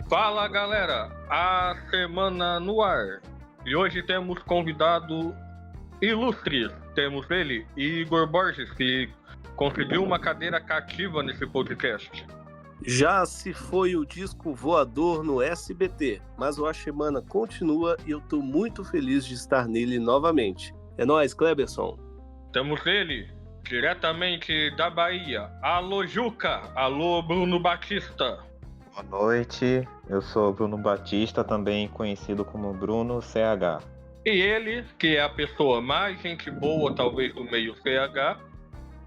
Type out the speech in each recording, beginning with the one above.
Fala galera, a semana no ar. E hoje temos convidado ilustres. Temos ele, Igor Borges, que conseguiu uma cadeira cativa nesse podcast. Já se foi o disco voador no SBT, mas o A Semana continua e eu tô muito feliz de estar nele novamente. É nóis, Kleberson. Temos ele, diretamente da Bahia. Alô Juca, alô Bruno Batista. Boa noite, eu sou Bruno Batista, também conhecido como Bruno CH. E ele, que é a pessoa mais gente boa, talvez, do meio CH,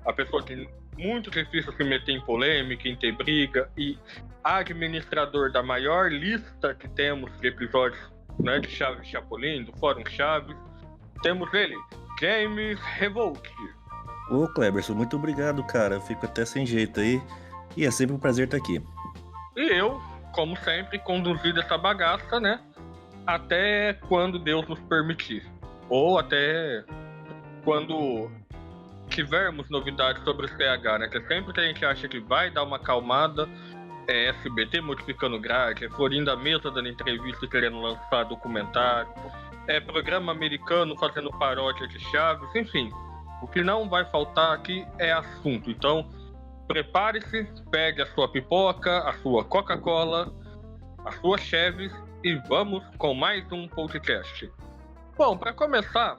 a pessoa que muito difícil se meter em polêmica, em ter briga, e administrador da maior lista que temos de episódios, né, de Chaves e Chapolin, do Fórum Chaves. Temos ele, James Revolt. Ô Kleberson, muito obrigado, cara. Eu fico até sem jeito aí. E é sempre um prazer estar aqui. E eu, como sempre, conduzido essa bagaça, né? Até quando Deus nos permitir. Ou até quando tivermos novidades sobre o CH, né? Que sempre que a gente acha que vai dar uma acalmada, é SBT modificando grade, é Florinda Mesa dando entrevista e querendo lançar documentário, é programa americano fazendo paródia de Chaves, enfim. O que não vai faltar aqui é assunto. Então, prepare-se, pegue a sua pipoca, a sua Coca-Cola, a sua Chevy e vamos com mais um podcast. Bom, para começar,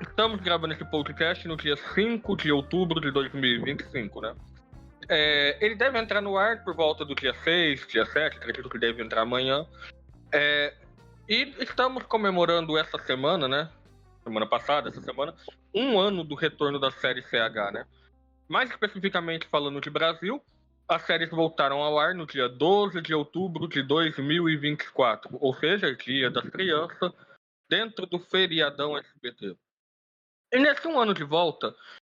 estamos gravando esse podcast no dia 5 de outubro de 2025, né? Ele deve entrar no ar por volta do dia 6, dia 7, acredito que deve entrar amanhã. E estamos comemorando essa semana, né? Semana passada, essa semana, um ano do retorno da série CH, né? Mais especificamente falando de Brasil, as séries voltaram ao ar no dia 12 de outubro de 2024, ou seja, Dia das Crianças, dentro do feriadão SBT. E nesse um ano de volta,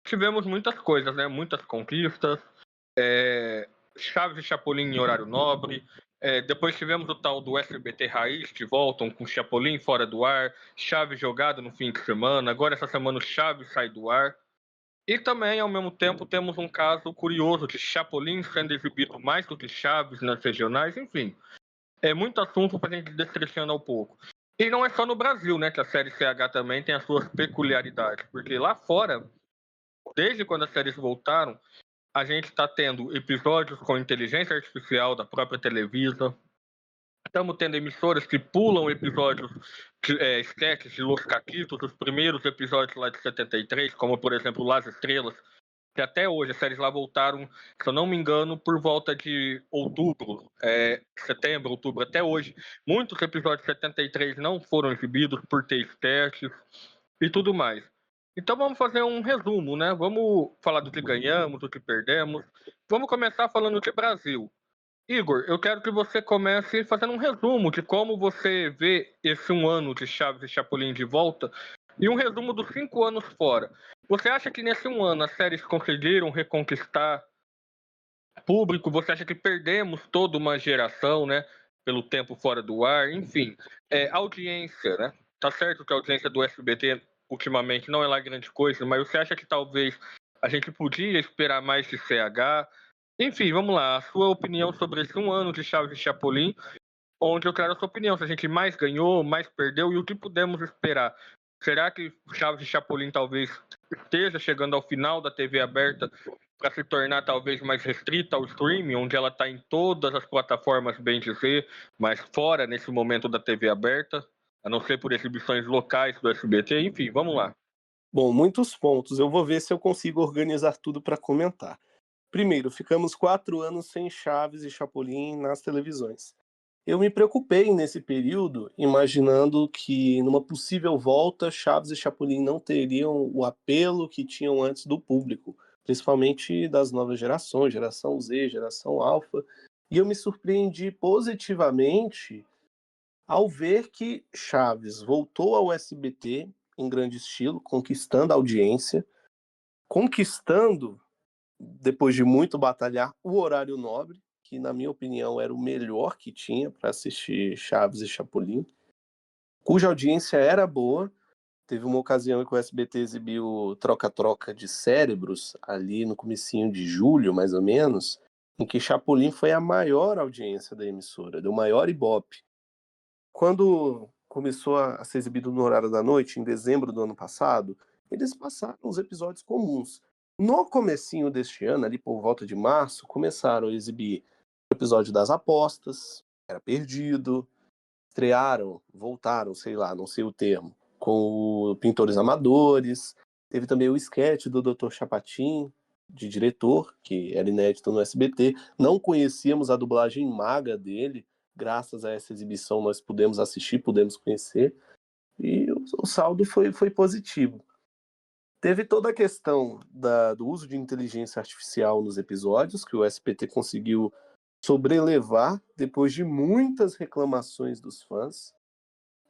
tivemos muitas coisas, né? Muitas conquistas, Chaves e Chapolin em horário nobre, depois tivemos o tal do SBT Raiz, que voltam com Chapolin fora do ar, Chaves jogado no fim de semana, agora essa semana o Chaves sai do ar. E também, ao mesmo tempo, temos um caso curioso de Chapolin sendo exibido mais do que Chaves nas regionais, enfim. É muito assunto para a gente destrinchando ao pouco. E não é só no Brasil, né, que a série CH também tem as suas peculiaridades, porque lá fora, desde quando as séries voltaram, a gente está tendo episódios com inteligência artificial da própria Televisa, estamos tendo emissoras que pulam episódios, sketches de Los Caquitos, os primeiros episódios lá de 73, como por exemplo Las Estrelas, que até hoje as séries lá voltaram, se eu não me engano, por volta de outubro, setembro, outubro, até hoje. Muitos episódios de 73 não foram exibidos por ter sketches e tudo mais. Então vamos fazer um resumo, né? Vamos falar do que ganhamos, do que perdemos. Vamos começar falando de Brasil. Igor, eu quero que você comece fazendo um resumo de como você vê esse um ano de Chaves e Chapolin de volta e um resumo dos 5 anos fora. Você acha que nesse um ano as séries conseguiram reconquistar público? Você acha que perdemos toda uma geração, né? Pelo tempo fora do ar? Enfim, audiência, né? Tá certo que a audiência do SBT ultimamente não é lá grande coisa, mas você acha que talvez a gente podia esperar mais de CH? Enfim, vamos lá. A sua opinião sobre esse um ano de Chaves e Chapolin, onde eu quero a sua opinião. Se a gente mais ganhou, mais perdeu e o que podemos esperar. Será que Chaves e Chapolin talvez esteja chegando ao final da TV aberta para se tornar talvez mais restrita ao streaming, onde ela está em todas as plataformas, bem dizer, mas fora nesse momento da TV aberta, a não ser por exibições locais do SBT? Enfim, vamos lá. Bom, muitos pontos. Eu vou ver se eu consigo organizar tudo para comentar. Primeiro, ficamos 4 anos sem Chaves e Chapolin nas televisões. Eu me preocupei nesse período, imaginando que numa possível volta, Chaves e Chapolin não teriam o apelo que tinham antes do público, principalmente das novas gerações, geração Z, geração Alpha. E eu me surpreendi positivamente ao ver que Chaves voltou ao SBT em grande estilo, conquistando a audiência, conquistando, depois de muito batalhar, o horário nobre, que na minha opinião era o melhor que tinha para assistir Chaves e Chapolin, cuja audiência era boa. Teve uma ocasião em que o SBT exibiu Troca-Troca de Cérebros, ali no comecinho de julho, mais ou menos, em que Chapolin foi a maior audiência da emissora, deu maior ibope. Quando começou a ser exibido no horário da noite, em dezembro do ano passado, eles passaram os episódios comuns. No comecinho deste ano, ali por volta de março, começaram a exibir o episódio das apostas, Era Perdido, voltaram, sei lá, não sei o termo, com o Pintores Amadores, teve também o esquete do Dr. Chapatin, de diretor, que era inédito no SBT. Não conhecíamos a dublagem maga dele, graças a essa exibição nós pudemos assistir, pudemos conhecer, e o saldo foi positivo. Teve toda a questão do uso de inteligência artificial nos episódios, que o SBT conseguiu sobrelevar depois de muitas reclamações dos fãs,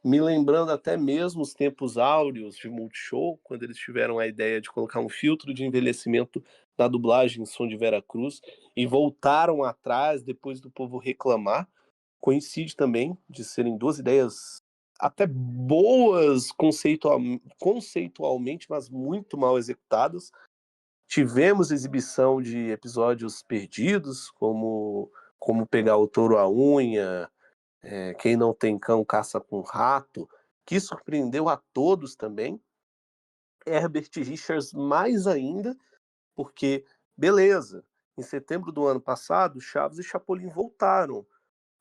me lembrando até mesmo os tempos áureos de Multishow, quando eles tiveram a ideia de colocar um filtro de envelhecimento na dublagem em som de Vera Cruz e voltaram atrás depois do povo reclamar. Coincide também de serem duas ideias até boas conceitualmente, mas muito mal executadas. Tivemos exibição de episódios perdidos, como Pegar o Touro à Unha, Quem Não Tem Cão Caça com Rato, que surpreendeu a todos também. Herbert Richards mais ainda, porque, beleza, em setembro do ano passado, Chaves e Chapolin voltaram,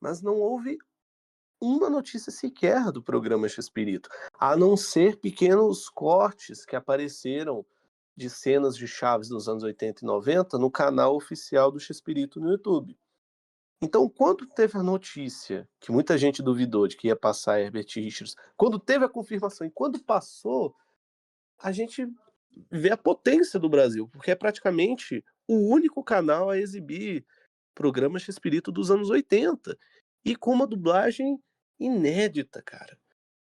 mas não houve uma notícia sequer do programa Chespirito, a não ser pequenos cortes que apareceram de cenas de Chaves dos anos 80 e 90 no canal oficial do Chespirito no YouTube. Então, quando teve a notícia, que muita gente duvidou de que ia passar Herbert Richards, quando teve a confirmação e quando passou, a gente vê a potência do Brasil, porque é praticamente o único canal a exibir programa Chespirito dos anos 80, e com uma dublagem inédita, cara.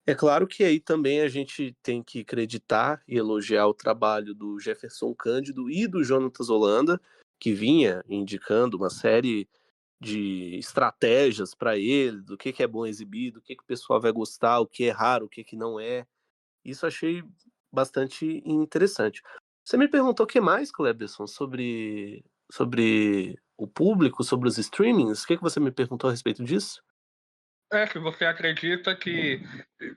É claro que aí também a gente tem que acreditar e elogiar o trabalho do Jefferson Cândido e do Jonatas Holanda, que vinha indicando uma série de estratégias para ele, do que é bom exibir, do que o pessoal vai gostar, o que é raro, o que não é. Isso achei bastante interessante. Você me perguntou o que mais, Cleberson, sobre o público, sobre os streamings? O que você me perguntou a respeito disso? Se você acredita que,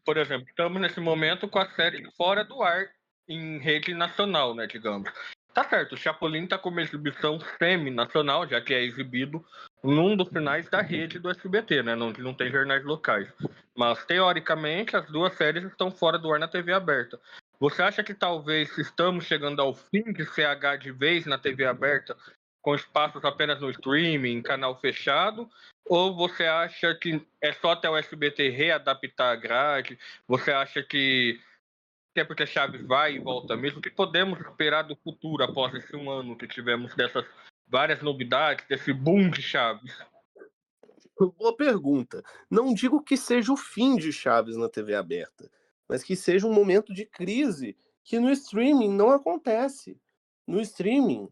por exemplo, estamos nesse momento com a série fora do ar em rede nacional, né, digamos. Tá certo, o Chapolin tá com uma exibição semi-nacional, já que é exibido num dos finais da rede do SBT, né, não tem jornais locais. Mas, teoricamente, as duas séries estão fora do ar na TV aberta. Você acha que talvez estamos chegando ao fim de CH de vez na TV aberta, com espaços apenas no streaming, canal fechado? Ou você acha que é só até o SBT readaptar a grade? Você acha que é porque Chaves vai e volta mesmo? O que podemos esperar do futuro após esse um ano que tivemos dessas várias novidades, desse boom de Chaves? Boa pergunta. Não digo que seja o fim de Chaves na TV aberta, mas que seja um momento de crise que no streaming não acontece. No streaming,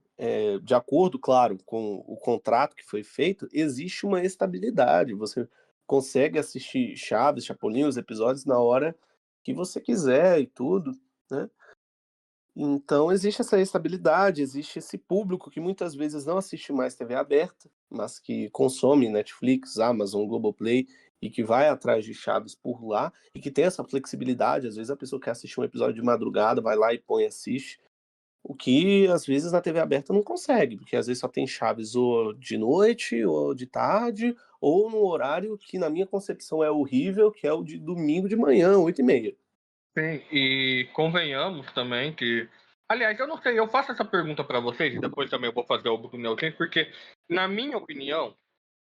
de acordo, claro, com o contrato que foi feito, existe uma estabilidade. Você consegue assistir Chaves, Chapolin, os episódios na hora que você quiser e tudo, né? Então existe essa estabilidade, existe esse público que muitas vezes não assiste mais TV aberta, mas que consome Netflix, Amazon, Globoplay e que vai atrás de Chaves por lá e que tem essa flexibilidade. Às vezes a pessoa quer assistir um episódio de madrugada, vai lá e põe e assiste. O que às vezes na TV aberta não consegue, porque às vezes só tem Chaves ou de noite, ou de tarde, ou num horário que na minha concepção é horrível, que é o de domingo de manhã, 8h30. Sim, e convenhamos também que. Aliás, eu não sei, eu faço essa pergunta para vocês e depois também eu vou fazer o Bruno Neutro, porque, na minha opinião,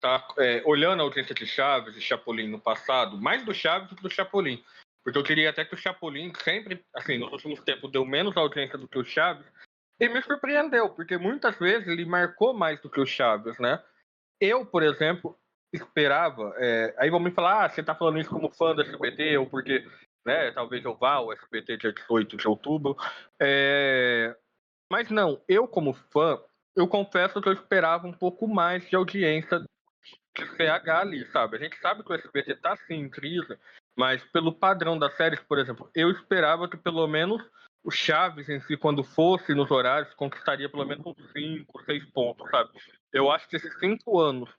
tá, olhando a audiência de Chaves e Chapolin no passado, mais do Chaves do que do Chapolin, porque eu queria até que o Chapolin sempre, assim, nos últimos tempos deu menos audiência do que o Chaves, e me surpreendeu, porque muitas vezes ele marcou mais do que o Chaves, né? Eu, por exemplo, esperava. Aí vão me falar, você tá falando isso como fã do SBT, ou porque, né, talvez eu vá ao SBT dia 18 de outubro. Mas não, eu como fã, eu confesso que eu esperava um pouco mais de audiência de CH ali, sabe? A gente sabe que o SBT tá sim em crise, mas pelo padrão das séries, por exemplo, eu esperava que pelo menos o Chaves em si, quando fosse nos horários, conquistaria pelo menos uns 5, 6 pontos, sabe? Eu acho que esses 5 anos,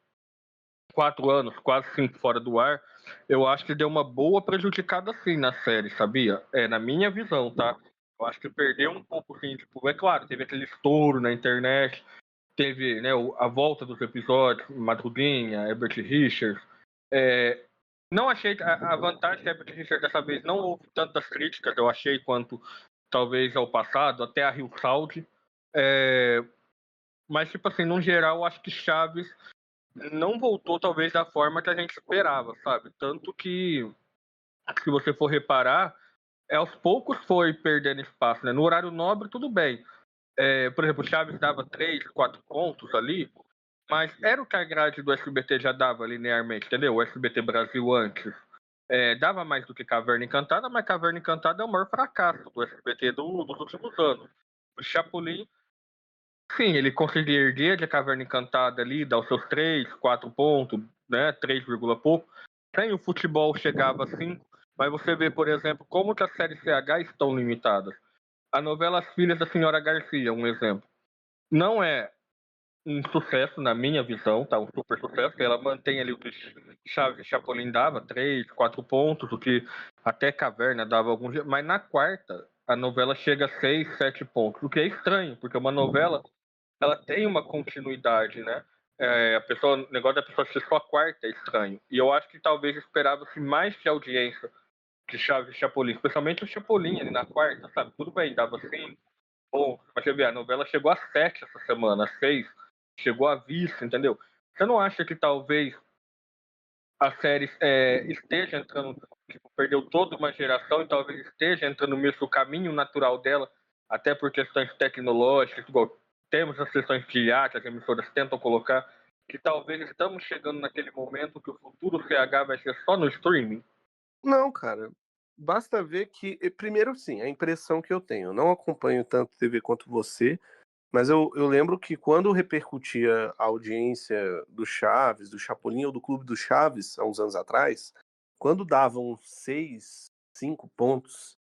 4 anos, quase 5 fora do ar, eu acho que deu uma boa prejudicada sim na série, sabia? Na minha visão, tá? Eu acho que perdeu um pouco, assim, tipo, é claro, teve aquele estouro na internet, teve, né, a volta dos episódios, Madruguinha, Herbert Richards. Não achei a vantagem que Herbert Richards dessa vez não houve tantas críticas, eu achei, quanto talvez ao passado, até a Rio Saud. Mas, tipo assim, no geral, eu acho que Chaves não voltou talvez da forma que a gente esperava, sabe? Tanto que, se você for reparar, aos poucos foi perdendo espaço, né? No horário nobre, tudo bem. Por exemplo, o Chaves dava 3, 4 pontos ali, mas era o que a grade do SBT já dava linearmente, entendeu? O SBT Brasil antes. Dava mais do que Caverna Encantada, mas Caverna Encantada é o maior fracasso do SBT dos últimos anos. O Chapolin, sim, ele conseguia erguer de Caverna Encantada ali, dar os seus 3, 4 pontos, né, 3, pouco. Sem o futebol chegava a 5, mas você vê, por exemplo, como que as séries CH estão limitadas. A novela As Filhas da Senhora Garcia, um exemplo. Não é um sucesso, na minha visão, tá? Um super sucesso, que ela mantém ali o que Chaves e Chapolin dava, 3, 4 pontos, o que até Caverna dava alguns dias, mas na quarta a novela chega a 6, 7 pontos, o que é estranho, porque uma novela ela tem uma continuidade, né? O negócio da pessoa assistir só a quarta é estranho. E eu acho que talvez esperava-se mais de audiência de Chaves e Chapolin, especialmente o Chapolin ali na quarta, sabe? Tudo bem, dava 5 pontos, mas você vê, a novela chegou a 7 essa semana, a 6, chegou a vice, entendeu? Você não acha que talvez a série esteja entrando, tipo, perdeu toda uma geração e talvez esteja entrando mesmo no caminho natural dela, até por questões tecnológicas, igual temos as sessões de IA que as emissoras tentam colocar, que talvez estamos chegando naquele momento que o futuro CH vai ser só no streaming? Não, cara. Basta ver que, primeiro, sim, a impressão que eu tenho. Eu não acompanho tanto TV quanto você, mas eu lembro que quando repercutia a audiência do Chaves, do Chapolin ou do Clube do Chaves, há uns anos atrás, quando davam 6, 5 pontos,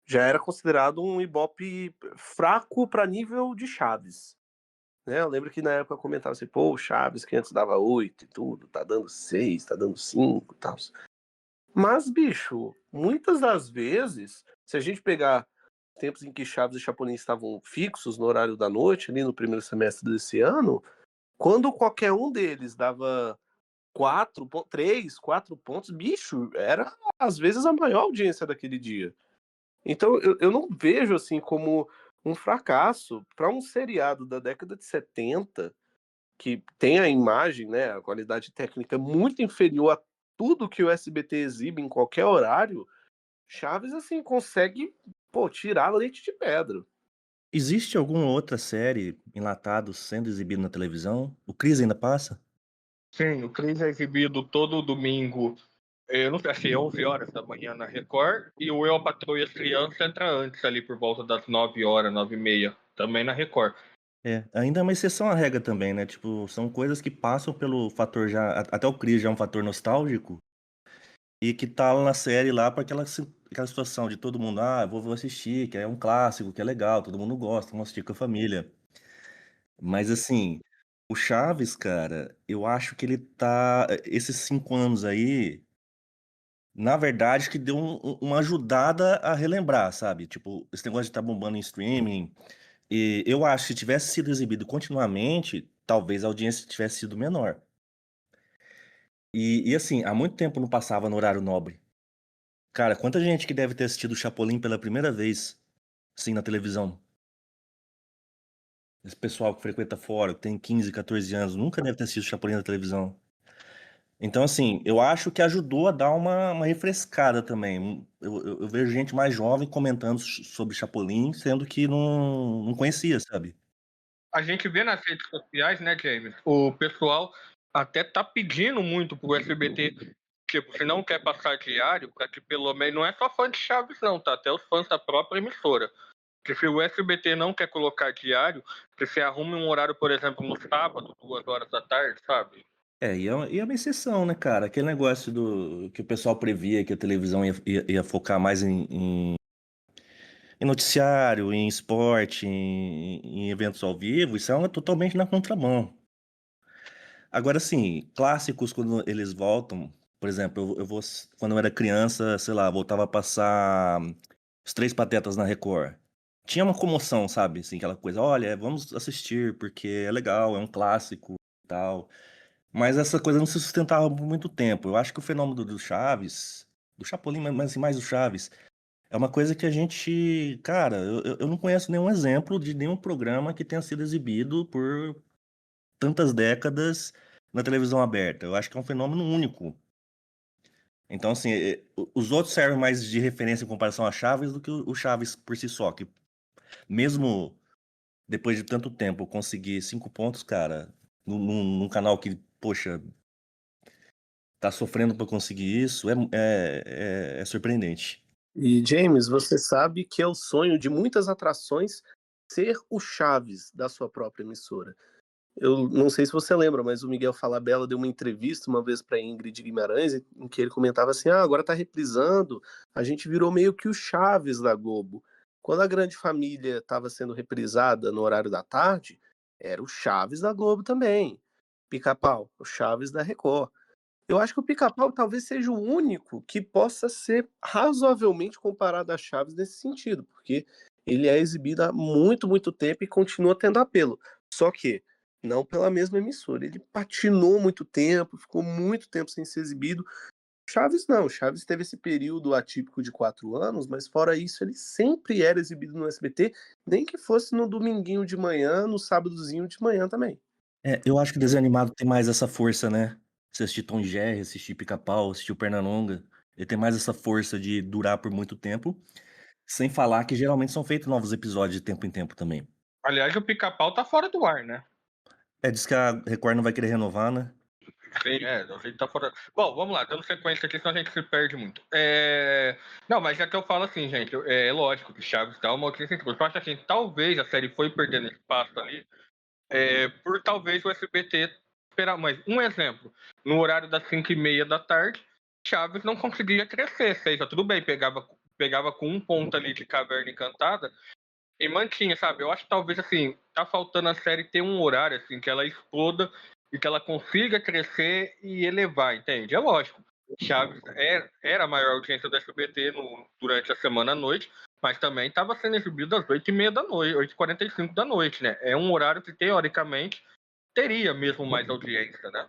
já era considerado um Ibope fraco para nível de Chaves. Né? Eu lembro que na época comentava assim, pô, o Chaves que antes dava 8 e tudo, tá dando 6, tá dando 5 e tal. Mas, bicho, muitas das vezes, se a gente pegar tempos em que Chaves e Chapolin estavam fixos no horário da noite, ali no primeiro semestre desse ano, quando qualquer um deles dava 3, 4 pontos, bicho, era às vezes a maior audiência daquele dia. Então eu não vejo assim como um fracasso para um seriado da década de 70 que tem a imagem, né, a qualidade técnica muito inferior a tudo que o SBT exibe em qualquer horário. Chaves, assim, consegue, pô, tirar leite de pedra. Existe alguma outra série enlatados sendo exibida na televisão? O Cris ainda passa? Sim, o Cris é exibido todo domingo, eu não sei, achei 11 horas da manhã na Record, e o Eu, a Patroa e as Crianças entra antes, ali por volta das 9 horas, 9h30, também na Record. Ainda é uma exceção à regra também, né? Tipo, são coisas que passam pelo fator já. Até o Cris já é um fator nostálgico. E que tá lá na série lá pra aquela situação de todo mundo, vou assistir, que é um clássico, que é legal, todo mundo gosta, vamos assistir com a família. Mas assim, o Chaves, cara, eu acho que ele tá. Esses 5 anos aí, na verdade, que deu uma ajudada a relembrar, sabe? Tipo, esse negócio de estar bombando em streaming. E eu acho que se tivesse sido exibido continuamente, talvez a audiência tivesse sido menor. E assim, há muito tempo não passava no horário nobre. Cara, quanta gente que deve ter assistido o Chapolin pela primeira vez, assim, na televisão? Esse pessoal que frequenta fora, que tem 15, 14 anos, nunca deve ter assistido o Chapolin na televisão. Então, assim, eu acho que ajudou a dar uma refrescada também. Eu vejo gente mais jovem comentando sobre Chapolin, sendo que não conhecia, sabe? A gente vê nas redes sociais, né, James? O pessoal até tá pedindo muito pro SBT, tipo, se não quer passar diário, para que pelo menos, não é só fã de Chaves não, tá? Até os fãs da própria emissora. Que se o SBT não quer colocar diário, que você arrume um horário, por exemplo, no sábado, 2 horas da tarde, sabe? E é uma exceção, né, cara? Aquele negócio do que o pessoal previa que a televisão ia focar mais em Em noticiário, em esporte, em eventos ao vivo, isso é totalmente na contramão. Agora, assim, clássicos quando eles voltam, por exemplo, quando eu era criança, sei lá, voltava a passar Os Três Patetas na Record. Tinha uma comoção, sabe? Assim, aquela coisa, olha, vamos assistir porque é legal, é um clássico e tal. Mas essa coisa não se sustentava por muito tempo. Eu acho que o fenômeno do Chaves, do Chapolin, mas assim, mais do Chaves, é uma coisa que a gente, cara, eu não conheço nenhum exemplo de nenhum programa que tenha sido exibido por tantas décadas na televisão aberta. Eu acho que é um fenômeno único. Então, assim, os outros servem mais de referência em comparação a Chaves do que o Chaves por si só, que mesmo depois de tanto tempo conseguir 5 pontos, cara, num canal que, poxa, tá sofrendo pra conseguir isso, é surpreendente. E, James, você sabe que é o sonho de muitas atrações ser o Chaves da sua própria emissora. Eu não sei se você lembra, mas o Miguel Falabella deu uma entrevista uma vez para Ingrid Guimarães, em que ele comentava assim: agora tá reprisando, a gente virou meio que o Chaves da Globo. Quando a Grande Família estava sendo reprisada no horário da tarde, era o Chaves da Globo também. Pica-Pau, o Chaves da Record. Eu acho que o Pica-Pau talvez seja o único que possa ser razoavelmente comparado a Chaves nesse sentido, porque ele é exibido há muito, muito tempo e continua tendo apelo. Só que não pela mesma emissora. Ele patinou muito tempo, ficou muito tempo sem ser exibido. Chaves não, Chaves teve esse período atípico de 4 anos, mas fora isso ele sempre era exibido no SBT, nem que fosse no dominguinho de manhã, no sábadozinho de manhã também. Eu acho que o desenho animado tem mais essa força, né? Você assistir Tom e Jerry, assistir Pica-Pau, assistir o Pernalonga, ele tem mais essa força de durar por muito tempo, sem falar que geralmente são feitos novos episódios de tempo em tempo também. Aliás, o Pica-Pau tá fora do ar, né? Diz que a Record não vai querer renovar, né? Sim, a gente tá fora. Bom, vamos lá, dando sequência aqui, senão a gente se perde muito. Não, mas já que eu falo assim, gente, é lógico que Chaves dá uma audiência incrível. Eu acho assim, talvez a série foi perdendo espaço ali, por talvez o SBT esperar mais. Um exemplo, no horário das 5h30 da tarde, Chaves não conseguia crescer, seja, tudo bem, pegava com um ponto ali de Caverna Encantada e mantinha, sabe? Eu acho que talvez, assim, tá faltando a série ter um horário, assim, que ela exploda e que ela consiga crescer e elevar, entende? É lógico. Chaves era a maior audiência do SBT durante a semana à noite, mas também estava sendo exibido às 8h30 da noite, 8h45 da noite, né? É um horário que, teoricamente, teria mesmo mais audiência, né?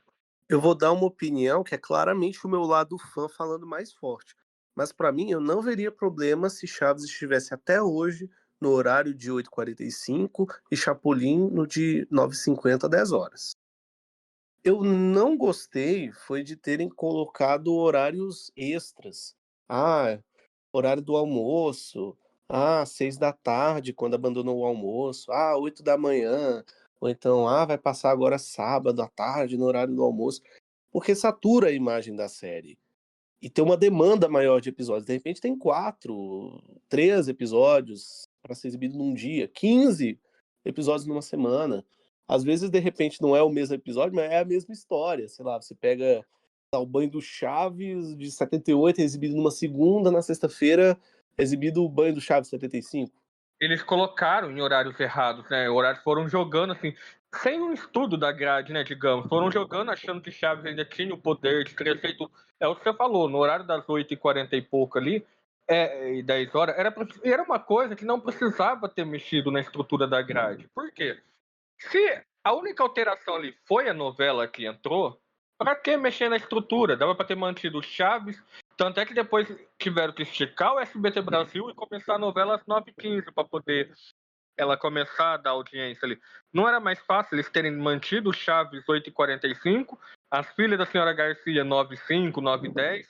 Eu vou dar uma opinião que é claramente o meu lado fã falando mais forte. Mas para mim, eu não veria problema se Chaves estivesse até hoje no horário de 8h45 e Chapolin no de 9h50, 10 horas. Eu não gostei foi de terem colocado horários extras. Ah, horário do almoço. Ah, 6 da tarde, quando abandonou o almoço. Ah, 8 da manhã. Ou então, vai passar agora sábado à tarde, no horário do almoço. Porque satura a imagem da série. E tem uma demanda maior de episódios. De repente tem 4, 3 episódios para ser exibido num dia, 15 episódios numa semana. Às vezes, de repente, não é o mesmo episódio, mas é a mesma história. Sei lá, você pega o Banho do Chaves de 78, é exibido numa segunda, na sexta-feira é exibido o Banho do Chaves 75. Eles colocaram em horários errados, né? Horários foram jogando, assim, sem um estudo da grade, né, digamos. Foram jogando achando que Chaves ainda tinha o poder de ter feito. É o que você falou, no horário das 8h40 e pouco ali, e 10 horas, era uma coisa que não precisava ter mexido na estrutura da grade. Por quê? Se a única alteração ali foi a novela que entrou, pra que mexer na estrutura? Dava pra ter mantido Chaves. Tanto é que depois tiveram que esticar o SBT Brasil e começar a novela às 9h15 pra poder ela começar a dar audiência ali. Não era mais fácil eles terem mantido Chaves 8h45, As Filhas da Senhora Garcia 9h05, 9h10,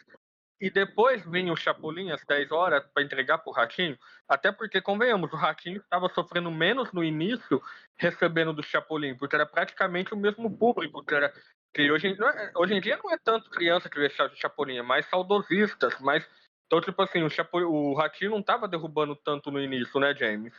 e depois vinha o Chapolin às 10 horas para entregar pro Ratinho? Até porque, convenhamos, o Ratinho estava sofrendo menos no início recebendo do Chapolin, porque era praticamente o mesmo público, que hoje em dia não é tanto criança que vê Chapolin, é mais saudosistas, mas então, tipo assim, o Ratinho não estava derrubando tanto no início, né, James?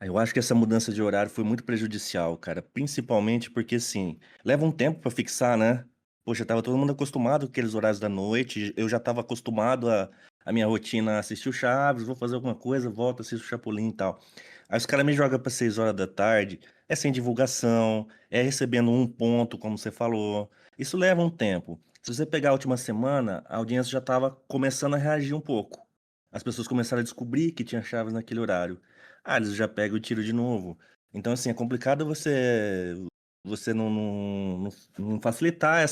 Eu acho que essa mudança de horário foi muito prejudicial, cara. Principalmente porque, assim, leva um tempo pra fixar, né? Poxa, tava todo mundo acostumado com aqueles horários da noite. Eu já tava acostumado a a minha rotina assistir o Chaves, vou fazer alguma coisa, volto, assisto o Chapolin e tal. Aí os caras me jogam pra 6 horas da tarde, é sem divulgação, é recebendo um ponto, como você falou. Isso leva um tempo. Se você pegar a última semana, a audiência já estava começando a reagir um pouco. As pessoas começaram a descobrir que tinha Chaves naquele horário. Ah, eles já pegam o tiro de novo. Então, assim, é complicado você não facilitar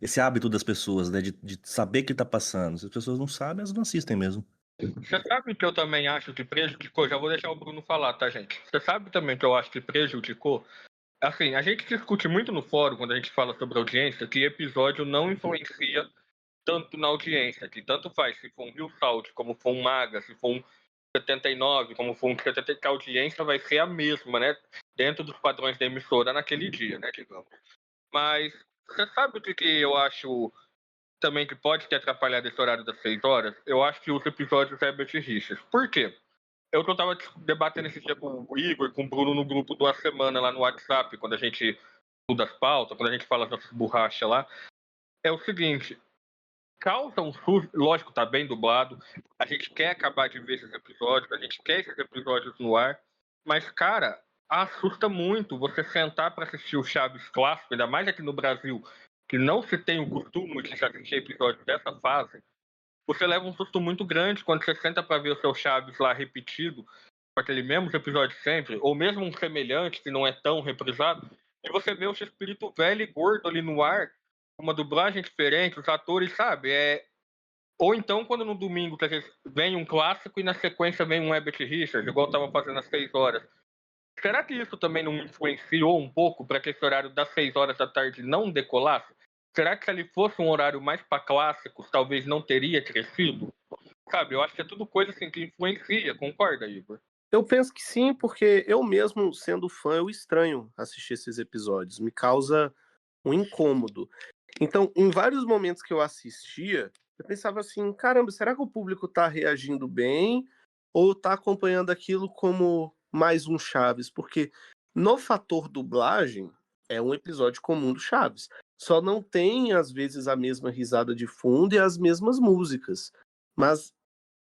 esse hábito das pessoas, né? De saber o que tá passando. Se as pessoas não sabem, elas não assistem mesmo. Você sabe que eu também acho que prejudicou? Já vou deixar o Bruno falar, tá, gente? Você sabe também que eu acho que prejudicou? Assim, a gente discute muito no fórum, quando a gente fala sobre audiência, que episódio não influencia tanto na audiência, que tanto faz se for um Rio Salt, como for um Maga, se for um 79, como for um 70, que a audiência vai ser a mesma, né? Dentro dos padrões da emissora naquele dia, né, digamos. Mas você sabe o que eu acho também que pode ter atrapalhado esse horário das 6 horas? Eu acho que os episódios Herbert Richards. Por quê? Eu tava debatendo esse dia com o Igor, com o Bruno no grupo do A Semana lá no WhatsApp, quando a gente muda as pautas, quando a gente fala das borrachas lá. É o seguinte, causa um susto, lógico, tá bem dublado, a gente quer acabar de ver esses episódios, a gente quer esses episódios no ar, mas, cara, assusta muito você sentar para assistir o Chaves clássico, ainda mais aqui no Brasil, que não se tem o costume de assistir episódios dessa fase. Você leva um susto muito grande quando você senta para ver o seu Chaves lá repetido, com aquele mesmo episódio sempre, ou mesmo um semelhante que não é tão reprisado, e você vê o espírito velho e gordo ali no ar, uma dublagem diferente, os atores, sabe? Ou então quando no domingo que às vezes vem um clássico e na sequência vem um Herbert Richards, igual eu tava fazendo às 6 horas. Será que isso também não influenciou um pouco para que esse horário das 6 horas da tarde não decolasse? Será que se ele fosse um horário mais para clássicos, talvez não teria crescido? Sabe, eu acho que é tudo coisa assim que influencia, concorda, Igor? Eu penso que sim, porque eu mesmo, sendo fã, eu estranho assistir esses episódios. Me causa um incômodo. Então, em vários momentos que eu assistia, eu pensava assim, caramba, será que o público tá reagindo bem ou tá acompanhando aquilo como mais um Chaves? Porque no fator dublagem, é um episódio comum do Chaves. Só não tem, às vezes, a mesma risada de fundo e as mesmas músicas. Mas,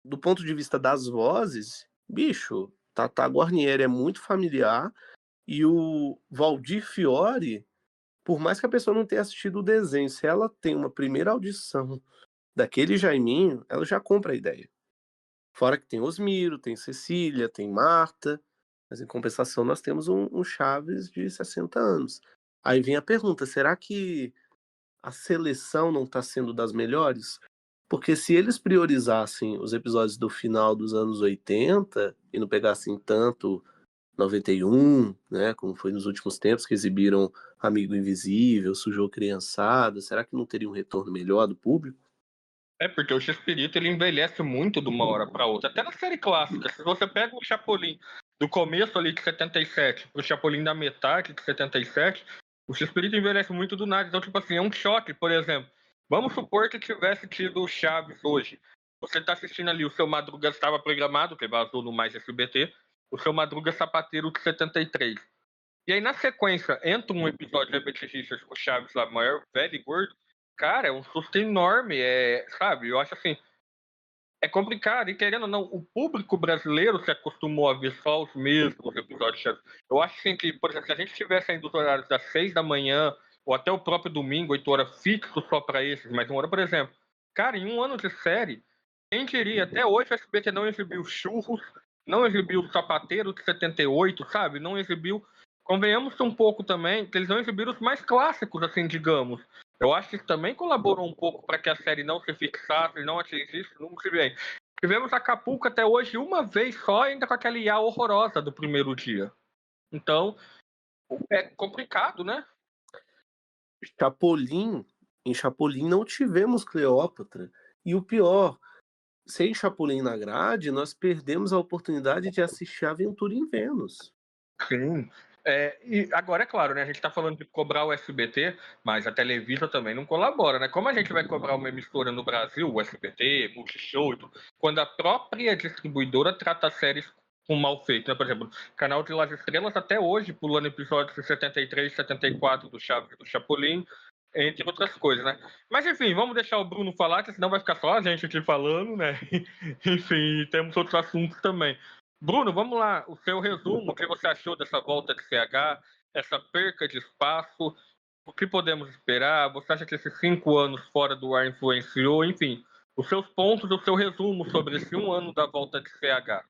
do ponto de vista das vozes, bicho, Tata Guarnieri é muito familiar e o Valdir Fiore, por mais que a pessoa não tenha assistido o desenho, se ela tem uma primeira audição daquele Jaiminho, ela já compra a ideia. Fora que tem Osmiro, tem Cecília, tem Marta, mas em compensação nós temos um Chaves de 60 anos. Aí vem a pergunta, será que a seleção não está sendo das melhores? Porque se eles priorizassem os episódios do final dos anos 80 e não pegassem tanto 91, né, como foi nos últimos tempos que exibiram Amigo Invisível, Sujou Criançada, será que não teria um retorno melhor do público? É porque o Chespirito ele envelhece muito de uma hora para outra. Até na série clássica, se você pega o Chapolin do começo ali de 77 pro Chapolin da metade de 77, o Chespirito envelhece muito do nada. Então, tipo assim, é um choque, por exemplo. Vamos supor que tivesse tido o Chaves hoje. Você tá assistindo ali, o seu Madruga estava programado, que vazou no Mais SBT, o seu Madruga Sapateiro de 73. E aí, na sequência, entra um episódio de Herbert Richards com o Chaves lá, maior, velho e gordo. Cara, é um susto enorme, sabe? Eu acho assim, é complicado. E querendo ou não, o público brasileiro se acostumou a ver só os mesmos episódios de Chaves. Eu acho assim que, por exemplo, se a gente tivesse ainda os horários das 6 da manhã, ou até o próprio domingo, 8 horas fixo só para esses, mas uma hora, por exemplo. Cara, em um ano de série, quem diria? Até hoje o SBT não exibiu Churros, não exibiu o Sapateiro de 78, sabe? Não exibiu. Convenhamos um pouco também que eles não exibiram os mais clássicos, assim, digamos. Eu acho que isso também colaborou um pouco para que a série não se fixasse, não atingisse o número que vem. Tivemos Acapulco até hoje uma vez só, ainda com aquela IA horrorosa do primeiro dia. Então, é complicado, né? Em Chapolin não tivemos Cleópatra. E o pior, sem Chapolin na grade, nós perdemos a oportunidade de assistir Aventura em Vênus. Sim. E agora, é claro, né? A gente tá falando de cobrar o SBT, mas a Televisa também não colabora, né? Como a gente vai cobrar uma emissora no Brasil, o SBT, Multishow e tudo, quando a própria distribuidora trata séries com mal feito, né? Por exemplo, Canal de Las Estrelas até hoje, pulando episódios de 73, 74 do Chaves e do Chapolin, entre outras coisas, né? Mas enfim, vamos deixar o Bruno falar, que senão vai ficar só a gente aqui falando, né? Enfim, temos outros assuntos também. Bruno, vamos lá, o seu resumo, o que você achou dessa volta de CH, essa perca de espaço, o que podemos esperar? Você acha que esses 5 anos fora do ar influenciou? Enfim, os seus pontos, o seu resumo sobre esse 1 ano da volta de CH.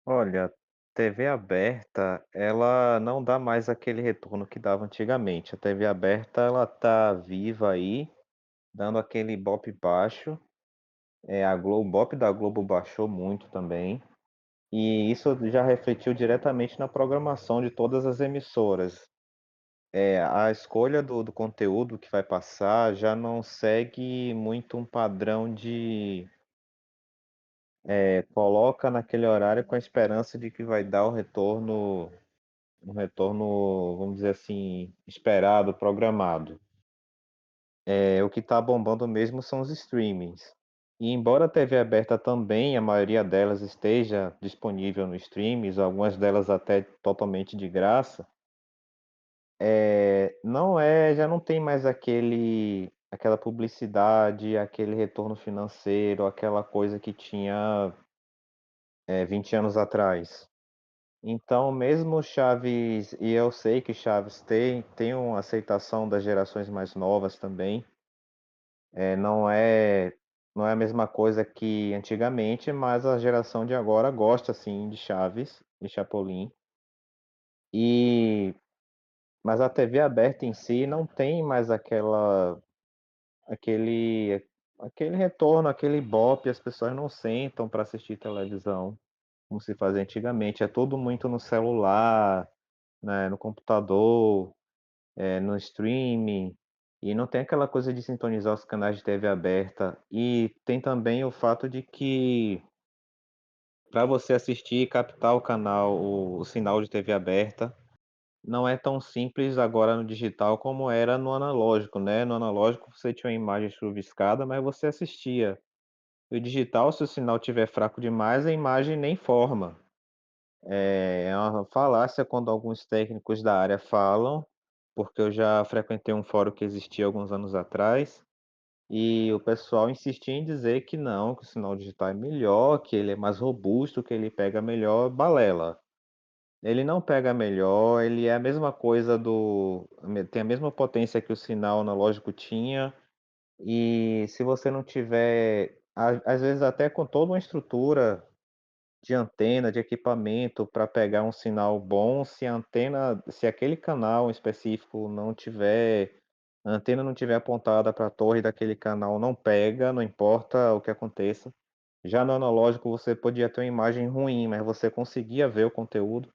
Olha, TV aberta, ela não dá mais aquele retorno que dava antigamente. A TV aberta, ela tá viva aí, dando aquele Ibope baixo. O Ibope da Globo baixou muito também. E isso já refletiu diretamente na programação de todas as emissoras. A escolha do conteúdo que vai passar já não segue muito um padrão de coloca naquele horário com a esperança de que vai dar um retorno, vamos dizer assim, esperado, programado. O que está bombando mesmo são os streamings. E embora a TV aberta também, a maioria delas esteja disponível no streams, algumas delas até totalmente de graça, já não tem mais aquela publicidade, aquele retorno financeiro, aquela coisa que tinha 20 anos atrás. Então, mesmo Chaves, e eu sei que Chaves tem uma aceitação das gerações mais novas também, não é a mesma coisa que antigamente, mas a geração de agora gosta sim de Chaves, de Chapolin. E mas a TV aberta em si não tem mais aquele aquele retorno, aquele ibope, as pessoas não sentam para assistir televisão como se fazia antigamente, é tudo muito no celular, né, no computador, no streaming, e não tem aquela coisa de sintonizar os canais de TV aberta. E tem também o fato de que para você assistir e captar o canal, o sinal de TV aberta, não é tão simples agora no digital como era no analógico, né? No analógico você tinha uma imagem chuviscada, mas você assistia. No digital, se o sinal estiver fraco demais, a imagem nem forma. É uma falácia quando alguns técnicos da área falam, porque eu já frequentei um fórum que existia alguns anos atrás, e o pessoal insistia em dizer que não, que o sinal digital é melhor, que ele é mais robusto, que ele pega melhor, balela. Ele não pega melhor, ele é a mesma coisa tem a mesma potência que o sinal analógico tinha, e se você não tiver, às vezes até com toda uma estrutura de antena, de equipamento para pegar um sinal bom, se aquele canal específico não tiver, a antena não tiver apontada para a torre daquele canal, não pega, não importa o que aconteça. Já no analógico você podia ter uma imagem ruim, mas você conseguia ver o conteúdo.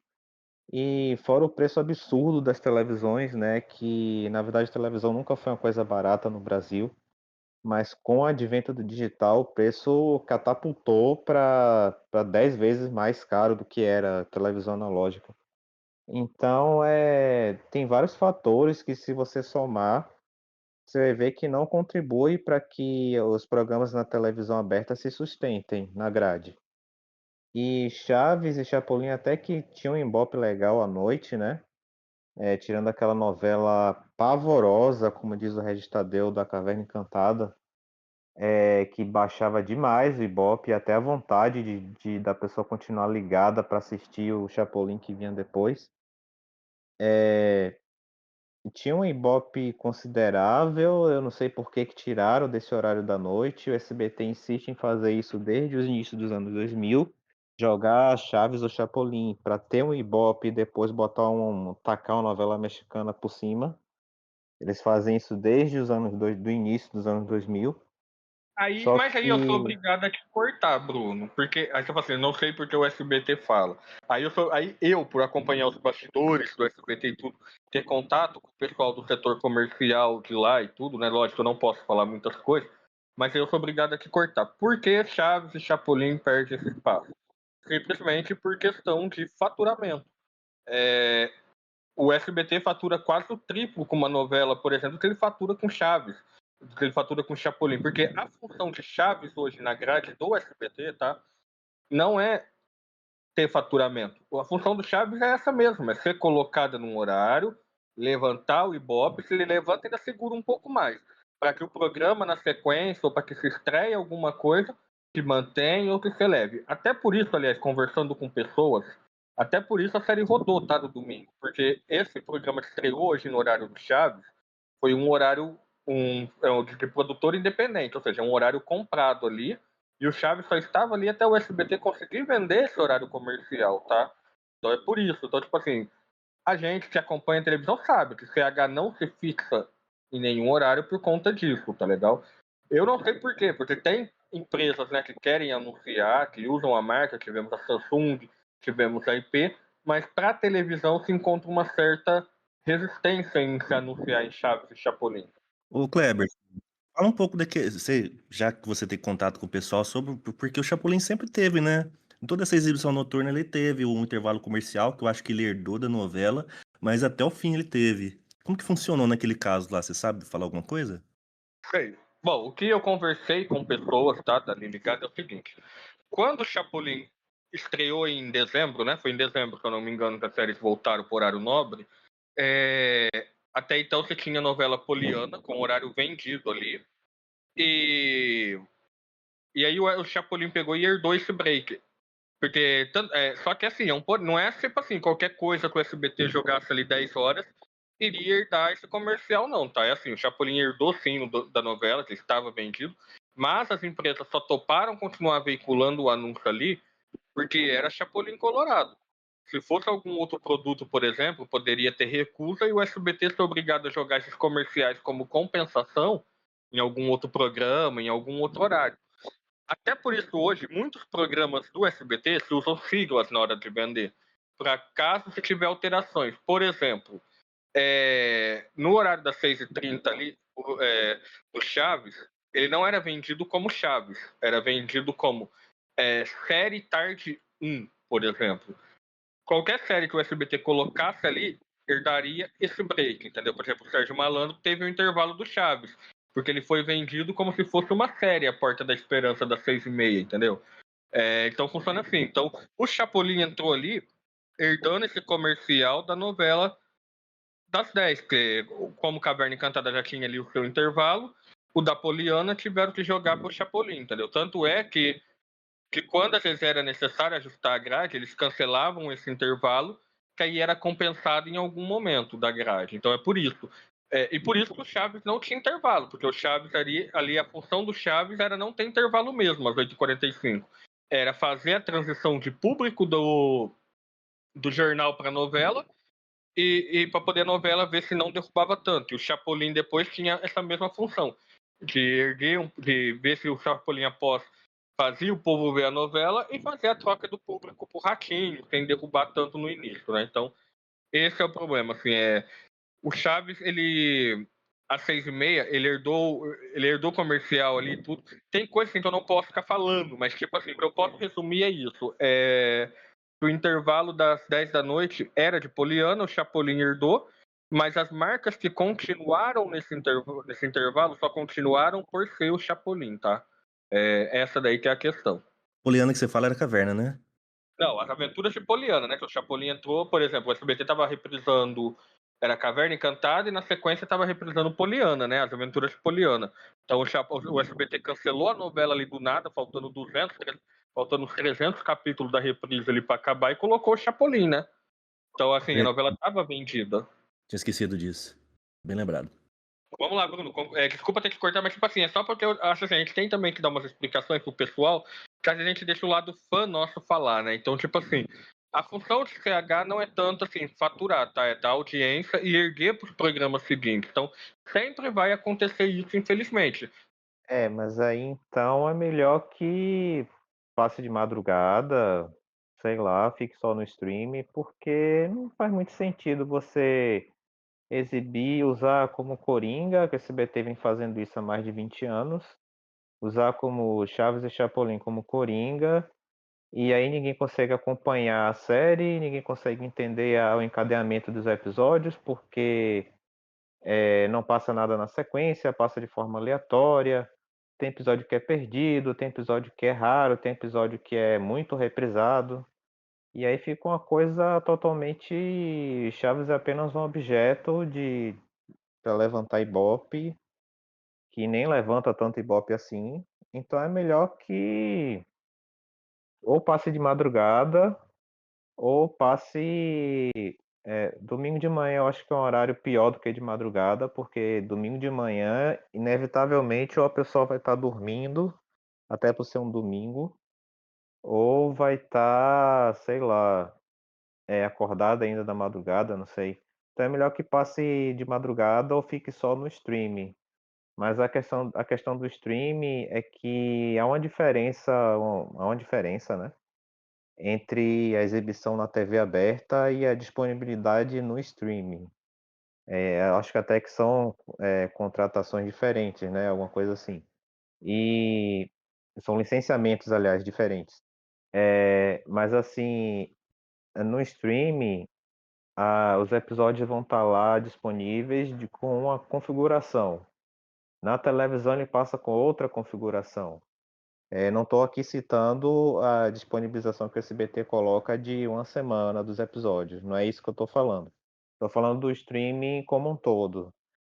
E fora o preço absurdo das televisões, né, que na verdade a televisão nunca foi uma coisa barata no Brasil. Mas com o advento do digital, o preço catapultou para 10 vezes mais caro do que era a televisão analógica. Então, tem vários fatores que, se você somar, você vai ver que não contribui para que os programas na televisão aberta se sustentem na grade. E Chaves e Chapolin até que tinham um ibope legal à noite, né? Tirando aquela novela pavorosa, como diz o Regis Tadeu, da Caverna Encantada, que baixava demais o Ibope, até a vontade da pessoa continuar ligada para assistir o Chapolin que vinha depois. Tinha um Ibope considerável, eu não sei por que tiraram desse horário da noite. O SBT insiste em fazer isso desde os inícios dos anos 2000, jogar Chaves ou Chapolin para ter um Ibope e depois tacar uma novela mexicana por cima. Eles fazem isso desde do início dos anos 2000. Só Mas aí eu sou que obrigado a te cortar, Bruno, porque aí você fala assim, não sei porque o SBT fala. Aí eu, por acompanhar os bastidores do SBT e tudo, ter contato com o pessoal do setor comercial de lá e tudo, né? Lógico, eu não posso falar muitas coisas, mas eu sou obrigado a te cortar. Por que Chaves e Chapolin perdem esse espaço? Simplesmente por questão de faturamento. O SBT fatura quase o triplo com uma novela, por exemplo, que ele fatura com Chaves, que ele fatura com Chapolin, porque a função de Chaves hoje na grade do SBT, tá? Não é ter faturamento. A função do Chaves é essa mesmo, é ser colocada num horário levantar o Ibope, se ele levanta, ainda segura um pouco mais. Para que o programa na sequência, ou para que se estreie alguma coisa, se mantenha ou que se eleve. Até por isso, aliás, conversando com pessoas, até por isso a série rodou, tá, no domingo. Porque esse programa que estreou hoje no horário do Chaves foi um horário de produtor independente, ou seja, um horário comprado ali. E o Chaves só estava ali até o SBT conseguir vender esse horário comercial, tá? Então é por isso. Então, tipo assim, a gente que acompanha a televisão sabe que CH não se fixa em nenhum horário por conta disso, tá legal? Eu não sei por quê, porque tem empresas, né, que querem anunciar, que usam a marca, tivemos a Samsung, tivemos a IP, mas para televisão se encontra uma certa resistência em se anunciar em Chaves e Chapolin. Ô Kleber, fala um pouco já que você tem contato com o pessoal, sobre porque o Chapolin sempre teve, né? Em toda essa exibição noturna ele teve um intervalo comercial, que eu acho que ele herdou da novela, mas até o fim ele teve. Como que funcionou naquele caso lá? Você sabe falar alguma coisa? Sei. Bom, o que eu conversei com pessoas, tá, ali ligado, é o seguinte. Quando o Chapolin estreou em dezembro, né? Foi em dezembro, se eu não me engano, que as séries voltaram para o horário nobre. É, até então você tinha a novela Poliana, com horário vendido ali. E, e aí o Chapolin pegou e herdou esse break. Porque, só que assim, não é tipo assim, qualquer coisa que o SBT jogasse ali 10 horas iria herdar esse comercial, não, tá? É assim, o Chapolin herdou sim da novela, que estava vendido, mas as empresas só toparam continuar veiculando o anúncio ali porque era Chapolin Colorado. Se fosse algum outro produto, por exemplo, poderia ter recusa e o SBT ser obrigado a jogar esses comerciais como compensação em algum outro programa, em algum outro horário. Até por isso, hoje, muitos programas do SBT se usam siglas na hora de vender, para caso se tiver alterações. Por exemplo, no horário das 6h30 ali, o Chaves, ele não era vendido como Chaves, era vendido como série tarde 1, por exemplo. Qualquer série que o SBT colocasse ali, herdaria esse break, entendeu? Por exemplo, o Sérgio Malandro teve o intervalo do Chaves, porque ele foi vendido como se fosse uma série, A Porta da Esperança, das 6h30, entendeu? Então funciona assim. Então, o Chapolin entrou ali, herdando esse comercial da novela das 10, que como Caverna Encantada já tinha ali o seu intervalo, o da Poliana tiveram que jogar pro Chapolin, entendeu? Tanto é que quando às vezes era necessário ajustar a grade, eles cancelavam esse intervalo, que aí era compensado em algum momento da grade. Então é por isso. E por isso que o Chaves não tinha intervalo, porque o Chaves ali a função do Chaves era não ter intervalo mesmo, às 8h45. Era fazer a transição de público do jornal para a novela e para poder a novela ver se não derrubava tanto. E o Chapolin depois tinha essa mesma função, de erguer, de ver se o Chapolin após fazia o povo ver a novela e fazer a troca do público pro Ratinho, sem derrubar tanto no início, né? Então, esse é o problema, assim, o Chaves, ele às 6h30, ele herdou comercial ali e tudo. Tem coisa assim que eu não posso ficar falando, mas tipo assim, o que eu posso resumir é isso. O intervalo das 10 da noite era de Poliana, o Chapolin herdou, mas as marcas que continuaram nesse intervalo só continuaram por ser o Chapolin, tá? Essa daí que é a questão. Poliana que você fala era Caverna, né? Não, as aventuras de Poliana, né? Que o Chapolin entrou, por exemplo, o SBT tava reprisando era Caverna Encantada e na sequência tava reprisando Poliana, né? As aventuras de Poliana. Então o SBT cancelou a novela ali do nada, faltando uns 300 capítulos da reprise ali para acabar e colocou o Chapolin, né? Então, assim, a novela tava vendida. Tinha esquecido disso. Bem lembrado. Vamos lá, Bruno. Desculpa ter que cortar, mas tipo assim, é só porque eu acho assim, a gente tem também que dar umas explicações pro pessoal, que às vezes a gente deixa o lado fã nosso falar, né? Então, tipo assim, a função de CH não é tanto assim, faturar, tá? É dar audiência e erguer pros programas seguintes. Então, sempre vai acontecer isso, infelizmente. Mas aí então é melhor que passe de madrugada, sei lá, fique só no stream, porque não faz muito sentido você exibir, usar como Coringa, que a SBT vem fazendo isso há mais de 20 anos, usar como Chaves e Chapolin como Coringa, e aí ninguém consegue acompanhar a série, ninguém consegue entender o encadeamento dos episódios, porque não passa nada na sequência, passa de forma aleatória. Tem episódio que é perdido, tem episódio que é raro, tem episódio que é muito reprisado. E aí fica uma coisa totalmente. Chaves é apenas um objeto para levantar Ibope, que nem levanta tanto Ibope assim. Então é melhor que ou passe de madrugada ou passe. Domingo de manhã eu acho que é um horário pior do que de madrugada, porque domingo de manhã, inevitavelmente, ou a pessoa vai estar dormindo, até por ser um domingo, ou vai estar, sei lá, acordada ainda da madrugada, não sei. Então é melhor que passe de madrugada ou fique só no streaming. Mas a questão do streaming é que há uma diferença, né, entre a exibição na TV aberta e a disponibilidade no streaming. Eu acho que até que são contratações diferentes, né, alguma coisa assim. E são licenciamentos, aliás, diferentes. Mas assim, no streaming, os episódios vão estar lá disponíveis com uma configuração. Na televisão ele passa com outra configuração. Não estou aqui citando a disponibilização que o SBT coloca de uma semana dos episódios. Não é isso que eu estou falando. Estou falando do streaming como um todo.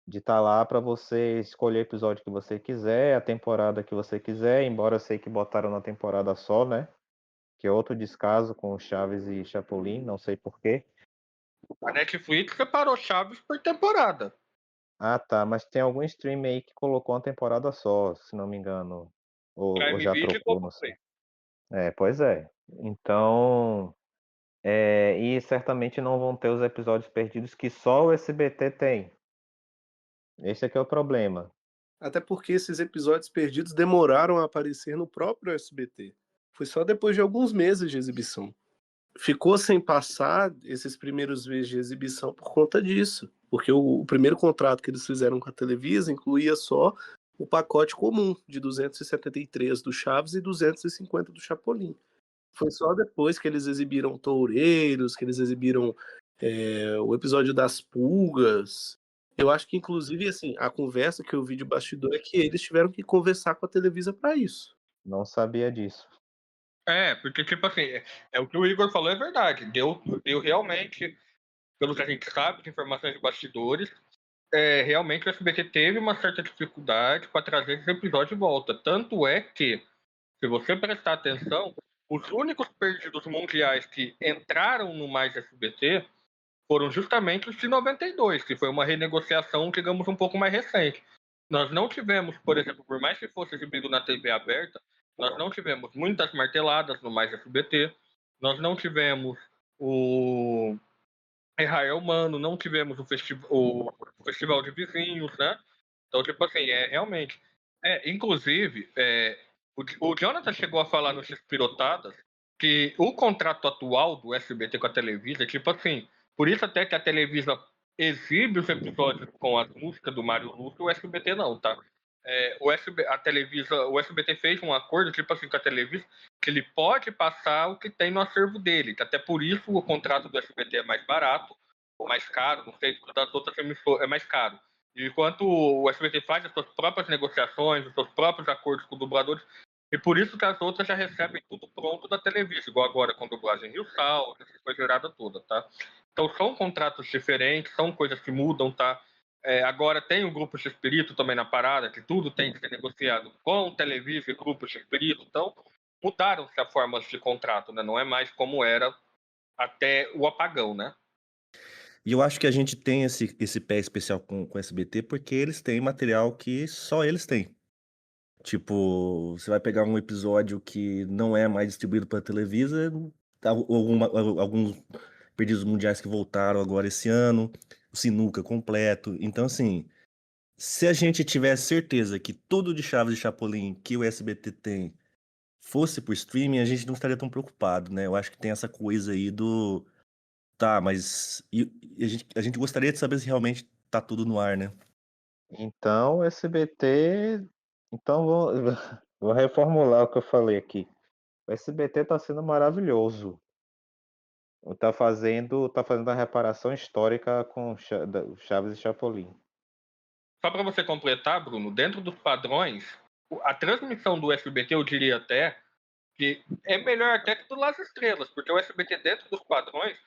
De estar lá para você escolher o episódio que você quiser, a temporada que você quiser, embora eu sei que botaram na temporada só, né? Que é outro descaso com Chaves e Chapolin, não sei por quê. A Netflix separou Chaves por temporada. Ah, tá, mas tem algum stream aí que colocou uma temporada só, se não me engano. Ou Prime já Video e trocou, não Globoplay. sei. Pois é. Então, e certamente não vão ter os episódios perdidos que só o SBT tem. Esse é que é o problema. Até porque esses episódios perdidos demoraram a aparecer no próprio SBT. Foi só depois de alguns meses de exibição. Ficou sem passar esses primeiros meses de exibição por conta disso. Porque o primeiro contrato que eles fizeram com a Televisa incluía só o pacote comum de 273 do Chaves e 250 do Chapolin. Foi só depois que eles exibiram Toureiros, que eles exibiram o episódio das pulgas. Eu acho que, inclusive, assim, a conversa que eu vi de bastidor é que eles tiveram que conversar com a Televisa para isso. Não sabia disso. Porque, tipo assim, o que o Igor falou é verdade. Deu realmente, pelo que a gente sabe, de informações de bastidores, realmente o SBT teve uma certa dificuldade para trazer esse episódio de volta. Tanto é que, se você prestar atenção, os únicos perdidos mundiais que entraram no Mais SBT foram justamente os de 92, que foi uma renegociação, digamos, um pouco mais recente. Nós não tivemos, por exemplo, por mais que fosse exibido na TV aberta, nós não tivemos muitas marteladas no Mais SBT, nós não tivemos o Israel Humano, não tivemos o Festival de Vizinhos, né? Então, tipo assim, realmente. Inclusive, o Jonathan chegou a falar no X-Pirotadas que o contrato atual do SBT com a Televisa, tipo assim, por isso até que a Televisa exibe os episódios com as músicas do Mário Lúcio, o SBT não, tá? O SBT fez um acordo, tipo assim, com a Televisa, que ele pode passar o que tem no acervo dele, que até por isso o contrato do SBT é mais barato, ou mais caro, não sei, das outras emissoras é mais caro. E enquanto o SBT faz as suas próprias negociações, os seus próprios acordos com dubladores, e por isso que as outras já recebem tudo pronto da Televisa, igual agora com dublagem Rio Sal, essa coisa gerada toda, tá? Então são contratos diferentes, são coisas que mudam, tá? Agora tem o Grupo X-Espírito também na parada, que tudo tem que ser negociado com Televisa e Grupo X-Espírito, então mudaram-se as formas de contrato, né? Não é mais como era até o apagão, né? E eu acho que a gente tem esse pé especial com o SBT porque eles têm material que só eles têm. Tipo, você vai pegar um episódio que não é mais distribuído pela Televisa, alguns perdidos mundiais que voltaram agora esse ano, o Sinuca completo. Então, assim, se a gente tivesse certeza que tudo de Chaves e Chapolin que o SBT tem fosse por streaming, a gente não estaria tão preocupado, né? Eu acho que tem essa coisa aí do. Tá, mas. E a gente gostaria de saber se realmente tá tudo no ar, né? Então, o SBT. Então, vou reformular o que eu falei aqui. O SBT está sendo maravilhoso. Tá fazendo a reparação histórica com Chaves e Chapolin. Só para você completar, Bruno, dentro dos padrões, a transmissão do SBT, eu diria até que é melhor até que do Las Estrelas, porque o SBT dentro dos padrões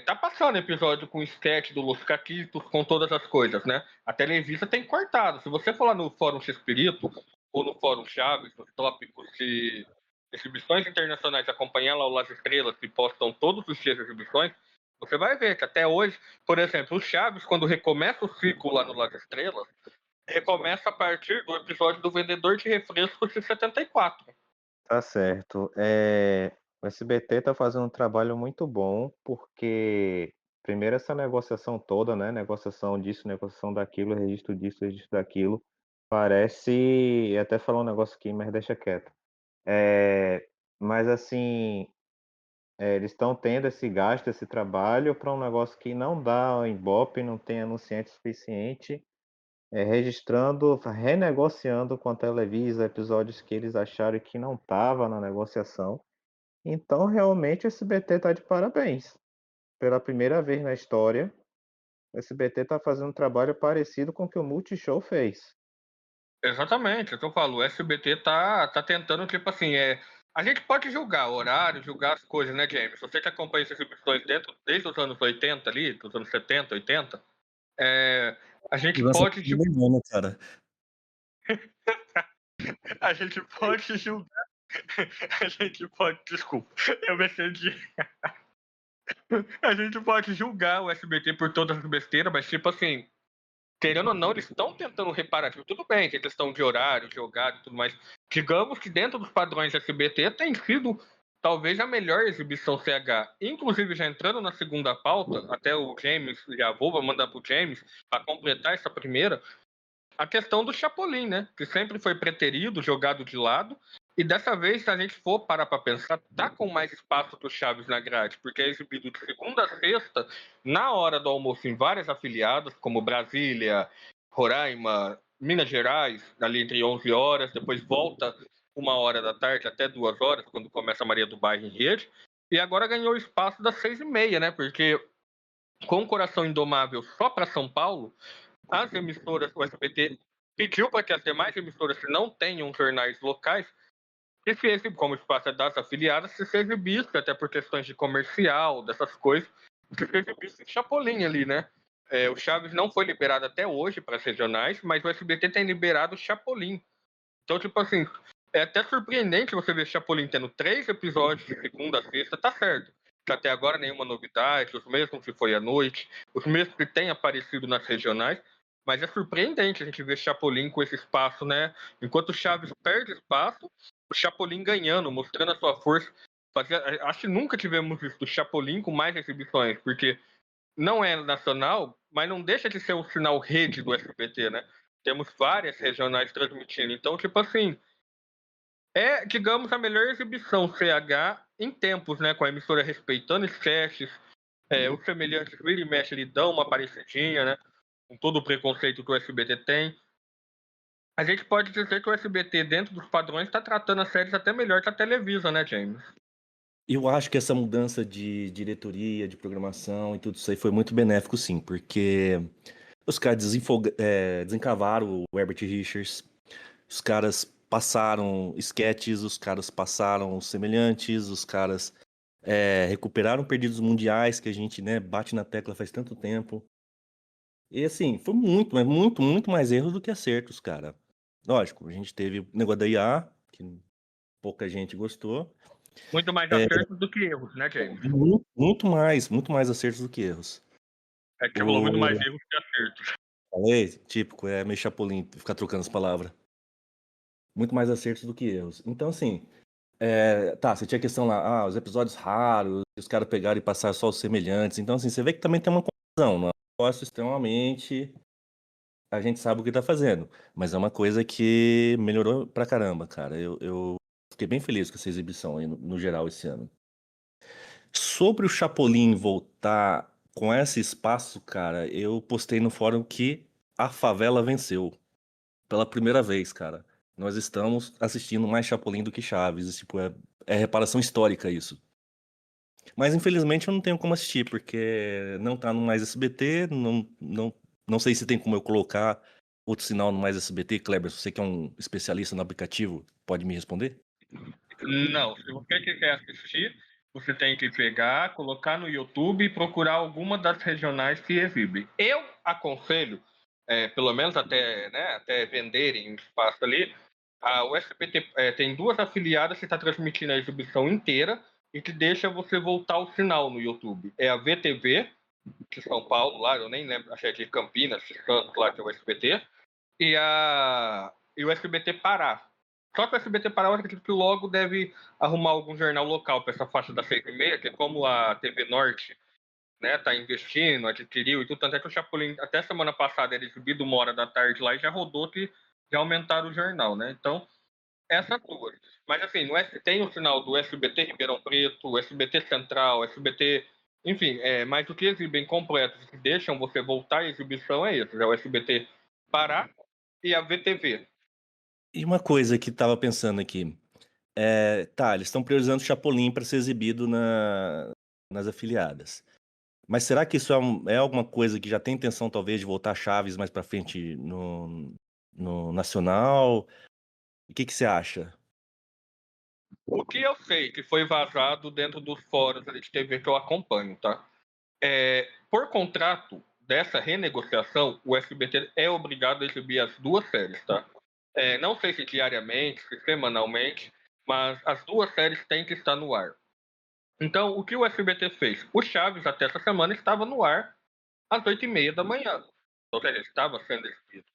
tá passando episódio com sketch do Los Caquitos, com todas as coisas, né? A Televisa tem cortado. Se você for lá no Fórum Xpirito ou no Fórum Chaves, nos tópicos de exibições internacionais, acompanhar lá o Las Estrelas, que postam todos os dias as exibições, você vai ver que até hoje, por exemplo, o Chaves, quando recomeça o ciclo lá no Las Estrelas, recomeça a partir do episódio do Vendedor de Refrescos de 74. Tá certo. O SBT está fazendo um trabalho muito bom, porque primeiro essa negociação toda, né? Negociação disso, negociação daquilo, registro disso, registro daquilo. Parece. Até falar um negócio aqui, mas deixa quieto. Mas assim, eles estão tendo esse gasto, esse trabalho para um negócio que não dá Ibope, não tem anunciante suficiente, registrando, renegociando com a Televisa episódios que eles acharam que não estava na negociação. Então, realmente, o SBT está de parabéns. Pela primeira vez na história, o SBT está fazendo um trabalho parecido com o que o Multishow fez. Exatamente, então eu falo, o SBT tá tentando, tipo assim, a gente pode julgar o horário, julgar as coisas, né, James? Você que acompanha essas exibições desde os anos 80 ali, dos anos 70, 80, a gente Lança pode, tudo melhor, né, cara? a gente pode julgar, a gente pode, desculpa, eu me excedi. A gente pode julgar o SBT por todas as besteiras, mas tipo assim, querendo ou não, eles estão tentando reparar. Tipo, tudo bem, tem questão de horário, de jogado e tudo mais. Digamos que dentro dos padrões SBT tem sido talvez a melhor exibição CH. Inclusive, já entrando na segunda pauta, até o James, já vou mandar pro James, para completar essa primeira, a questão do Chapolin, né? Que sempre foi preterido, jogado de lado. E dessa vez, se a gente for parar para pensar, tá com mais espaço do Chaves na grade, porque é exibido de segunda a sexta, na hora do almoço, em várias afiliadas, como Brasília, Roraima, Minas Gerais, ali entre 11 horas, depois volta 1 hora da tarde até 2 horas, quando começa a Maria do Bairro em rede. E agora ganhou o espaço das 6h30, né? Porque com o Coração Indomável só para São Paulo, as emissoras, o SBT pediu para que as demais emissoras que não tenham jornais locais, que se exibe, como o espaço é das afiliadas, se exibisse, até por questões de comercial, dessas coisas, que se exibisse Chapolin ali, né? O Chaves não foi liberado até hoje para as regionais, mas o SBT tem liberado o Chapolin. Então, tipo assim, é até surpreendente você ver Chapolin tendo 3 episódios de segunda a sexta, tá certo. Que até agora nenhuma novidade, os mesmos que foi à noite, os mesmos que têm aparecido nas regionais, mas é surpreendente a gente ver Chapolin com esse espaço, né? Enquanto o Chaves perde espaço, o Chapolin ganhando, mostrando a sua força. Acho que nunca tivemos visto o Chapolin com mais exibições, porque não é nacional, mas não deixa de ser um sinal rede do SBT, né? Temos várias regionais transmitindo. Então, tipo assim, digamos, a melhor exibição CH em tempos, né? Com a emissora respeitando sketches, os semelhantes vira e mexe, ele dão uma parecidinha, né? Com todo o preconceito que o SBT tem. A gente pode dizer que o SBT, dentro dos padrões, está tratando as séries até melhor que a Televisa, né, James? Eu acho que essa mudança de diretoria, de programação e tudo isso aí foi muito benéfico, sim, porque os caras desencavaram o Herbert Richards, os caras passaram sketches, os caras passaram semelhantes, os caras recuperaram perdidos mundiais que a gente, né, bate na tecla faz tanto tempo. E assim, foi muito, mas muito, muito mais erros do que acertos, cara. Lógico, a gente teve o negócio da IA, que pouca gente gostou. Muito mais acertos do que erros, né, James? Muito mais acertos do que erros. É que você falou muito mais erros que acertos. Falei, típico, é meio chapolim, ficar trocando as palavras. Muito mais acertos do que erros. Então, assim, tá, você tinha a questão lá, os episódios raros, os caras pegaram e passaram só os semelhantes. Então, assim, você vê que também tem uma confusão, não é um negócio extremamente. A gente sabe o que tá fazendo, mas é uma coisa que melhorou pra caramba, cara. Eu fiquei bem feliz com essa exibição aí, no geral, esse ano. Sobre o Chapolin voltar com esse espaço, cara, eu postei no fórum que a favela venceu. Pela primeira vez, cara. Nós estamos assistindo mais Chapolin do que Chaves. Tipo, é reparação histórica isso. Mas infelizmente eu não tenho como assistir, porque não tá no Mais SBT, não sei se tem como eu colocar outro sinal no Mais SBT. Kleber, você que é um especialista no aplicativo, pode me responder? Não, se você quiser assistir, você tem que pegar, colocar no YouTube e procurar alguma das regionais que exibem. Eu aconselho, pelo menos até, né, até venderem um espaço ali, o SBT tem 2 afiliadas que está transmitindo a exibição inteira e que deixa você voltar o sinal no YouTube. É a VTV, de São Paulo, lá, eu nem lembro, achei de Campinas, de Santos, lá que é o SBT, e o SBT Pará. Só que o SBT Pará, eu acredito que logo deve arrumar algum jornal local para essa faixa das 6h30, que é como a TV Norte, né, tá investindo, adquiriu e tudo. Tanto é que o Chapolin, até semana passada, ele exibido 1h da tarde lá e já rodou que já aumentaram o jornal, né? Então, essas duas. Mas assim, tem o sinal do SBT Ribeirão Preto, o SBT Central, SBT. Enfim, mas o que exibem completos que deixam você voltar à exibição é isso: é o SBT Pará e a VTV. E uma coisa que tava pensando aqui, tá, eles estão priorizando o Chapolin para ser exibido nas afiliadas. Mas será que isso é alguma coisa que já tem intenção, talvez, de voltar Chaves mais pra frente no Nacional? O que você acha? O que eu sei que foi vazado dentro dos fóruns de TV que eu acompanho, tá? Por contrato dessa renegociação, o SBT é obrigado a exibir as 2 séries, tá? Não sei se diariamente, se semanalmente, mas as 2 séries têm que estar no ar. Então, o que o SBT fez? O Chaves, até essa semana, estava no ar às 8h30 da manhã. Ou seja, estava sendo exibido.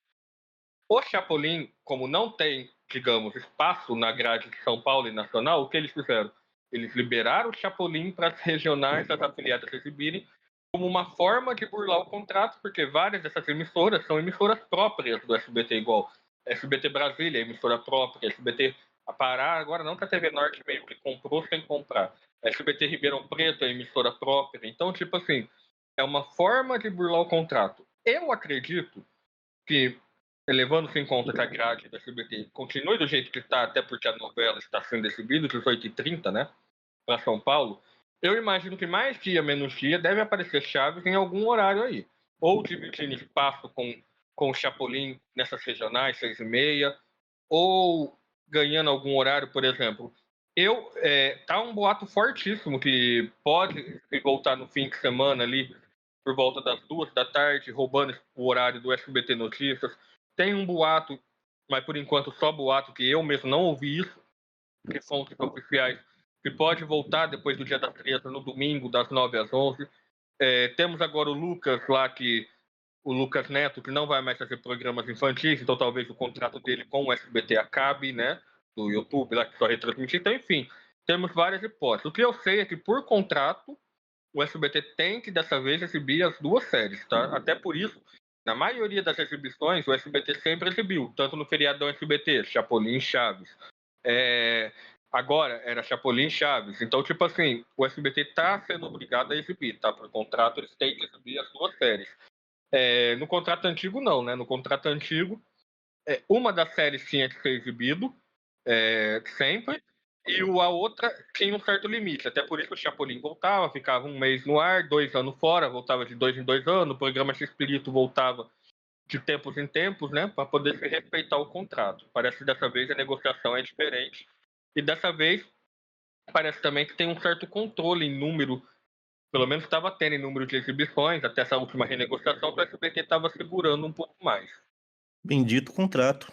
O Chapolin, como não tem, digamos, espaço na grade de São Paulo e Nacional, o que eles fizeram? Eles liberaram o Chapolin para as regionais, as afiliadas exibirem, como uma forma de burlar o contrato, porque várias dessas emissoras são emissoras próprias do SBT, igual SBT Brasília, emissora própria, SBT Pará, agora não que a TV Norte meio que comprou sem comprar. SBT Ribeirão Preto é emissora própria. Então, tipo assim, é uma forma de burlar o contrato. Eu acredito que, levando-se em conta que a grade da SBT continue do jeito que está, até porque a novela está sendo exibida 18h30, né, para São Paulo, eu imagino que mais dia, menos dia, deve aparecer Chaves em algum horário aí. Ou dividindo espaço com o Chapolin nessas regionais, 6h30, ou ganhando algum horário, por exemplo. Tá um boato fortíssimo que pode voltar no fim de semana ali, por volta das 2h da tarde, roubando o horário do SBT Notícias. Tem um boato, mas por enquanto só boato, que eu mesmo não ouvi isso, que fontes oficiais, que pode voltar depois do Dia das Crianças no domingo, das 9 às 11. Temos agora o Lucas Neto, que não vai mais fazer programas infantis, então talvez o contrato dele com o SBT acabe, né? Do YouTube, lá que só retransmitir. Então, enfim, temos várias hipóteses. O que eu sei é que, por contrato, o SBT tem que, dessa vez, exibir as 2 séries, tá? Até por isso, na maioria das exibições, o SBT sempre exibiu, tanto no feriadão SBT, Chapolin e Chaves. Agora era Chapolin e Chaves. Então, tipo assim, o SBT tá sendo obrigado a exibir, tá? Por contrato, eles têm que exibir as 2 séries. No contrato antigo, não, né? No contrato antigo, uma das séries tinha que ser exibido sempre, e a outra tinha um certo limite. Até por isso o Chapolin voltava, ficava 1 mês no ar, 2 anos fora, voltava de 2 em 2 anos, o programa X-Espírito voltava de tempos em tempos, né? Para poder se respeitar o contrato. Parece que dessa vez a negociação é diferente. E dessa vez, parece também que tem um certo controle em número, pelo menos estava tendo em número de exibições, até essa última renegociação, para saber que estava segurando um pouco mais. Bendito contrato.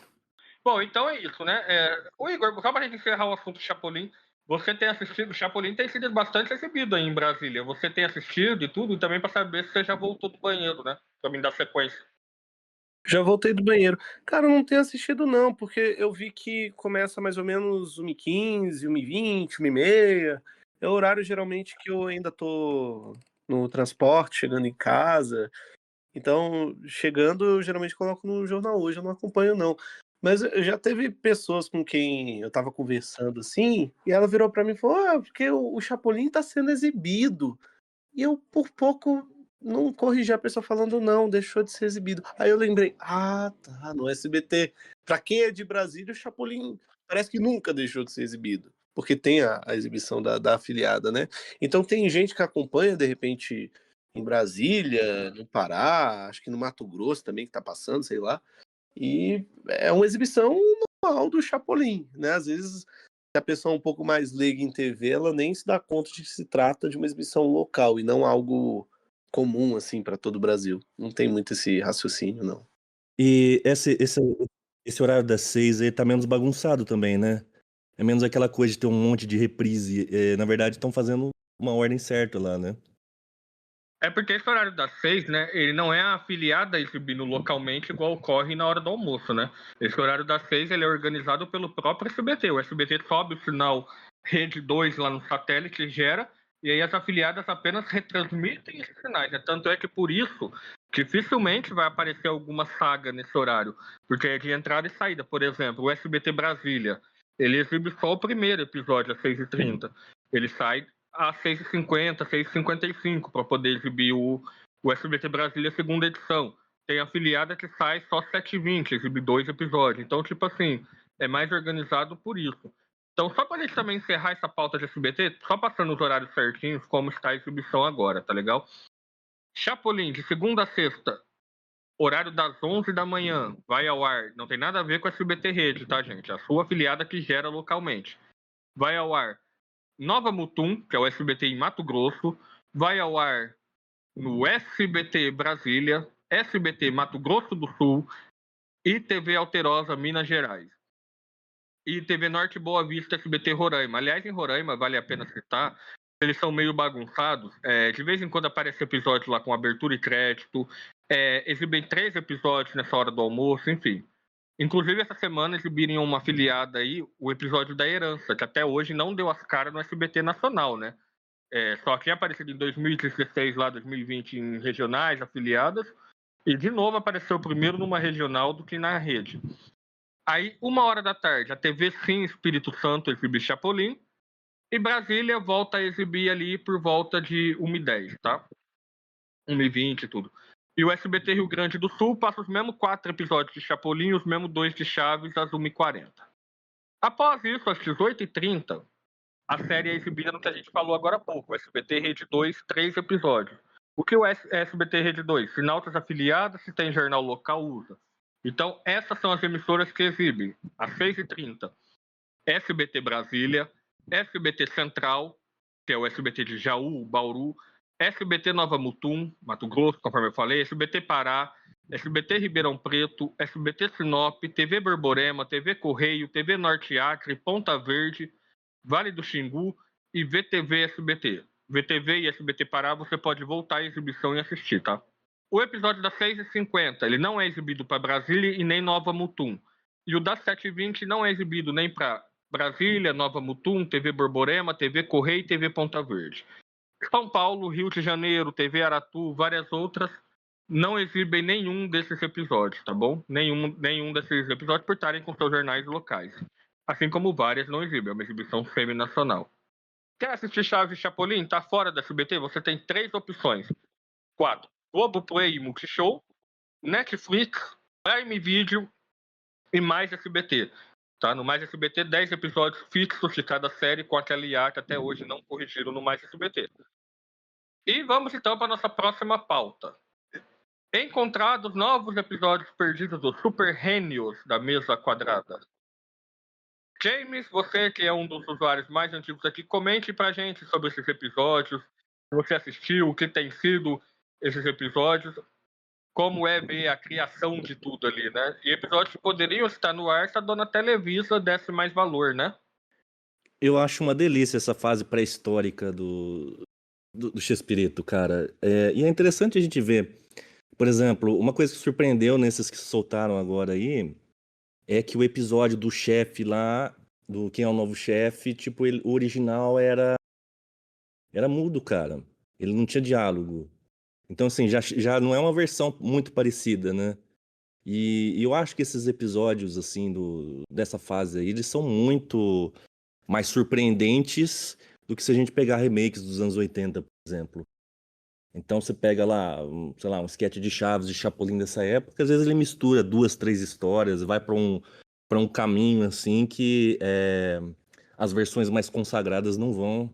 Bom, então é isso, né? O Igor, só para a gente encerrar o assunto Chapolin, você tem assistido, o Chapolin tem sido bastante exibido aí em Brasília. Você tem assistido e tudo, e também para saber se você já voltou do banheiro, né? Para me dar sequência. Já voltei do banheiro. Cara, eu não tenho assistido não, porque eu vi que começa mais ou menos 1h15, 1h20, 1h30. É o horário geralmente que eu ainda tô no transporte, chegando em casa. Então, chegando, eu geralmente coloco no jornal hoje, eu não acompanho não. Mas já teve pessoas com quem eu tava conversando assim, e ela virou pra mim e falou: porque o Chapolin tá sendo exibido. E eu, por pouco, não corrigi a pessoa falando, não, deixou de ser exibido. Aí eu lembrei, tá, no SBT. Pra quem é de Brasília, o Chapolin parece que nunca deixou de ser exibido. Porque tem a exibição da afiliada, né? Então tem gente que acompanha, de repente, em Brasília, no Pará, acho que no Mato Grosso também que tá passando, sei lá. E é uma exibição normal do Chapolin, né? Às vezes a pessoa é um pouco mais leiga em TV, ela nem se dá conta de que se trata de uma exibição local e não algo comum, assim, para todo o Brasil. Não tem muito esse raciocínio, não. E esse horário das 6 aí tá menos bagunçado também, né? É menos aquela coisa de ter um monte de reprise. Na verdade, estão fazendo uma ordem certa lá, né? É porque esse horário das 6, né, ele não é afiliado a exibindo localmente igual ocorre na hora do almoço, né? Esse horário das 6, ele é organizado pelo próprio SBT. O SBT sobe o sinal Rede 2 lá no satélite, gera, e aí as afiliadas apenas retransmitem esses sinais. Tanto é que por isso, dificilmente vai aparecer alguma saga nesse horário, porque é de entrada e saída. Por exemplo, o SBT Brasília, ele exibe só o primeiro episódio às 6h30. Ele sai às 6h50, 6h55, para poder exibir o SBT Brasília segunda edição. Tem afiliada que sai só 7h20, exibe 2 episódios. Então, tipo assim, é mais organizado por isso. Então, só para a gente também encerrar essa pauta de SBT, só passando os horários certinhos, como está a exibição agora, tá legal? Chapolin, de segunda a sexta, horário das 11 da manhã, vai ao ar. Não tem nada a ver com a SBT Rede, tá, gente? A sua afiliada que gera localmente. Vai ao ar Nova Mutum, que é o SBT em Mato Grosso, vai ao ar no SBT Brasília, SBT Mato Grosso do Sul e TV Alterosa, Minas Gerais. E TV Norte Boa Vista, SBT Roraima. Aliás, em Roraima, vale a pena citar, eles são meio bagunçados. De vez em quando aparece episódio lá com abertura e crédito. Exibem 3 episódios nessa hora do almoço, enfim. Inclusive, essa semana exibiram uma afiliada aí, o episódio da Herança, que até hoje não deu as caras no SBT Nacional, né? Só tinha aparecido em 2016, lá 2020, em regionais, afiliadas, e de novo apareceu primeiro numa regional do que na rede. Aí, 1h da tarde, a TV Sim Espírito Santo exibe Chapolin, e Brasília volta a exibir ali por volta de 1h10, tá? 1h20 e tudo. E o SBT Rio Grande do Sul passa os mesmos 4 episódios de Chapolin e os mesmos 2 de Chaves às 1h40. Após isso, às 18h30, a série é exibida no que a gente falou agora há pouco. O SBT Rede 2, 3 episódios. O que o SBT Rede 2? Se nautas afiliadas, se tem jornal local, usa. Então, essas são as emissoras que exibem. Às 6h30, SBT Brasília, SBT Central, que é o SBT de Jaú, Bauru, SBT Nova Mutum, Mato Grosso, conforme eu falei, SBT Pará, SBT Ribeirão Preto, SBT Sinop, TV Borborema, TV Correio, TV Norte Acre, Ponta Verde, Vale do Xingu e VTV SBT. VTV e SBT Pará você pode voltar à exibição e assistir, tá? O episódio das 6h50, ele não é exibido para Brasília e nem Nova Mutum. E o das 7h20 não é exibido nem para Brasília, Nova Mutum, TV Borborema, TV Correio e TV Ponta Verde. São Paulo, Rio de Janeiro, TV Aratu, várias outras, não exibem nenhum desses episódios, tá bom? Nenhum desses episódios por estarem com seus jornais locais. Assim como várias não exibem, é uma exibição semi-nacional. Quer assistir Chaves e Chapolin? Tá fora da SBT? Você tem 3 opções. 4. Globoplay e Multishow, Netflix, Prime Video e Mais SBT. Tá? No Mais SBT, 10 episódios fixos de cada série com aquela IA que até hoje não corrigiram no Mais SBT. E vamos então para a nossa próxima pauta. Encontrados novos episódios perdidos do Super Gênios da Mesa Quadrada. James, você que é um dos usuários mais antigos aqui, comente pra gente sobre esses episódios. Você assistiu, o que tem sido esses episódios, como é ver a criação de tudo ali, né? E episódios que poderiam estar no ar se a dona Televisa desse mais valor, né? Eu acho uma delícia essa fase pré-histórica do Chespirito, cara. E é interessante a gente ver, por exemplo, uma coisa que surpreendeu nesses que soltaram agora aí é que o episódio do chefe lá, do Quem é o Novo Chefe, tipo, o original era mudo, cara. Ele não tinha diálogo. Então, assim, já não é uma versão muito parecida, né? E eu acho que esses episódios, assim, dessa fase aí, eles são muito mais surpreendentes do que se a gente pegar remakes dos anos 80, por exemplo. Então você pega lá, sei lá, um sketch de Chaves, de Chapolin dessa época, às vezes ele mistura 2, 3 histórias, vai para um caminho assim que as versões mais consagradas não vão.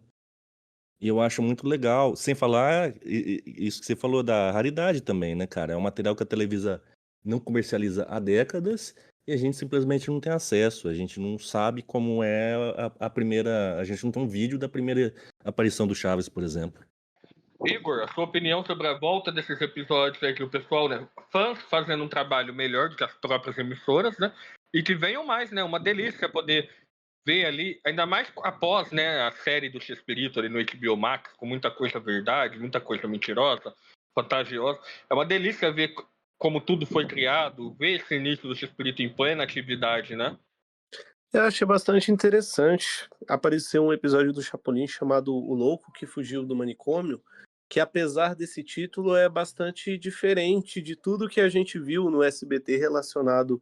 E eu acho muito legal. Sem falar isso que você falou da raridade também, né, cara? É um material que a Televisa não comercializa há décadas E a gente simplesmente não tem acesso, a gente não sabe como é a primeira. A gente não tem um vídeo da primeira aparição do Chaves, por exemplo. Igor, a sua opinião sobre a volta desses episódios aí que o pessoal, né, fãs fazendo um trabalho melhor do que as próprias emissoras, né, e que venham mais, né, uma delícia poder ver ali, ainda mais após, né, a série do Chespirito ali no HBO Max, com muita coisa verdade, muita coisa mentirosa, fantasiosa. É uma delícia ver como tudo foi criado, ver esse início do Chespirito em plena atividade, né? Eu achei bastante interessante. Apareceu um episódio do Chapolin chamado O Louco que Fugiu do Manicômio, que apesar desse título é bastante diferente de tudo que a gente viu no SBT relacionado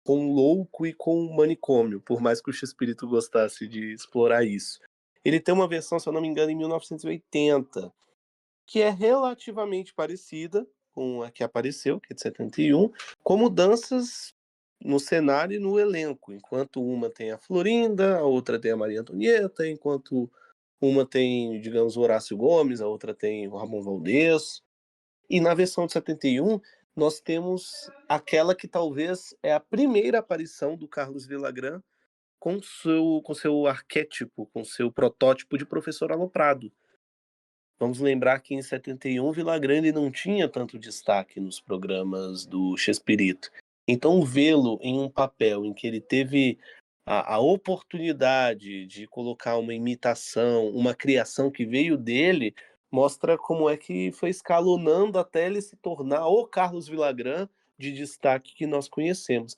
com o louco e com o manicômio, por mais que o Chespirito gostasse de explorar isso. Ele tem uma versão, se eu não me engano, em 1980, que é relativamente parecida com a que apareceu, que é de 71, com mudanças no cenário e no elenco, enquanto uma tem a Florinda, a outra tem a Maria Antonieta, enquanto uma tem, digamos, o Horácio Gomes, a outra tem o Ramon Valdez. E na versão de 71, nós temos aquela que talvez é a primeira aparição do Carlos Villagrán com seu arquétipo, com seu protótipo de professor aloprado. Vamos lembrar que em 71 Villagrán não tinha tanto destaque nos programas do Chespirito. Então vê-lo em um papel em que ele teve a oportunidade de colocar uma imitação, uma criação que veio dele, mostra como é que foi escalonando até ele se tornar o Carlos Villagrán de destaque que nós conhecemos.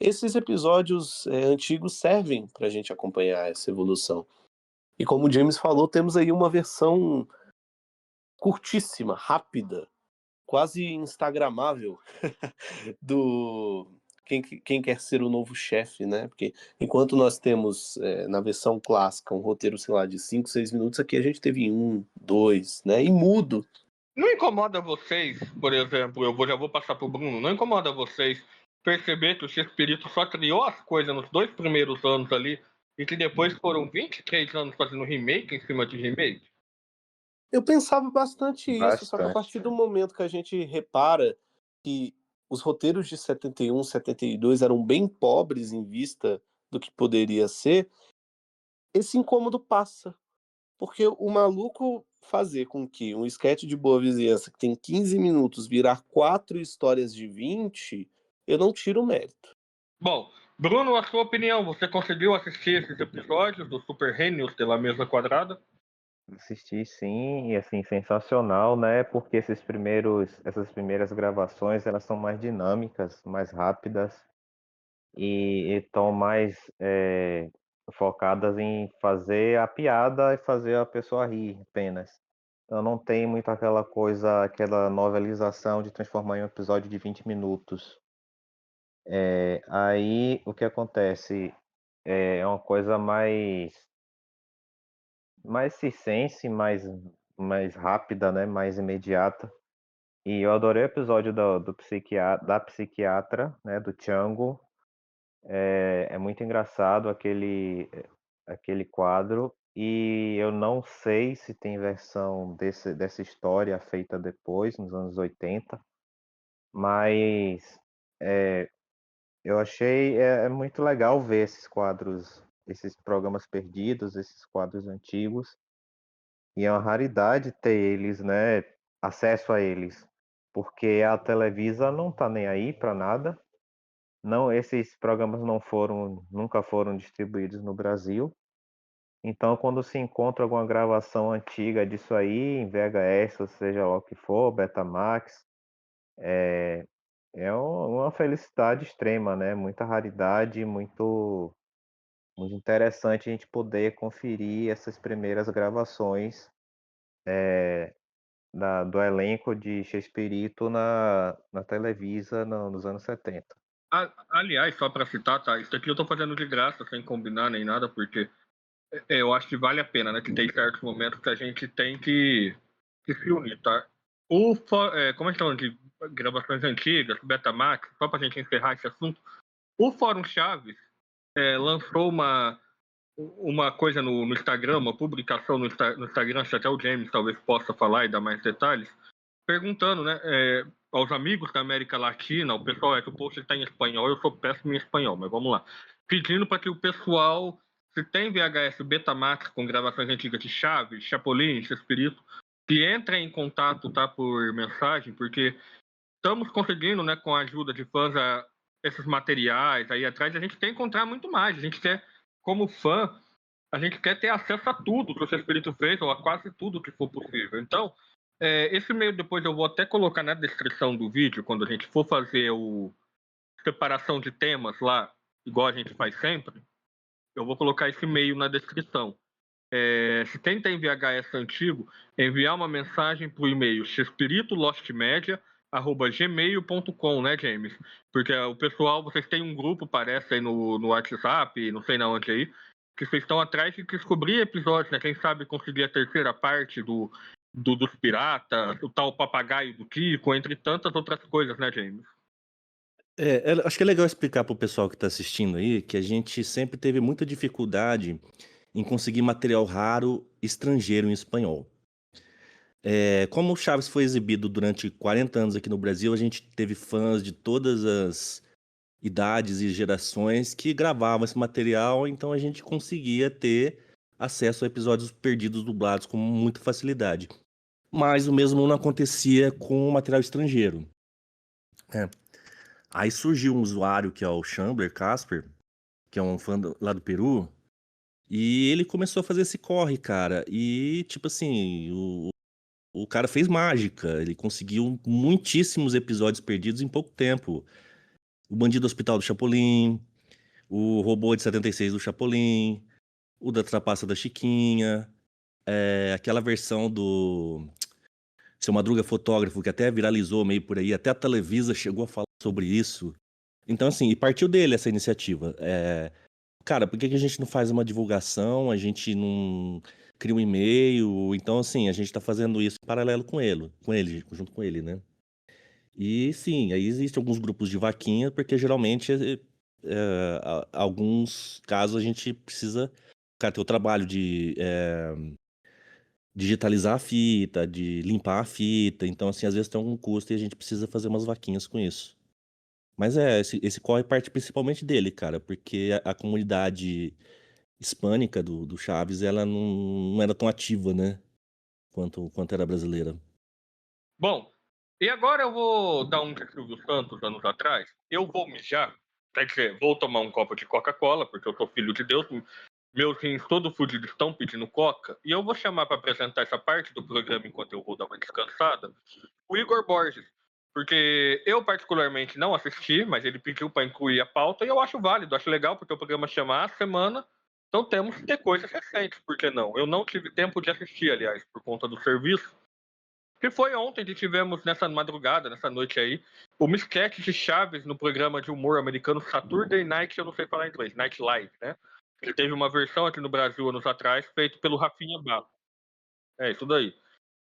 Esses episódios antigos servem para a gente acompanhar essa evolução. E como o James falou, temos aí uma versão curtíssima, rápida, quase instagramável do quem quer ser o novo chefe, né? Porque enquanto nós temos na versão clássica um roteiro, sei lá, de 5, 6 minutos, aqui a gente teve 1, 2, né? E mudo. Não incomoda vocês, por exemplo, já vou passar pro Bruno, não incomoda vocês perceber que o Chespirito só criou as coisas nos 2 primeiros anos ali e que depois foram 23 anos fazendo remake em cima de remake? Eu pensava bastante isso, só que a Bastante. partir do momento que a gente repara que os roteiros de 71, 72 eram bem pobres em vista do que poderia ser, esse incômodo passa. Porque o maluco fazer com que um sketch de Boa Vizinhança que tem 15 minutos virar 4 histórias de 20, eu não tiro o mérito. Bom, Bruno, a sua opinião, você conseguiu assistir esses episódios do Super Gênios pela mesa quadrada? Assisti sim, e assim, sensacional, né? Porque essas primeiras gravações, elas são mais dinâmicas, mais rápidas e estão mais focadas em fazer a piada e fazer a pessoa rir apenas. Então não tem muito aquela coisa, aquela novelização de transformar em um episódio de 20 minutos. Aí o que acontece é uma coisa mais circense, mais rápida, né? Mais imediata. E eu adorei o episódio da psiquiatra, né? Do Django. É muito engraçado aquele quadro. E eu não sei se tem versão dessa história feita depois, nos anos 80, mas eu achei muito legal ver esses quadros, esses programas perdidos, esses quadros antigos. E é uma raridade ter eles, né? Acesso a eles. Porque a Televisa não tá nem aí para nada. Não, esses programas nunca foram distribuídos no Brasil. Então, quando se encontra alguma gravação antiga disso aí, em VHS, ou seja lá o que for, Betamax, é uma felicidade extrema, né? Muita raridade, muito interessante a gente poder conferir essas primeiras gravações do elenco de Chespirito na Televisa nos anos 70. Aliás, só para citar, tá? Isso aqui eu tô fazendo de graça, sem combinar nem nada, porque eu acho que vale a pena, né? Que tem certos momentos que a gente tem que se unir, tá? Como é que chama de gravações antigas, Betamax, só pra gente encerrar esse assunto, o Fórum Chaves lançou uma coisa no Instagram, uma publicação no Instagram, se até o James talvez possa falar e dar mais detalhes, perguntando, né, aos amigos da América Latina, o pessoal, que o post está em espanhol, eu sou péssimo em espanhol, mas vamos lá. Pedindo para que o pessoal, se tem VHS Betamax com gravações antigas de Chaves, Chapolin, Chespirito, que entrem em contato, tá, por mensagem, porque estamos conseguindo, né, com a ajuda de fãs, esses materiais aí atrás, a gente quer encontrar muito mais. A gente quer, como fã, a gente quer ter acesso a tudo que o Chespirito fez, ou a quase tudo que for possível. Então, esse e-mail depois eu vou até colocar na descrição do vídeo, quando a gente for fazer o separação de temas lá, igual a gente faz sempre, eu vou colocar esse e-mail na descrição. Se quem tem VHS antigo, enviar uma mensagem para o e-mail xspiritolostmedia@gmail.com, né, James? Porque o pessoal, vocês têm um grupo, parece, aí no WhatsApp, não sei na onde aí, que vocês estão atrás de descobrir episódios, né? Quem sabe conseguir a terceira parte dos piratas, o tal papagaio do Kiko, entre tantas outras coisas, né, James? Acho que é legal explicar pro pessoal que tá assistindo aí que a gente sempre teve muita dificuldade em conseguir material raro estrangeiro em espanhol. Como o Chaves foi exibido durante 40 anos aqui no Brasil, a gente teve fãs de todas as idades e gerações que gravavam esse material, então a gente conseguia ter acesso a episódios perdidos dublados com muita facilidade. Mas o mesmo não acontecia com o material estrangeiro. né? Aí surgiu um usuário que é o Chambler Casper, que é um fã lá do Peru, e ele começou a fazer esse corre, cara. E, tipo assim, o cara fez mágica. Ele conseguiu muitíssimos episódios perdidos em pouco tempo. O Bandido Hospital do Chapolin, o Robô de 76 do Chapolin, o da Trapaça da Chiquinha, aquela versão do Seu Madruga Fotógrafo, que até viralizou meio por aí, até a Televisa chegou a falar sobre isso. Então, assim, e partiu dele essa iniciativa. Cara, por que que a gente não faz uma divulgação, a gente não cria um e-mail? Então, assim, a gente tá fazendo isso em paralelo com ele, junto com ele, né? E sim, aí existem alguns grupos de vaquinha, porque geralmente, alguns casos a gente precisa, cara, ter o trabalho de digitalizar a fita, de limpar a fita. Então, assim, às vezes tem algum custo e a gente precisa fazer umas vaquinhas com isso. Mas esse corre parte principalmente dele, cara, porque a comunidade hispânica do Chaves, ela não era tão ativa, né? Quanto era brasileira. Bom, e agora eu vou dar um de Silvio Santos anos atrás. Eu vou mijar, quer dizer, vou tomar um copo de Coca-Cola, porque eu sou filho de Deus. Meus rins todos fudidos estão pedindo Coca. E eu vou chamar para apresentar essa parte do programa enquanto eu vou dar uma descansada, o Igor Borges. Porque eu particularmente não assisti, mas ele pediu para incluir a pauta e eu acho válido, acho legal, porque o programa chama A Semana. Então temos que ter coisas recentes, por que não? Eu não tive tempo de assistir, aliás, por conta do serviço. Que foi ontem que tivemos, nessa madrugada, nessa noite aí, uma sketch de Chaves no programa de humor americano Saturday Night, eu não sei falar inglês, Night Live, né? Ele teve uma versão aqui no Brasil anos atrás, feito pelo Rafinha Bastos. É isso daí.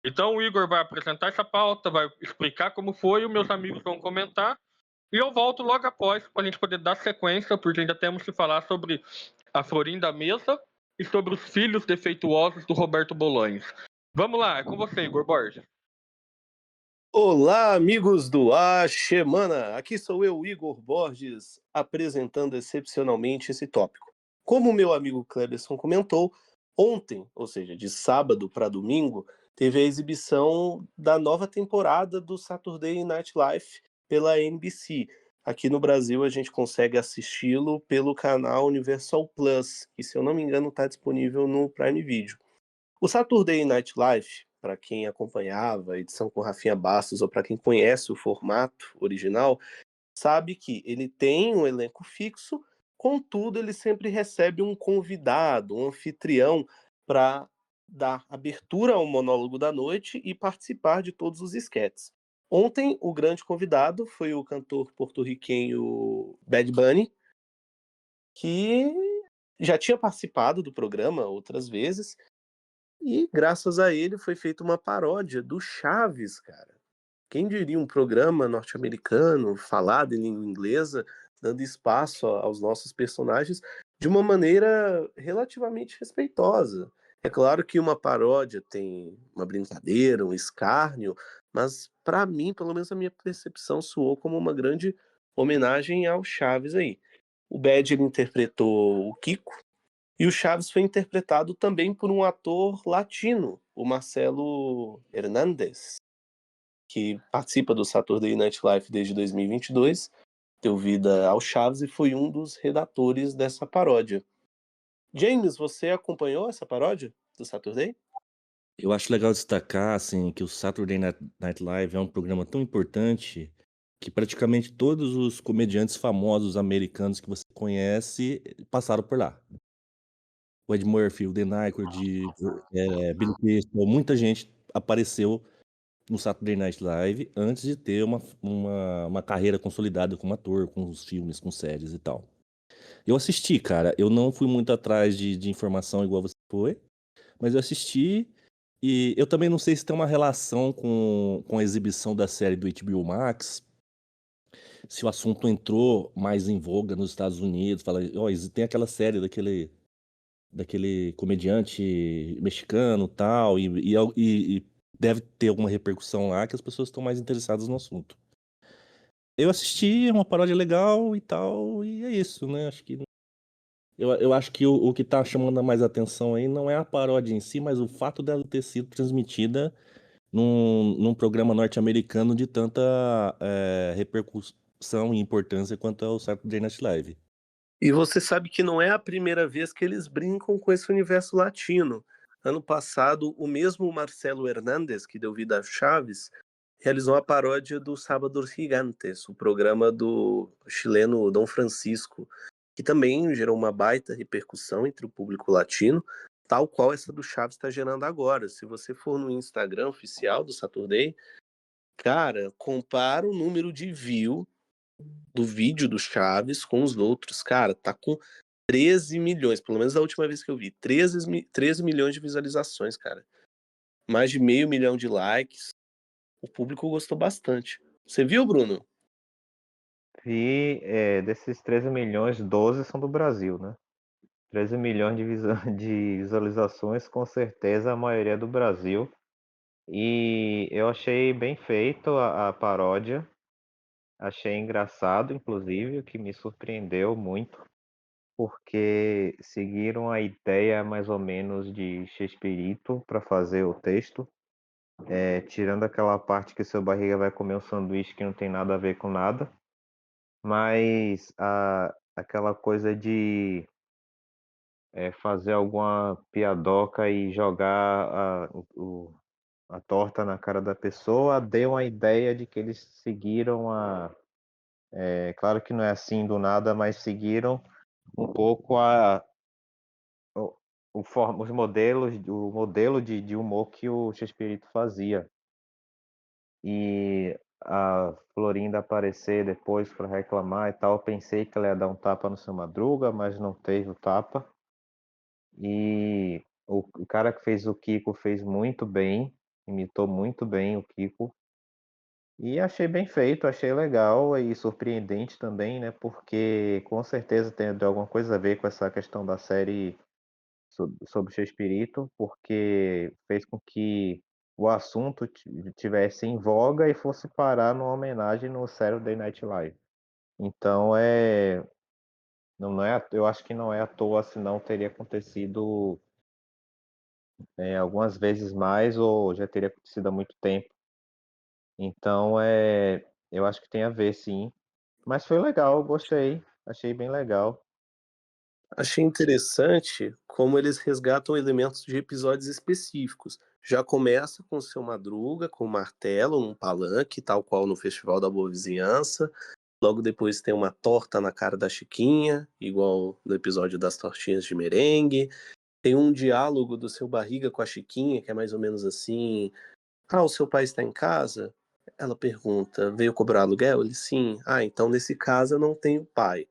Então o Igor vai apresentar essa pauta, vai explicar como foi, os meus amigos vão comentar, e eu volto logo após para a gente poder dar sequência, porque ainda temos que falar sobre a Florinda Mesa e sobre os filhos defeituosos do Roberto Bolanhos. Vamos lá, é com você, Igor Borges. Olá, amigos do A Semana! Aqui sou eu, Igor Borges, apresentando excepcionalmente esse tópico. Como o meu amigo Cleberson comentou, ontem, ou seja, de sábado para domingo, teve a exibição da nova temporada do Saturday Night Live pela NBC. Aqui no Brasil a gente consegue assisti-lo pelo canal Universal Plus, que, se eu não me engano, está disponível no Prime Video. O Saturday Night Live, para quem acompanhava a edição com Rafinha Bastos ou para quem conhece o formato original, sabe que ele tem um elenco fixo, contudo ele sempre recebe um convidado, um anfitrião, para dar abertura ao monólogo da noite e participar de todos os esquetes. Ontem o grande convidado foi o cantor porto-riquenho Bad Bunny, que já tinha participado do programa outras vezes, e graças a ele foi feita uma paródia do Chaves, cara. Quem diria um programa norte-americano, falado em língua inglesa, dando espaço aos nossos personagens de uma maneira relativamente respeitosa. É claro que uma paródia tem uma brincadeira, um escárnio, mas pra mim, pelo menos a minha percepção, soou como uma grande homenagem ao Chaves aí. O Bad ele interpretou o Kiko, e o Chaves foi interpretado também por um ator latino, o Marcelo Hernández, que participa do Saturday Night Live desde 2022, deu vida ao Chaves e foi um dos redatores dessa paródia. James, você acompanhou essa paródia do Saturday? Eu acho legal destacar, assim, que o Saturday Night Live é um programa tão importante que praticamente todos os comediantes famosos americanos que você conhece passaram por lá. O Ed Murphy, o Dan Aykroyd, Billy Crystal, muita gente apareceu no Saturday Night Live antes de ter uma carreira consolidada como ator, com os filmes, com séries e tal. Eu assisti, cara, eu não fui muito atrás de informação igual você foi, mas eu assisti e eu também não sei se tem uma relação com a exibição da série do HBO Max, se o assunto entrou mais em voga nos Estados Unidos, fala, ó, tem aquela série daquele comediante mexicano tal, e deve ter alguma repercussão lá que as pessoas estão mais interessadas no assunto. Eu assisti, é uma paródia legal e tal, e é isso, né? Eu acho que o que tá chamando mais atenção aí não é a paródia em si, mas o fato dela ter sido transmitida num programa norte-americano de tanta repercussão e importância quanto é o Saturday Night Live. E você sabe que não é a primeira vez que eles brincam com esse universo latino. Ano passado, o mesmo Marcelo Hernández, que deu vida a Chaves, realizou a paródia do Sábados Gigantes, o programa do chileno Dom Francisco, que também gerou uma baita repercussão entre o público latino, tal qual essa do Chaves está gerando agora. Se você for no Instagram oficial do Saturday, cara, compara o número de view do vídeo do Chaves com os outros. Cara, tá com 13 milhões, pelo menos da última vez que eu vi, 13 milhões de visualizações, cara. Mais de 500 mil de likes. O público gostou bastante. Você viu, Bruno? Vi, desses 13 milhões, 12 são do Brasil, né? 13 milhões de visualizações, com certeza a maioria é do Brasil. E eu achei bem feito a paródia. Achei engraçado, inclusive, o que me surpreendeu muito, porque seguiram a ideia mais ou menos de Chespirito para fazer o texto, tirando aquela parte que seu barriga vai comer um sanduíche que não tem nada a ver com nada, mas aquela coisa de fazer alguma piadoca e jogar a torta na cara da pessoa, deu a ideia de que eles seguiram claro que não é assim do nada, mas seguiram um pouco os modelos, o modelo de humor que o Chespirito fazia. E a Florinda aparecer depois para reclamar e tal, eu pensei que ela ia dar um tapa no Seu Madruga, mas não teve o tapa. E o cara que fez o Kiko fez muito bem, imitou muito bem o Kiko. E achei bem feito, achei legal e surpreendente também, né? Porque com certeza tem alguma coisa a ver com essa questão da série sobre o Chespirito, porque fez com que o assunto tivesse em voga e fosse parar numa homenagem no Saturday Night Live. Então não é, eu acho que não é à toa, senão teria acontecido algumas vezes mais ou já teria acontecido há muito tempo. Então eu acho que tem a ver, sim. Mas foi legal, gostei, achei bem legal. Achei interessante como eles resgatam elementos de episódios específicos. Já começa com o Seu Madruga, com o martelo num palanque, tal qual no Festival da Boa Vizinhança. Logo depois tem uma torta na cara da Chiquinha, igual no episódio das tortinhas de merengue. Tem um diálogo do Seu Barriga com a Chiquinha, que é mais ou menos assim: Ah, o seu pai está em casa? Ela pergunta: Veio cobrar aluguel? Ele: Sim. Ah, então nesse caso eu não tenho pai.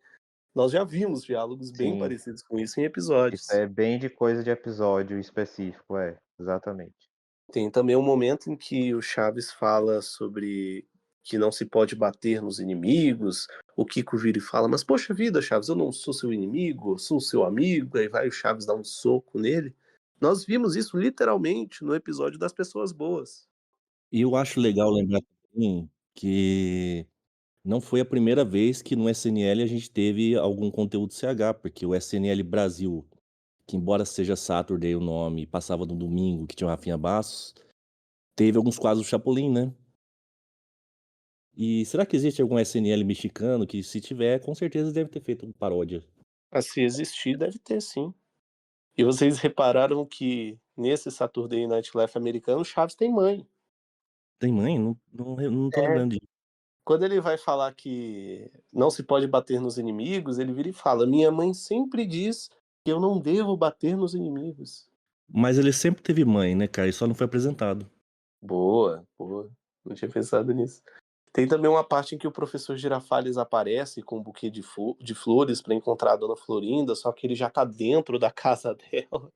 Nós já vimos diálogos bem Sim, parecidos com isso em isso episódios. é bem de coisa de episódio específico, exatamente. Tem também um momento em que o Chaves fala sobre que não se pode bater nos inimigos. O Kiko vira e fala: Mas poxa vida, Chaves, eu não sou seu inimigo, eu sou seu amigo. Aí vai o Chaves dar um soco nele. Nós vimos isso literalmente no episódio das Pessoas Boas. E eu acho legal lembrar também que não foi a primeira vez que no SNL a gente teve algum conteúdo CH, porque o SNL Brasil, que embora seja Saturday o nome, passava no domingo, que tinha o Rafinha Bastos, teve alguns quadros do Chapolin, né. E será que existe algum SNL mexicano que, se tiver, com certeza deve ter feito uma paródia? Ah, se existir, deve ter sim. E vocês repararam que nesse Saturday Night Live americano, o Chaves tem mãe. Tem mãe? Não tô É. lembrando disso. Quando ele vai falar que não se pode bater nos inimigos, ele vira e fala: "Minha mãe sempre diz que eu não devo bater nos inimigos". Mas ele sempre teve mãe, né, cara, e só não foi apresentado. Boa, boa. Não tinha pensado nisso. Tem também uma parte em que o professor Girafales aparece com um buquê de flores para encontrar a dona Florinda, só que ele já tá dentro da casa dela.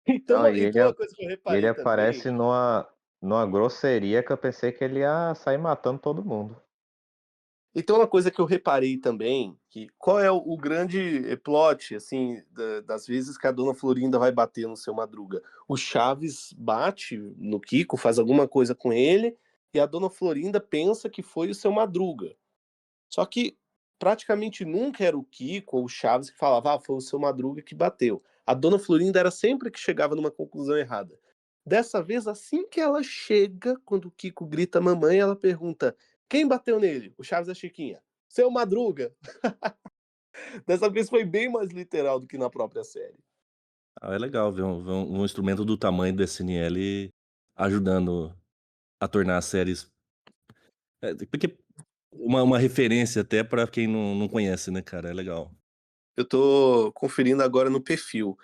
Não, Então uma coisa que eu e ele reparei também. aparece numa grosseria que eu pensei que ele ia sair matando todo mundo. Então uma coisa que eu reparei também, que qual é o grande plot, assim, das vezes que a dona Florinda vai bater no seu Madruga? O Chaves bate no Kiko, faz alguma coisa com ele, e a dona Florinda pensa que foi o seu Madruga. Só que praticamente nunca era o Kiko ou o Chaves que falava, foi o seu Madruga que bateu. A dona Florinda era sempre que chegava numa conclusão errada. Dessa vez, assim que ela chega, quando o Kiko grita mamãe, ela pergunta: quem bateu nele? O Chaves da Chiquinha. Seu Madruga. Dessa vez foi bem mais literal do que na própria série. Ah, é legal ver um instrumento do tamanho do SNL ajudando a tornar as séries porque uma referência até pra quem não conhece, né, cara, é legal. Eu tô conferindo agora no perfil.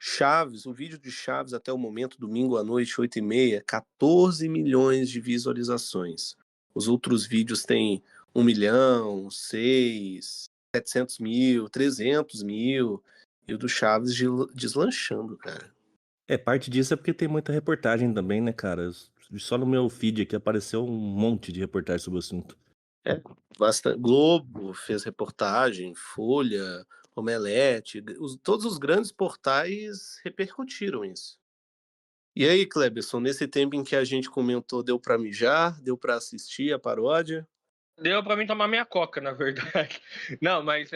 Chaves, o vídeo de Chaves até o momento, domingo à noite, 8h30, 14 milhões de visualizações. Os outros vídeos têm 1 milhão, 6, 700 mil, 300 mil. E o do Chaves deslanchando, cara. Parte disso é porque tem muita reportagem também, né, cara. Só no meu feed aqui apareceu um monte de reportagem sobre o assunto. É, Globo fez reportagem, Folha, Omelete, todos os grandes portais repercutiram isso. E aí, Kleberson, nesse tempo em que a gente comentou, deu pra mijar? Deu pra assistir a paródia? Deu pra mim tomar minha coca, na verdade. Não, mas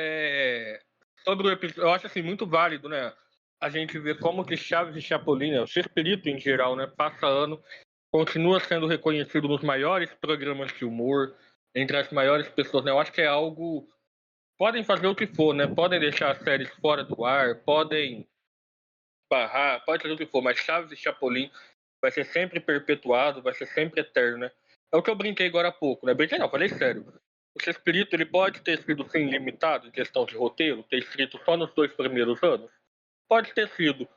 sobre o episódio, eu acho assim muito válido, né? A gente vê como que Chaves e Chapolin, né, o Chespirito em geral, né, passa ano, continua sendo reconhecido nos maiores programas de humor, entre as maiores pessoas, né? Eu acho que é algo. Podem fazer o que for, né? Podem deixar as séries fora do ar, podem barrar, pode fazer o que for, mas Chaves e Chapolin vai ser sempre perpetuado, vai ser sempre eterno, né? É o que eu brinquei agora há pouco, né? Brinquei não, falei sério. O Chespirito, ele pode ter sido sim limitado em questão de roteiro, ter escrito só nos 2 primeiros anos? Pode ter sido,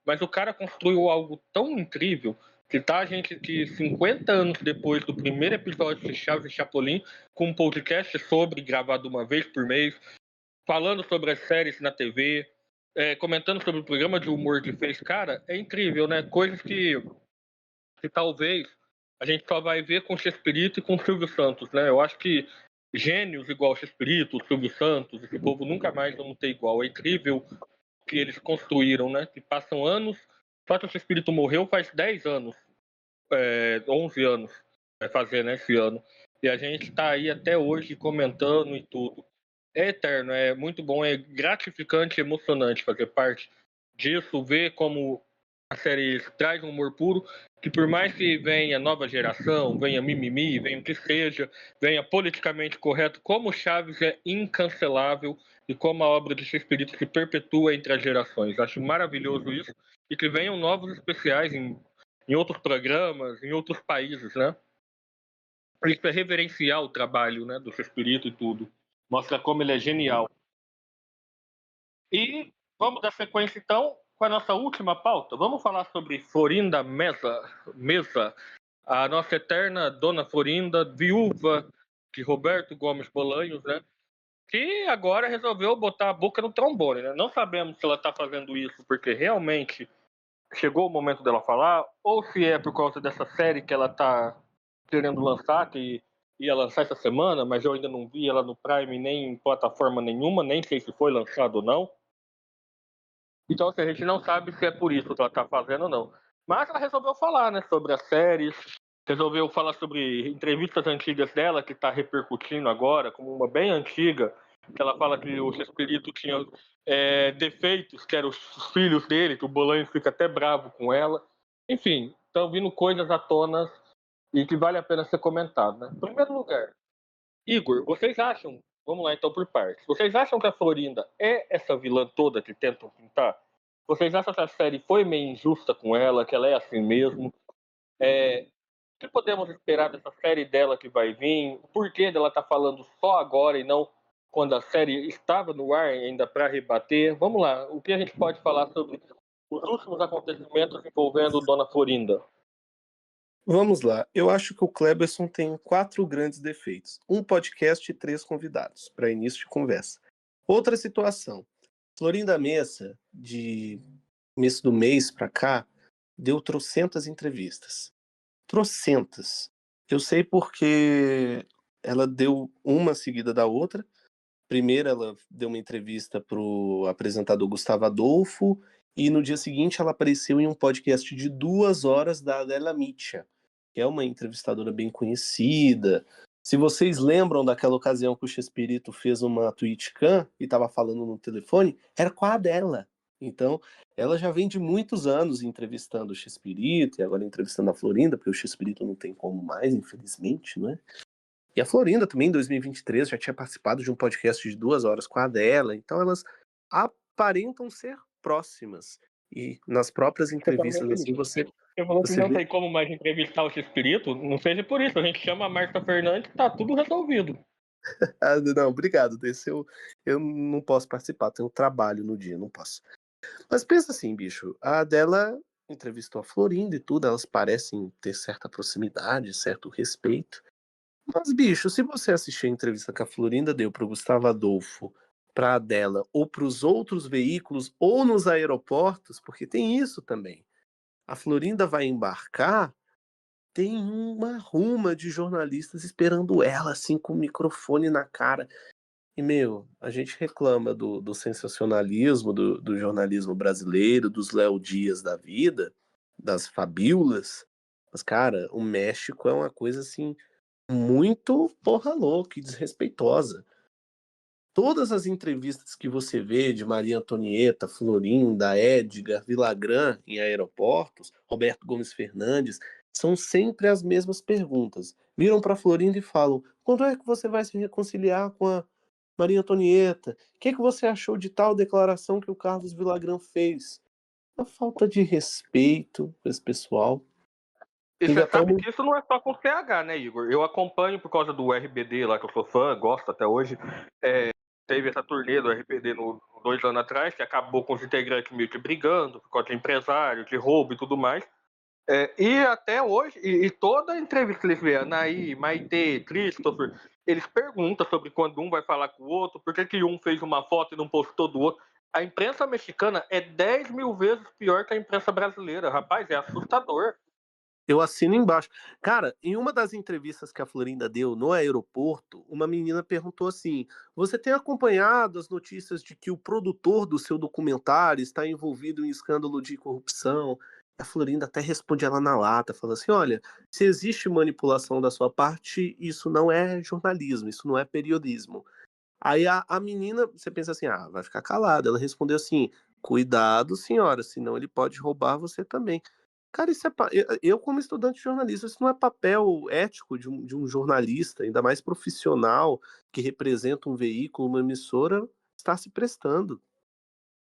mas o cara construiu algo tão incrível que tá a gente que 50 anos depois do primeiro episódio de Chaves e Chapolin, com um podcast sobre, gravado uma vez por mês, falando sobre as séries na TV, comentando sobre o programa de humor que fez. Cara, é incrível, né? Coisas que talvez a gente só vai ver com o Chespirito e com o Silvio Santos, né? Eu acho que gênios igual o Chespirito, o Silvio Santos, esse povo nunca mais vão ter igual. É incrível o que eles construíram, né? Que passam anos. Só que o Chespirito morreu faz 10 anos, 11 anos, vai fazer, né, esse ano. E a gente tá aí até hoje comentando e tudo. É eterno, é muito bom, é gratificante e emocionante fazer parte disso, ver como a série traz um humor puro, que por mais que venha nova geração, venha mimimi, venha o que seja, venha politicamente correto, como Chaves é incancelável e como a obra de Chespirito se perpetua entre as gerações. Acho maravilhoso isso, e que venham novos especiais em outros programas, em outros países, né? Isso é reverenciar o trabalho, né, do Chespirito e tudo. Mostra como ele é genial. E vamos dar sequência, então, com a nossa última pauta. Vamos falar sobre Florinda Mesa, a nossa eterna Dona Florinda, viúva de Roberto Gomes Bolanhos, né? Que agora resolveu botar a boca no trombone, né? Não sabemos se ela está fazendo isso porque realmente chegou o momento dela falar, ou se é por causa dessa série que ela está querendo lançar, que ia lançar essa semana, mas eu ainda não vi ela no Prime nem em plataforma nenhuma, nem sei se foi lançado ou não. Então, assim, a gente não sabe se é por isso que ela está fazendo ou não. Mas ela resolveu falar, né, sobre as séries, resolveu falar sobre entrevistas antigas dela, que está repercutindo agora, como uma bem antiga, que ela fala que o Chespirito tinha defeitos, que eram os filhos dele, que o Bolanhos fica até bravo com ela. Enfim, estão vindo coisas à tona e que vale a pena ser comentado, né? Em primeiro lugar, Igor, vocês acham, vamos lá então por partes, vocês acham que a Florinda é essa vilã toda que tentam pintar? Vocês acham que a série foi meio injusta com ela, que ela é assim mesmo? O que podemos esperar dessa série dela que vai vir? O porquê dela tá falando só agora e não quando a série estava no ar ainda para rebater? Vamos lá, o que a gente pode falar sobre os últimos acontecimentos envolvendo Dona Florinda? Vamos lá. Eu acho que o Kleberson tem 4 grandes defeitos. Um podcast e 3 convidados, para início de conversa. Outra situação. Florinda Messa, de começo do mês para cá, deu trocentas entrevistas. Trocentas. Eu sei porque ela deu uma seguida da outra. Primeiro ela deu uma entrevista para o apresentador Gustavo Adolfo e no dia seguinte ela apareceu em um podcast de 2 horas da Adela Mitcha, que é uma entrevistadora bem conhecida. Se vocês lembram daquela ocasião que o Chespirito fez uma Twitchcam e estava falando no telefone, era com a Adela. Então, ela já vem de muitos anos entrevistando o Chespirito e agora entrevistando a Florinda, porque o Chespirito não tem como mais, infelizmente, não é? E a Florinda também, em 2023, já tinha participado de um podcast de 2 horas com a Adela, então elas aparentam ser próximas. E nas próprias entrevistas, assim, você falou que não vê... tem como mais entrevistar o Chespirito, não seja por isso, a gente chama a Marta Fernandes, tá tudo resolvido. Ah, não, obrigado, desse eu não posso participar, tenho trabalho no dia, não posso. Mas pensa assim, bicho, a Adela entrevistou a Florinda e tudo, elas parecem ter certa proximidade, certo respeito. Mas, bicho, se você assistir a entrevista que a Florinda deu pro Gustavo Adolfo, pra Adela, ou pros outros veículos, ou nos aeroportos, porque tem isso também. A Florinda vai embarcar, tem uma ruma de jornalistas esperando ela, assim, com o microfone na cara. E, meu, a gente reclama do sensacionalismo do jornalismo brasileiro, dos Léo Dias da vida, das fabíolas. Mas, cara, o México é uma coisa, assim, muito porra louca e desrespeitosa. Todas as entrevistas que você vê de Maria Antonieta, Florinda, Edgar, Villagrán em aeroportos, Roberto Gomes Fernandes, são sempre as mesmas perguntas. Viram para Florinda e falam: quando é que você vai se reconciliar com a Maria Antonieta? O que você achou de tal declaração que o Carlos Villagrán fez? Uma falta de respeito com esse pessoal. E Ainda você sabe estamos... que isso não é só com CH, né, Igor? Eu acompanho por causa do RBD lá, que eu sou fã, gosto até hoje. Teve essa turnê do RBD 2 anos atrás, que acabou com os integrantes meio que brigando, por causa de empresário, de roubo e tudo mais. E até hoje, e toda entrevista que eles vê, Anaí, Maitê, Christopher, eles perguntam sobre quando um vai falar com o outro, por que um fez uma foto e não postou do outro. A imprensa mexicana é 10 mil vezes pior que a imprensa brasileira, rapaz, é assustador. Eu assino embaixo. Cara, em uma das entrevistas que a Florinda deu no aeroporto, uma menina perguntou assim: você tem acompanhado as notícias de que o produtor do seu documentário está envolvido em escândalo de corrupção? A Florinda até responde ela na lata, fala assim: olha, se existe manipulação da sua parte, isso não é jornalismo, isso não é periodismo. Aí a menina, você pensa assim: ah, vai ficar calada. Ela respondeu assim: cuidado, senhora, senão ele pode roubar você também. Cara, isso eu como estudante de jornalismo, isso não é papel ético de um jornalista, ainda mais profissional, que representa um veículo, uma emissora, está se prestando.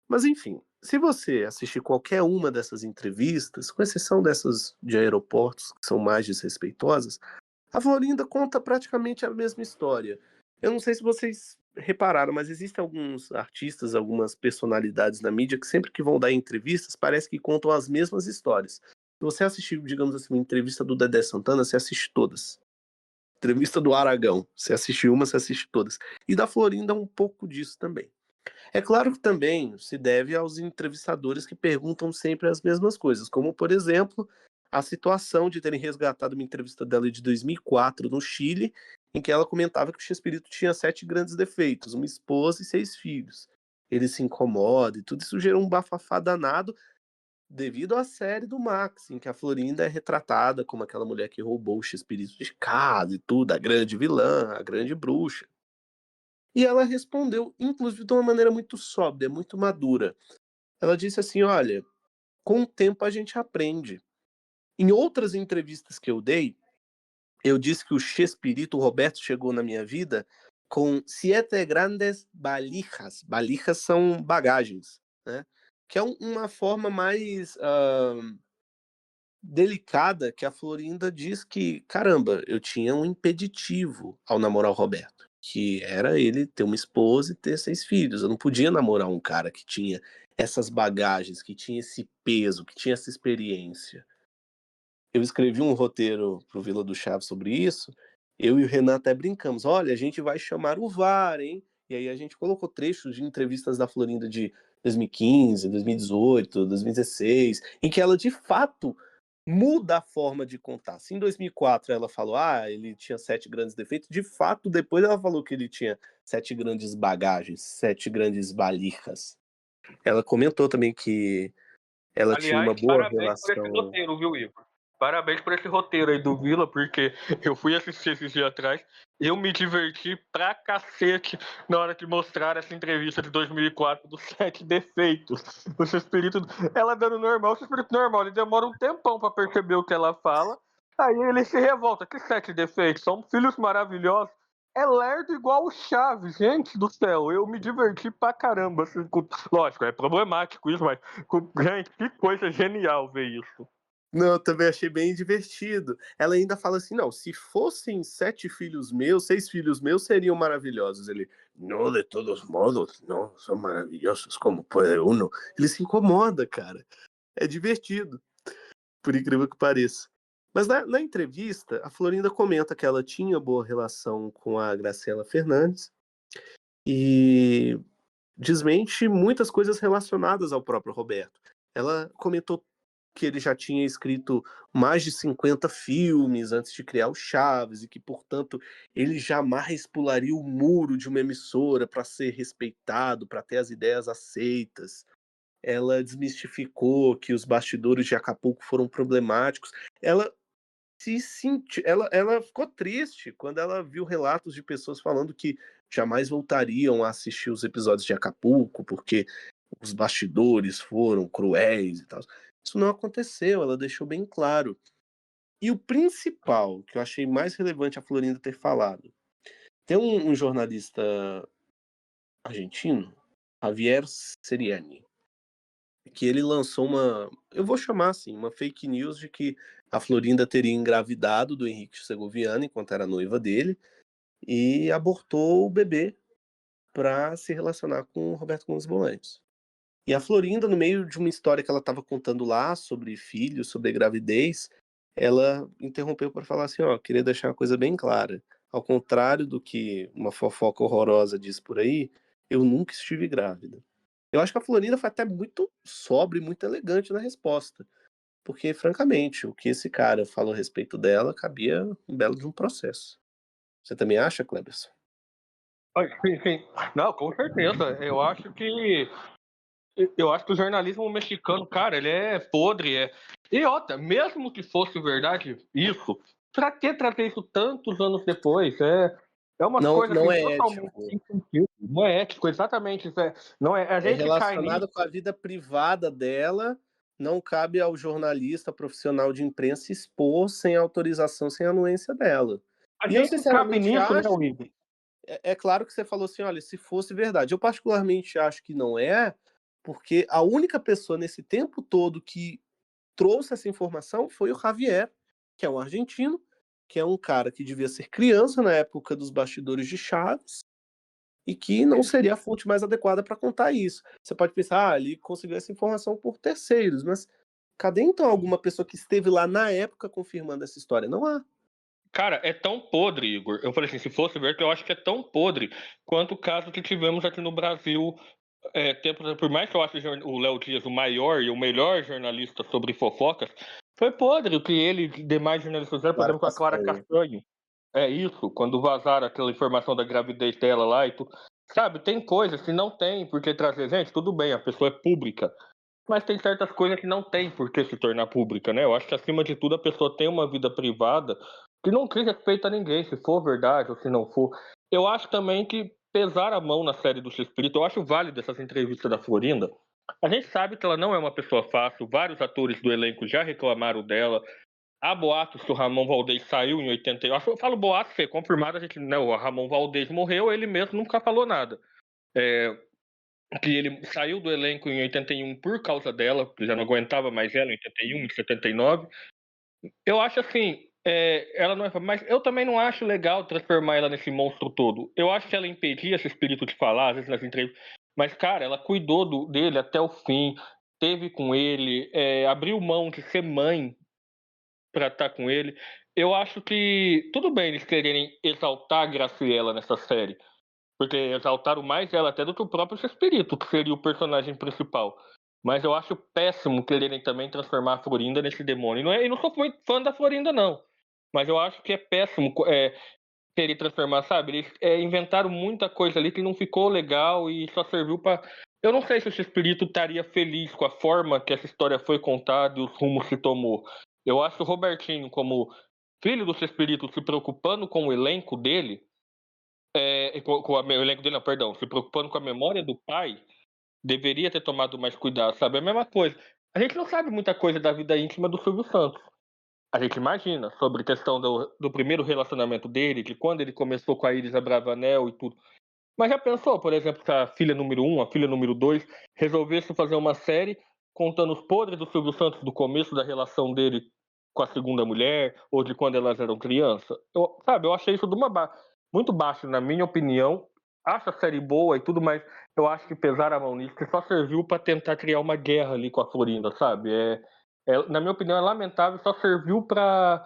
Mas enfim, se você assistir qualquer uma dessas entrevistas, com exceção dessas de aeroportos, que são mais desrespeitosas, a Florinda conta praticamente a mesma história. Eu não sei se vocês repararam, mas existem alguns artistas, algumas personalidades na mídia que sempre que vão dar entrevistas, parece que contam as mesmas histórias. Se você assistir, digamos assim, uma entrevista do Dedé Santana, você assiste todas. Entrevista do Aragão, você assiste uma, você assiste todas. E da Florinda um pouco disso também. É claro que também se deve aos entrevistadores que perguntam sempre as mesmas coisas, como, por exemplo, a situação de terem resgatado uma entrevista dela de 2004 no Chile, em que ela comentava que o Chespirito tinha 7 grandes defeitos, uma esposa e 6 filhos. Ele se incomoda e tudo isso gerou um bafafá danado, devido à série do Max, em que a Florinda é retratada como aquela mulher que roubou o X-Espírito de casa e tudo, a grande vilã, a grande bruxa. E ela respondeu, inclusive, de uma maneira muito sóbria, muito madura. Ela disse assim: olha, com o tempo a gente aprende. Em outras entrevistas que eu dei, eu disse que o Chespirito, o Roberto, chegou na minha vida com 7 grandes valijas. Valijas são bagagens, né? Que é uma forma mais delicada, que a Florinda diz que, caramba, eu tinha um impeditivo ao namorar o Roberto, que era ele ter uma esposa e ter 6 filhos. Eu não podia namorar um cara que tinha essas bagagens, que tinha esse peso, que tinha essa experiência. Eu escrevi um roteiro pro Vila do Chaves sobre isso. Eu e o Renan até brincamos: olha, a gente vai chamar o VAR, hein? E aí a gente colocou trechos de entrevistas da Florinda de 2015, 2018, 2016, em que ela de fato muda a forma de contar. Se em 2004 ela falou, ele tinha 7 grandes defeitos, de fato depois ela falou que ele tinha 7 grandes bagagens, 7 grandes valijas. Ela comentou também que ela tinha uma Aliás, boa parabéns por esse relação. roteiro, viu, Igor? Parabéns por esse roteiro aí do Vila, porque eu fui assistir esses dias atrás. Eu me diverti pra cacete na hora de mostrar essa entrevista de 2004 dos 7 defeitos. O Chespirito, ela dando normal, o Chespirito normal, ele demora um tempão pra perceber o que ela fala. Aí ele se revolta. Que 7 defeitos? São filhos maravilhosos. É lerdo igual o Chaves, gente do céu. Eu me diverti pra caramba. Assim, lógico, é problemático isso, mas gente, que coisa genial ver isso. Não, eu também achei bem divertido. Ela ainda fala assim: não, se fossem 7 filhos meus, 6 filhos meus seriam maravilhosos. Ele, não, de todos modos, não, são maravilhosos como pode uno. Ele se incomoda, cara. É divertido, por incrível que pareça. Mas na entrevista, a Florinda comenta que ela tinha boa relação com a Graciela Fernandes e desmente muitas coisas relacionadas ao próprio Roberto. Ela comentou que ele já tinha escrito mais de 50 filmes antes de criar o Chaves e que, portanto, ele jamais pularia o muro de uma emissora para ser respeitado, para ter as ideias aceitas. Ela desmistificou que os bastidores de Acapulco foram problemáticos. Ela ela ficou triste quando ela viu relatos de pessoas falando que jamais voltariam a assistir os episódios de Acapulco porque os bastidores foram cruéis e tal. Isso não aconteceu, ela deixou bem claro. E o principal, que eu achei mais relevante a Florinda ter falado, tem um jornalista argentino, Javier Seriani, que ele lançou eu vou chamar assim, uma fake news de que a Florinda teria engravidado do Henrique Segoviano enquanto era noiva dele e abortou o bebê para se relacionar com o Roberto Gomes Bolaños. E a Florinda, no meio de uma história que ela estava contando lá sobre filhos, sobre gravidez, ela interrompeu para falar assim: ó, queria deixar uma coisa bem clara. Ao contrário do que uma fofoca horrorosa diz por aí, eu nunca estive grávida. Eu acho que a Florinda foi até muito sóbria e muito elegante na resposta. Porque, francamente, o que esse cara falou a respeito dela cabia um belo de um processo. Você também acha, Cleberson? Sim, sim. Não, com certeza. Eu acho que o jornalismo mexicano, cara, ele é podre. E outra, mesmo que fosse verdade isso, pra que trazer isso tantos anos depois? É umas Não, coisas não assim é totalmente ético. sem sentido. Não é ético, exatamente. Não é, a É gente cai nisso. relacionado com a vida privada dela. Não cabe ao jornalista profissional de imprensa expor sem autorização, sem anuência dela. A E eu, gente cabe sinceramente, nisso, né, acho. Igor? É claro que você falou assim: olha, se fosse verdade. Eu, particularmente, acho que não é, porque a única pessoa nesse tempo todo que trouxe essa informação foi o Javier, que é um argentino, que é um cara que devia ser criança na época dos bastidores de Chaves e que não seria a fonte mais adequada para contar isso. Você pode pensar, ele conseguiu essa informação por terceiros, mas cadê então alguma pessoa que esteve lá na época confirmando essa história? Não há. Cara, é tão podre, Igor. Eu falei assim, se fosse verdade, eu acho que é tão podre quanto o caso que tivemos aqui no Brasil. Por mais que eu ache o Léo Dias o maior e o melhor jornalista sobre fofocas, foi podre o que ele e demais jornalistas fizeram, por Clara exemplo, com a Clara Castanho. Castanho. É isso, quando vazaram aquela informação da gravidez dela lá e tudo. Sabe, tem coisas que não tem porque trazer gente, tudo bem, a pessoa é pública. Mas tem certas coisas que não tem por que se tornar pública, né? Eu acho que acima de tudo a pessoa tem uma vida privada que não diz respeito a ninguém, se for verdade ou se não for. Eu acho também que pesar a mão na série do X-Espírito, eu acho válido essas entrevistas da Florinda. A gente sabe que ela não é uma pessoa fácil, vários atores do elenco já reclamaram dela. Há boatos que o Ramon Valdez saiu em 81. Eu falo boatos, que é confirmado, a gente, não, o Ramon Valdez morreu, ele mesmo nunca falou nada. Que ele saiu do elenco em 81 por causa dela, porque já não aguentava mais ela em 81, em 79. Eu acho assim, ela não é. Mas eu também não acho legal transformar ela nesse monstro todo. Eu acho que ela impedia esse espírito de falar, às vezes nas entrevistas. Mas, cara, ela cuidou dele até o fim, teve com ele, abriu mão de ser mãe pra estar com ele. Eu acho que tudo bem eles quererem exaltar a Graciela nessa série. Porque exaltaram mais ela até do que o próprio Chespirito, que seria o personagem principal. Mas eu acho péssimo quererem também transformar a Florinda nesse demônio. E não sou muito fã da Florinda, não. Mas eu acho que é péssimo querer transformar, sabe? Eles inventaram muita coisa ali que não ficou legal e só serviu pra. Eu não sei se o Chespirito estaria feliz com a forma que essa história foi contada e os rumos que tomou. Eu acho que o Robertinho, como filho do Chespirito, se preocupando com o elenco dele, o elenco dele, não, perdão, se preocupando com a memória do pai, deveria ter tomado mais cuidado, sabe? É a mesma coisa. A gente não sabe muita coisa da vida íntima do Silvio Santos. A gente imagina sobre a questão do primeiro relacionamento dele, de quando ele começou com a Iris Abravanel e tudo. Mas já pensou, por exemplo, se a filha número 1, a filha número 2, resolvesse fazer uma série contando os podres do Silvio Santos do começo da relação dele com a segunda mulher, ou de quando elas eram crianças? Eu achei isso muito baixo, na minha opinião. Acho a série boa e tudo, mas eu acho que pesar a mão nisso, que só serviu para tentar criar uma guerra ali com a Florinda, sabe? Na minha opinião, é lamentável, só serviu para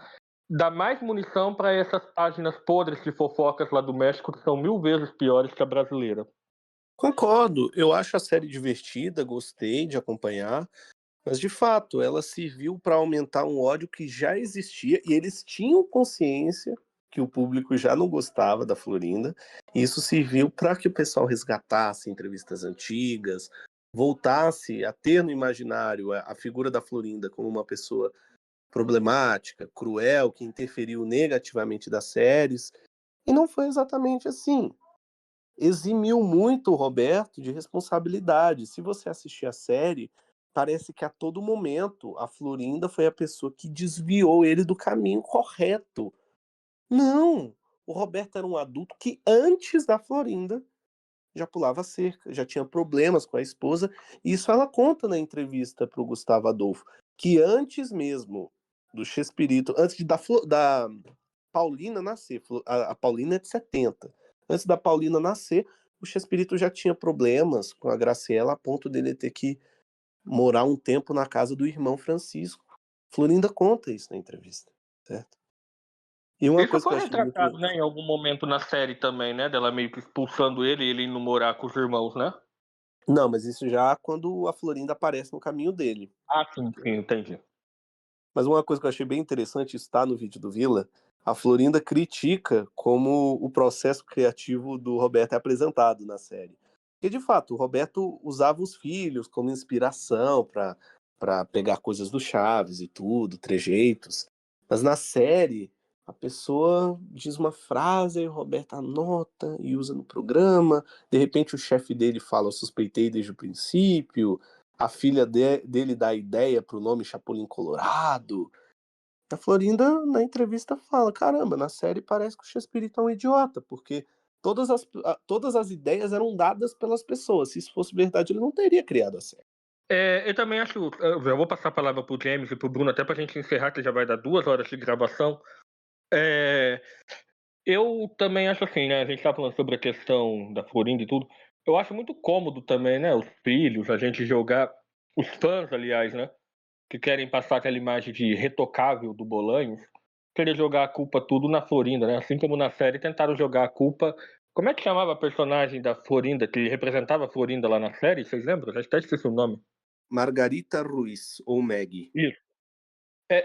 dar mais munição para essas páginas podres de fofocas lá do México, que são 1000 vezes piores que a brasileira. Concordo, eu acho a série divertida, gostei de acompanhar, mas de fato ela serviu para aumentar um ódio que já existia e eles tinham consciência que o público já não gostava da Florinda, e isso serviu para que o pessoal resgatasse entrevistas antigas, voltasse a ter no imaginário a figura da Florinda como uma pessoa problemática, cruel, que interferiu negativamente das séries, e não foi exatamente assim. Eximiu muito o Roberto de responsabilidade. Se você assistir a série, parece que a todo momento a Florinda foi a pessoa que desviou ele do caminho correto. Não! O Roberto era um adulto que antes da Florinda já pulava cerca, já tinha problemas com a esposa, e isso ela conta na entrevista para o Gustavo Adolfo, que antes mesmo do Chespirito, antes da Paulina nascer, a Paulina é de 70, antes da Paulina nascer, o Chespirito já tinha problemas com a Graciela a ponto dele ter que morar um tempo na casa do irmão Francisco. Florinda conta isso na entrevista, certo? E uma Isso coisa que eu foi achei muito... retratado, né, em algum momento na série também, né? Dela meio que expulsando ele e ele indo morar com os irmãos, né? Não, mas isso já quando a Florinda aparece no caminho dele. Ah, sim, entendi. Mas uma coisa que eu achei bem interessante, está no vídeo do Vila, a Florinda critica como o processo criativo do Roberto é apresentado na série. Porque, de fato, o Roberto usava os filhos como inspiração para pegar coisas do Chaves e tudo, trejeitos. Mas na série, a pessoa diz uma frase e o Roberto anota e usa no programa. De repente, o chefe dele fala: eu suspeitei desde o princípio. A filha dele dá a ideia para o nome Chapolin Colorado. A Florinda, na entrevista, fala: caramba, na série parece que o Chespirito é um idiota, porque todas as ideias eram dadas pelas pessoas. Se isso fosse verdade, ele não teria criado a série. Eu também acho. Eu vou passar a palavra pro James e pro Bruno, até pra gente encerrar, que já vai dar 2 horas de gravação. Eu também acho assim, né? A gente tá falando sobre a questão da Florinda e tudo. Eu acho muito cômodo também, né? Os filhos, a gente jogar. Os fãs, aliás, né? Que querem passar aquela imagem de retocável do Bolanhos, querer jogar a culpa tudo na Florinda, né? Assim como na série tentaram jogar a culpa. Como é que chamava a personagem da Florinda, que representava a Florinda lá na série? Vocês lembram? Já até esqueci o nome. Margarita Ruiz, ou Maggie. Isso.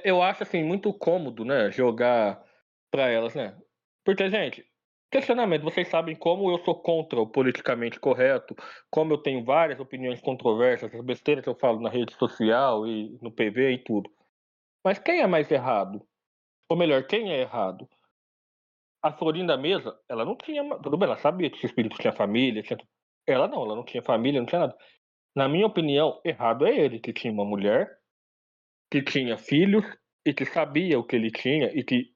Eu acho assim muito cômodo, né, jogar pra elas, né? Porque, gente, questionamento. Vocês sabem como eu sou contra o politicamente correto, como eu tenho várias opiniões controversas, as besteiras que eu falo na rede social e no PV e tudo. Mas quem é mais errado? Ou melhor, quem é errado? A Florinda Mesa, ela não tinha. Tudo bem, ela sabia que esse espírito tinha família. Ela não tinha família, não tinha nada. Na minha opinião, errado é ele, que tinha uma mulher, que tinha filhos e que sabia o que ele tinha e que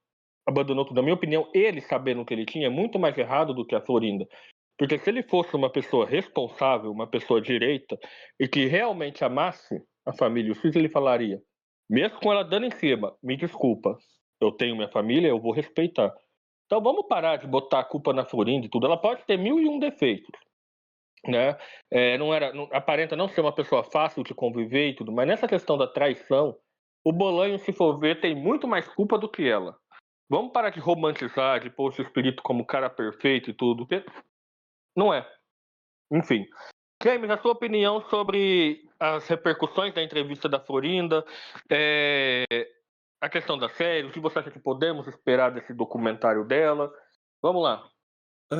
abandonou tudo. Na minha opinião, ele sabendo o que ele tinha é muito mais errado do que a Florinda. Porque se ele fosse uma pessoa responsável, uma pessoa direita e que realmente amasse a família e os filhos, ele falaria, mesmo com ela dando em cima, me desculpa, eu tenho minha família, eu vou respeitar. Então vamos parar de botar a culpa na Florinda e tudo. Ela pode ter 1001 defeitos, né? Aparenta não ser uma pessoa fácil de conviver e tudo, mas nessa questão da traição, o Bolanho, se for ver, tem muito mais culpa do que ela. Vamos parar de romantizar, de pôr o seu espírito como cara perfeito e tudo, porque não é. Enfim. James, a sua opinião sobre as repercussões da entrevista da Florinda, a questão da série, o que você acha que podemos esperar desse documentário dela? Vamos lá.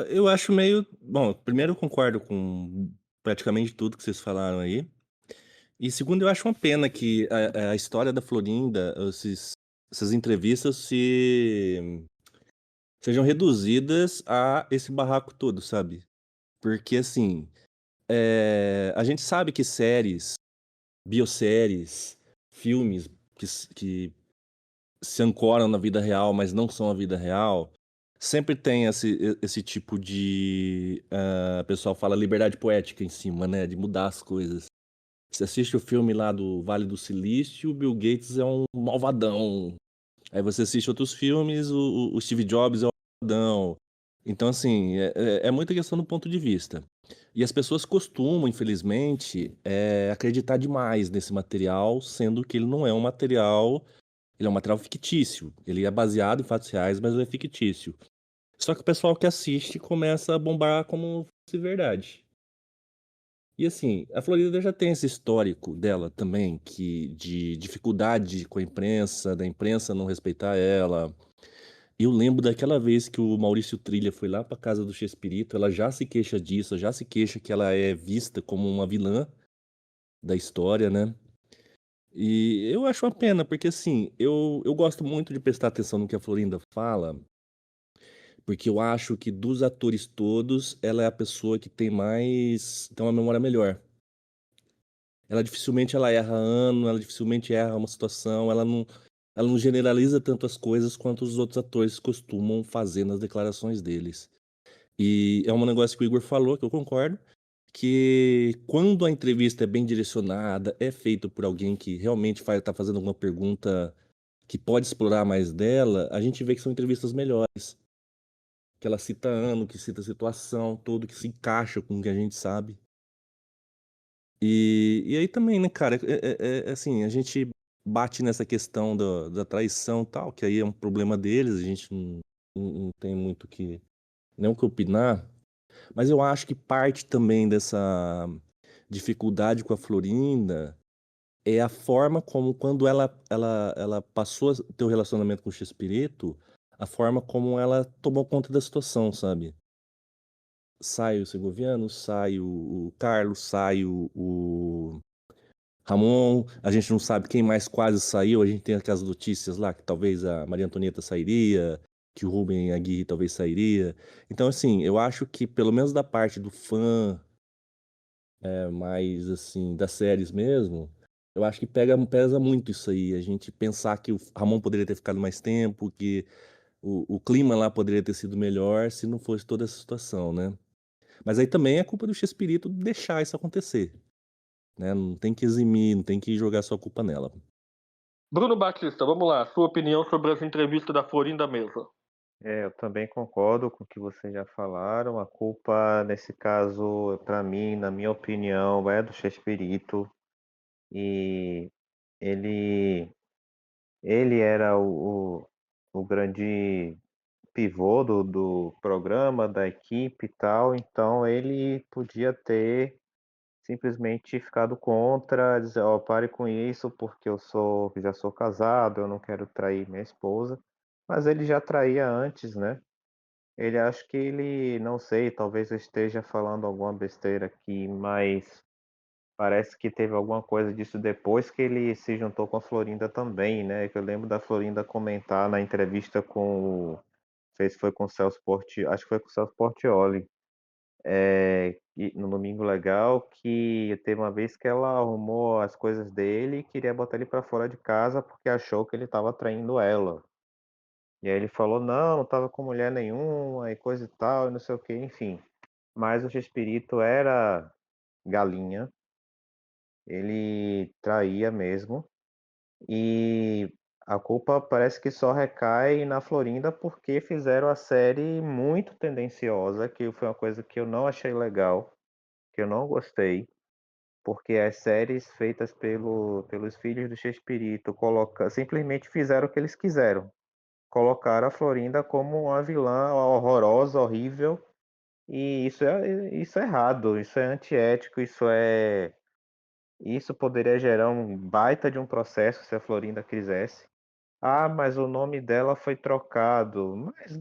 Eu acho meio. Bom, primeiro eu concordo com praticamente tudo que vocês falaram aí. E segundo, eu acho uma pena que a história da Florinda, essas entrevistas sejam reduzidas a esse barraco todo, sabe? Porque assim, a gente sabe que séries, bioséries, filmes que se ancoram na vida real, mas não são a vida real, sempre tem esse tipo de. O pessoal fala liberdade poética em cima, né? De mudar as coisas. Você assiste o filme lá do Vale do Silício, o Bill Gates é um malvadão. Aí você assiste outros filmes, o Steve Jobs é um malvadão. Então, assim, é muita questão do ponto de vista. E as pessoas costumam, infelizmente, acreditar demais nesse material, sendo que ele não é um material. Ele é um material fictício. Ele é baseado em fatos reais, mas ele é fictício. Só que o pessoal que assiste começa a bombar como se verdade. E assim, a Florida já tem esse histórico dela também, de dificuldade com a imprensa, da imprensa não respeitar ela. Eu lembro daquela vez que o Maurício Trilha foi lá pra casa do Chespirito, ela já se queixa disso, já se queixa que ela é vista como uma vilã da história, né? E eu acho uma pena, porque assim, eu gosto muito de prestar atenção no que a Florinda fala, porque eu acho que dos atores todos, ela é a pessoa que tem uma memória melhor. Ela dificilmente ela erra ano, ela dificilmente erra uma situação, ela não generaliza tanto as coisas quanto os outros atores costumam fazer nas declarações deles. E é um negócio que o Igor falou, que eu concordo, que quando a entrevista é bem direcionada, é feito por alguém que realmente tá fazendo alguma pergunta que pode explorar mais dela, a gente vê que são entrevistas melhores. Que ela cita ano, que cita situação, tudo que se encaixa com o que a gente sabe. E aí também, né, cara, assim, a gente bate nessa questão da traição e tal, que aí é um problema deles, a gente não tem muito nem o que opinar, mas eu acho que parte também dessa dificuldade com a Florinda é a forma como, quando ela passou a ter o relacionamento com o Chespirito, a forma como ela tomou conta da situação, sabe? Sai o Segoviano, sai o Carlos, sai o Ramon, a gente não sabe quem mais quase saiu, a gente tem aquelas notícias lá que talvez a Maria Antonieta sairia, que o Rubem Aguirre talvez sairia. Então, assim, eu acho que pelo menos da parte do fã, mais assim, das séries mesmo, eu acho que pesa muito isso aí. A gente pensar que o Ramon poderia ter ficado mais tempo, que o clima lá poderia ter sido melhor se não fosse toda essa situação, né? Mas aí também é culpa do Chespirito deixar isso acontecer, né? Não tem que eximir, não tem que jogar sua culpa nela. Bruno Batista, vamos lá. Sua opinião sobre as entrevistas da Florinda Mesa. Eu também concordo com o que vocês já falaram. A culpa, nesse caso, para mim, na minha opinião, é do Chespirito. E ele, ele era o grande pivô do programa, da equipe e tal. Então, ele podia ter simplesmente ficado contra, dizer, ó, pare com isso, porque já sou casado, eu não quero trair minha esposa. Mas ele já traía antes, né? Ele acho que ele, não sei, talvez eu esteja falando alguma besteira aqui, mas parece que teve alguma coisa disso depois que ele se juntou com a Florinda também, né? Que eu lembro da Florinda comentar na entrevista com, não sei se foi com o Celso Porti, acho que foi com o Celso Portiolli, no Domingo Legal, que teve uma vez que ela arrumou as coisas dele e queria botar ele para fora de casa porque achou que ele estava traindo ela. E aí ele falou, não, não tava com mulher nenhuma, e coisa e tal, e não sei o que, enfim. Mas o Chespirito era galinha, ele traía mesmo, e a culpa parece que só recai na Florinda porque fizeram a série muito tendenciosa, que foi uma coisa que eu não achei legal, que eu não gostei, porque as séries feitas pelos filhos do Chespirito simplesmente fizeram o que eles quiseram. Colocaram a Florinda como uma vilã horrorosa, horrível, e isso é errado, isso é antiético, isso poderia gerar um baita de um processo se a Florinda quisesse. Ah, mas o nome dela foi trocado. Mas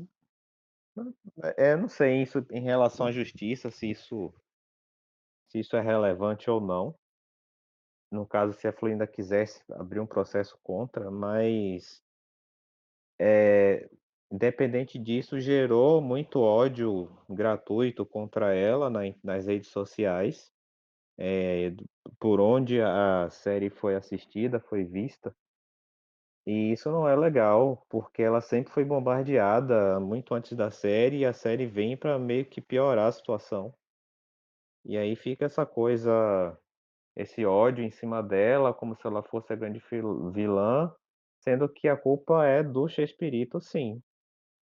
eu não sei isso em relação à justiça, se isso é relevante ou não. No caso, se a Florinda quisesse abrir um processo contra, mas independente disso, gerou muito ódio gratuito contra ela nas redes sociais, por onde a série foi assistida, foi vista. E isso não é legal, porque ela sempre foi bombardeada muito antes da série, e a série vem para meio que piorar a situação. E aí fica essa coisa, esse ódio em cima dela, como se ela fosse a grande vilã, sendo que a culpa é do Chespirito, sim.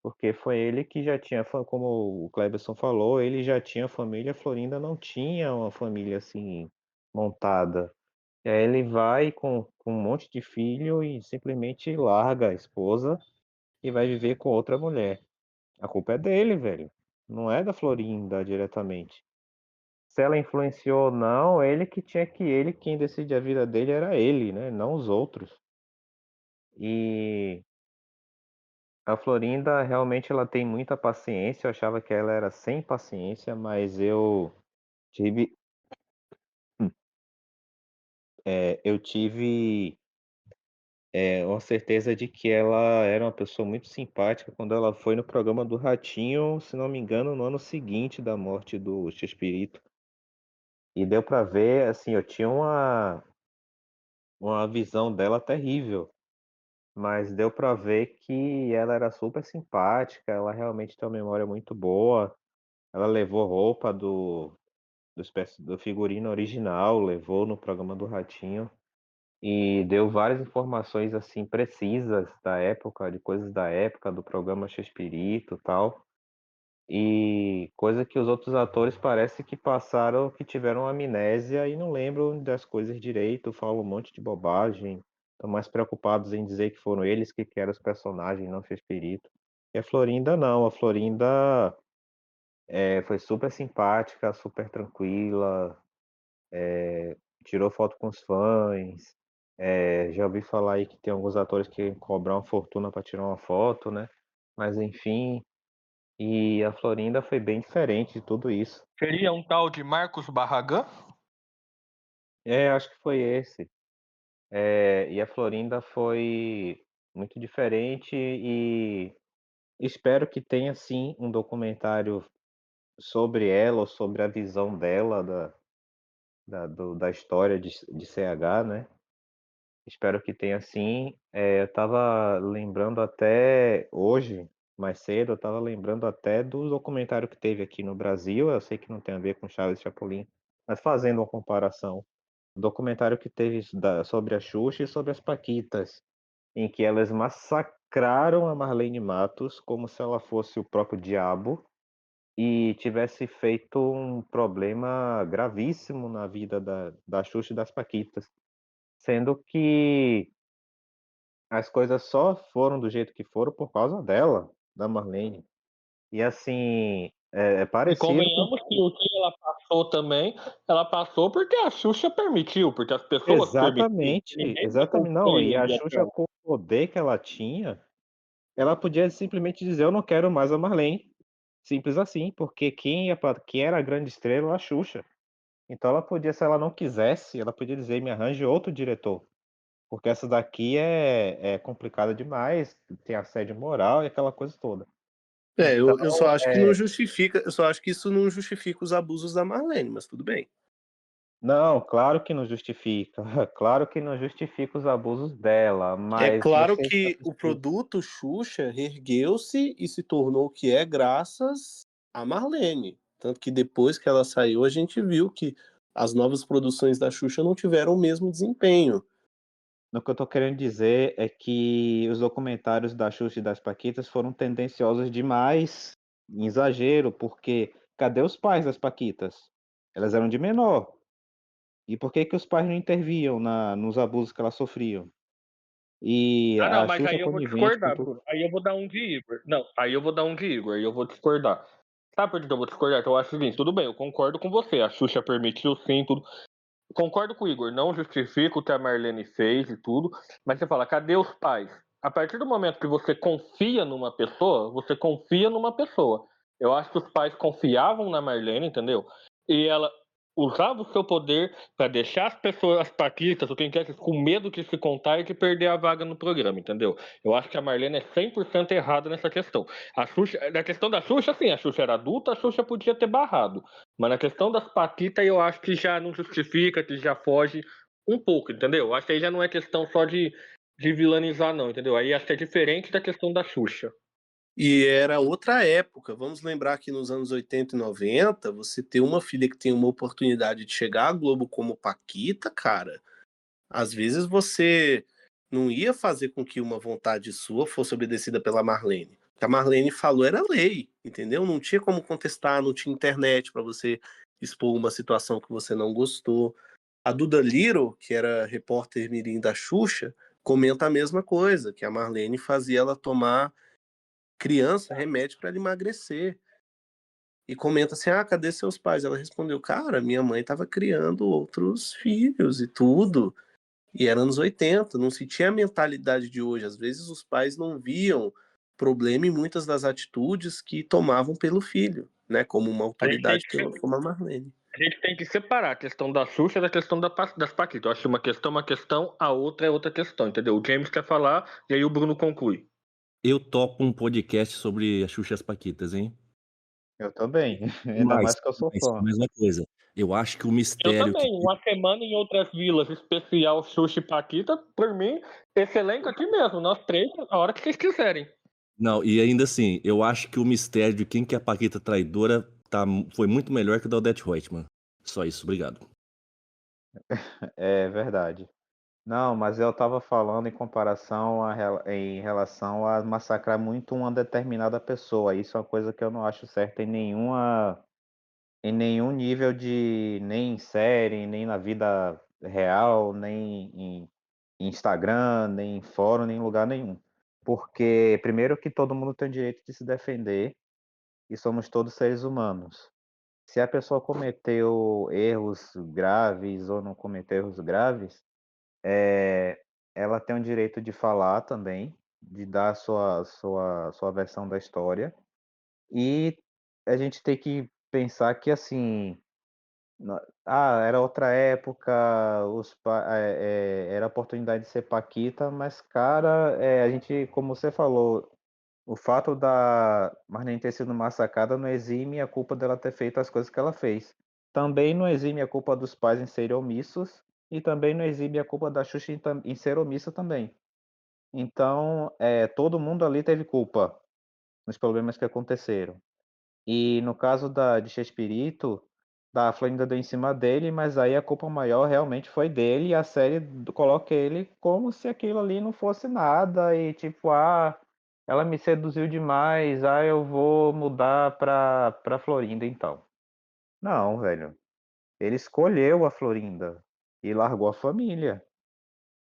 Porque foi ele que já tinha, como o Cleberson falou, ele já tinha família, a Florinda não tinha uma família assim montada. E aí ele vai com um monte de filho e simplesmente larga a esposa e vai viver com outra mulher. A culpa é dele, velho. Não é da Florinda diretamente. Se ela influenciou ou não, ele quem decide a vida dele era ele, né? Não os outros. E a Florinda realmente ela tem muita paciência. Eu achava que ela era sem paciência, mas tive, eu tive uma certeza de que ela era uma pessoa muito simpática quando ela foi no programa do Ratinho, se não me engano, no ano seguinte da morte do Chespirito. E deu pra ver, assim, eu tinha uma visão dela terrível, mas deu pra ver que ela era super simpática, ela realmente tem uma memória muito boa. Ela levou roupa do figurino original, levou no programa do Ratinho e deu várias informações assim precisas da época, de coisas da época do programa Chespirito e tal. E coisa que os outros atores parece que passaram, que tiveram amnésia e não lembram das coisas direito, falam um monte de bobagem, estão mais preocupados em dizer que foram eles que eram os personagens, não Chespirito. E a Florinda não, a Florinda foi super simpática, super tranquila, tirou foto com os fãs. Já ouvi falar aí que tem alguns atores que cobram uma fortuna para tirar uma foto, né? Mas enfim, e a Florinda foi bem diferente de tudo isso. Seria um tal de Marcos Barragan? Acho que foi esse. E a Florinda foi muito diferente e espero que tenha sim um documentário sobre ela ou sobre a visão dela da história de CH, né? Espero que tenha sim. Eu estava lembrando até hoje, mais cedo, eu estava lembrando até do documentário que teve aqui no Brasil. Eu sei que não tem a ver com Charles Chaplin, mas fazendo uma comparação. O documentário que teve sobre a Xuxa e sobre as Paquitas, em que elas massacraram a Marlene Matos como se ela fosse o próprio diabo e tivesse feito um problema gravíssimo na vida da Xuxa e das Paquitas. Sendo que as coisas só foram do jeito que foram por causa dela, da Marlene. E assim, é E parecido com. convenhamos que o que ela passou também, ela passou porque a Xuxa permitiu, porque as pessoas permitiram. Exatamente, Ninguém botou exatamente. um Não, freio e um a dia pra Xuxa, ela. com o poder que ela tinha, ela podia simplesmente dizer: eu não quero mais a Marlene. Simples assim, porque quem era a grande estrela era a Xuxa. Então ela podia, se ela não quisesse, ela podia dizer: "Me arranje outro diretor, porque essa daqui é complicada demais, tem assédio moral e aquela coisa toda". Então, Eu só acho que não justifica, eu só acho que isso não justifica os abusos da Marlene, mas tudo bem. não, claro que não justifica, claro que não justifica os abusos dela, É mas claro você que o assistir produto Xuxa ergueu-se e se tornou o que é graças a Marlene. Tanto que depois que ela saiu, a gente viu que as novas produções da Xuxa não tiveram o mesmo desempenho. no que eu tô querendo dizer é que os documentários da Xuxa e das Paquitas foram tendenciosos demais, em exagero, porque cadê os pais das Paquitas? Elas eram de menor. E por que que os pais não interviam nos abusos que elas sofriam? E Ah, não, a mas Xuxa aí eu vou conivente com discordar, tudo. Bruno. Aí eu vou dar um de Igor. Não, aí eu vou dar um de Igor, aí eu vou discordar. Sabe por que eu vou discordar? Que eu acho o seguinte, tudo bem, eu concordo com você. A Xuxa permitiu sim, tudo. Concordo com o Igor, não justifico o que a Marlene fez e tudo, mas você fala, cadê os pais? A partir do momento que você confia numa pessoa, você confia numa pessoa. Eu acho que os pais confiavam na Marlene, entendeu? E ela usava o seu poder para deixar as pessoas, as paquitas, ou quem quer, com medo de se contar e de perder a vaga no programa, entendeu? Eu acho que a Marlene é 100% errada nessa questão. A Xuxa, na questão da Xuxa, sim, a Xuxa era adulta, a Xuxa podia ter barrado. Mas na questão das paquitas, eu acho que já não justifica, que já foge um pouco, entendeu? Acho que aí já não é questão só de vilanizar, não, entendeu? Aí acho que é diferente da questão da Xuxa. E era outra época. Vamos lembrar que nos anos 80 e 90, você ter uma filha que tem uma oportunidade de chegar à Globo como Paquita, cara, às vezes você não ia fazer com que uma vontade sua fosse obedecida pela Marlene. O que a Marlene falou era lei, entendeu? Não tinha como contestar, não tinha internet para você expor uma situação que você não gostou. A Duda Little, que era repórter mirim da Xuxa, comenta a mesma coisa, que a Marlene fazia ela tomar criança remédio para emagrecer. E comenta assim: ah, cadê seus pais? Ela respondeu: cara, minha mãe estava criando outros filhos e tudo. E era anos 80, não se tinha a mentalidade de hoje. Às vezes os pais não viam problema em muitas das atitudes que tomavam pelo filho, né? Como uma A gente tem autoridade que, como a Marlene. a gente tem que separar a questão da Xuxa da questão das paquitas. Eu acho que uma questão, a outra é outra questão, entendeu? O James quer falar e aí o Bruno conclui. Eu topo um podcast sobre a Xuxa e as Paquitas, hein. Eu também, ainda Mas mais que eu sou mas fã. mais uma coisa, eu acho que o Eu mistério que também, uma semana em outras vilas, especial Xuxa e Paquita, por mim, esse elenco aqui mesmo, nós três, a hora que vocês quiserem. não, e ainda assim, eu acho que o mistério de quem que é a Paquita traidora foi muito melhor que o da Odete Roitman. Só isso, obrigado. É verdade. Não, mas eu estava falando em comparação em relação a massacrar muito uma determinada pessoa. Isso é uma coisa que eu não acho certa em nenhum nível de nem em série, nem na vida real, nem em Instagram, nem em fórum, nem em lugar nenhum. Porque primeiro que todo mundo tem o direito de se defender e somos todos seres humanos. Se a pessoa cometeu erros graves ou não cometeu erros graves, ela tem o direito de falar também, de dar a sua versão da história. E a gente tem que pensar que, assim, era outra época, era a oportunidade de ser paquita, mas, cara, a gente, como você falou, o fato da Marlene ter sido massacrada não exime a culpa dela ter feito as coisas que ela fez. Também não exime a culpa dos pais em serem omissos e também não exime a culpa da Xuxa em ser omissa também. Então, todo mundo ali teve culpa nos problemas que aconteceram. E no caso de Chespirito, da Florinda deu em cima dele, mas aí a culpa maior realmente foi dele e a série coloca ele como se aquilo ali não fosse nada e tipo, ela me seduziu demais, eu vou mudar pra Florinda então. Não, velho. Ele escolheu a Florinda e largou a família.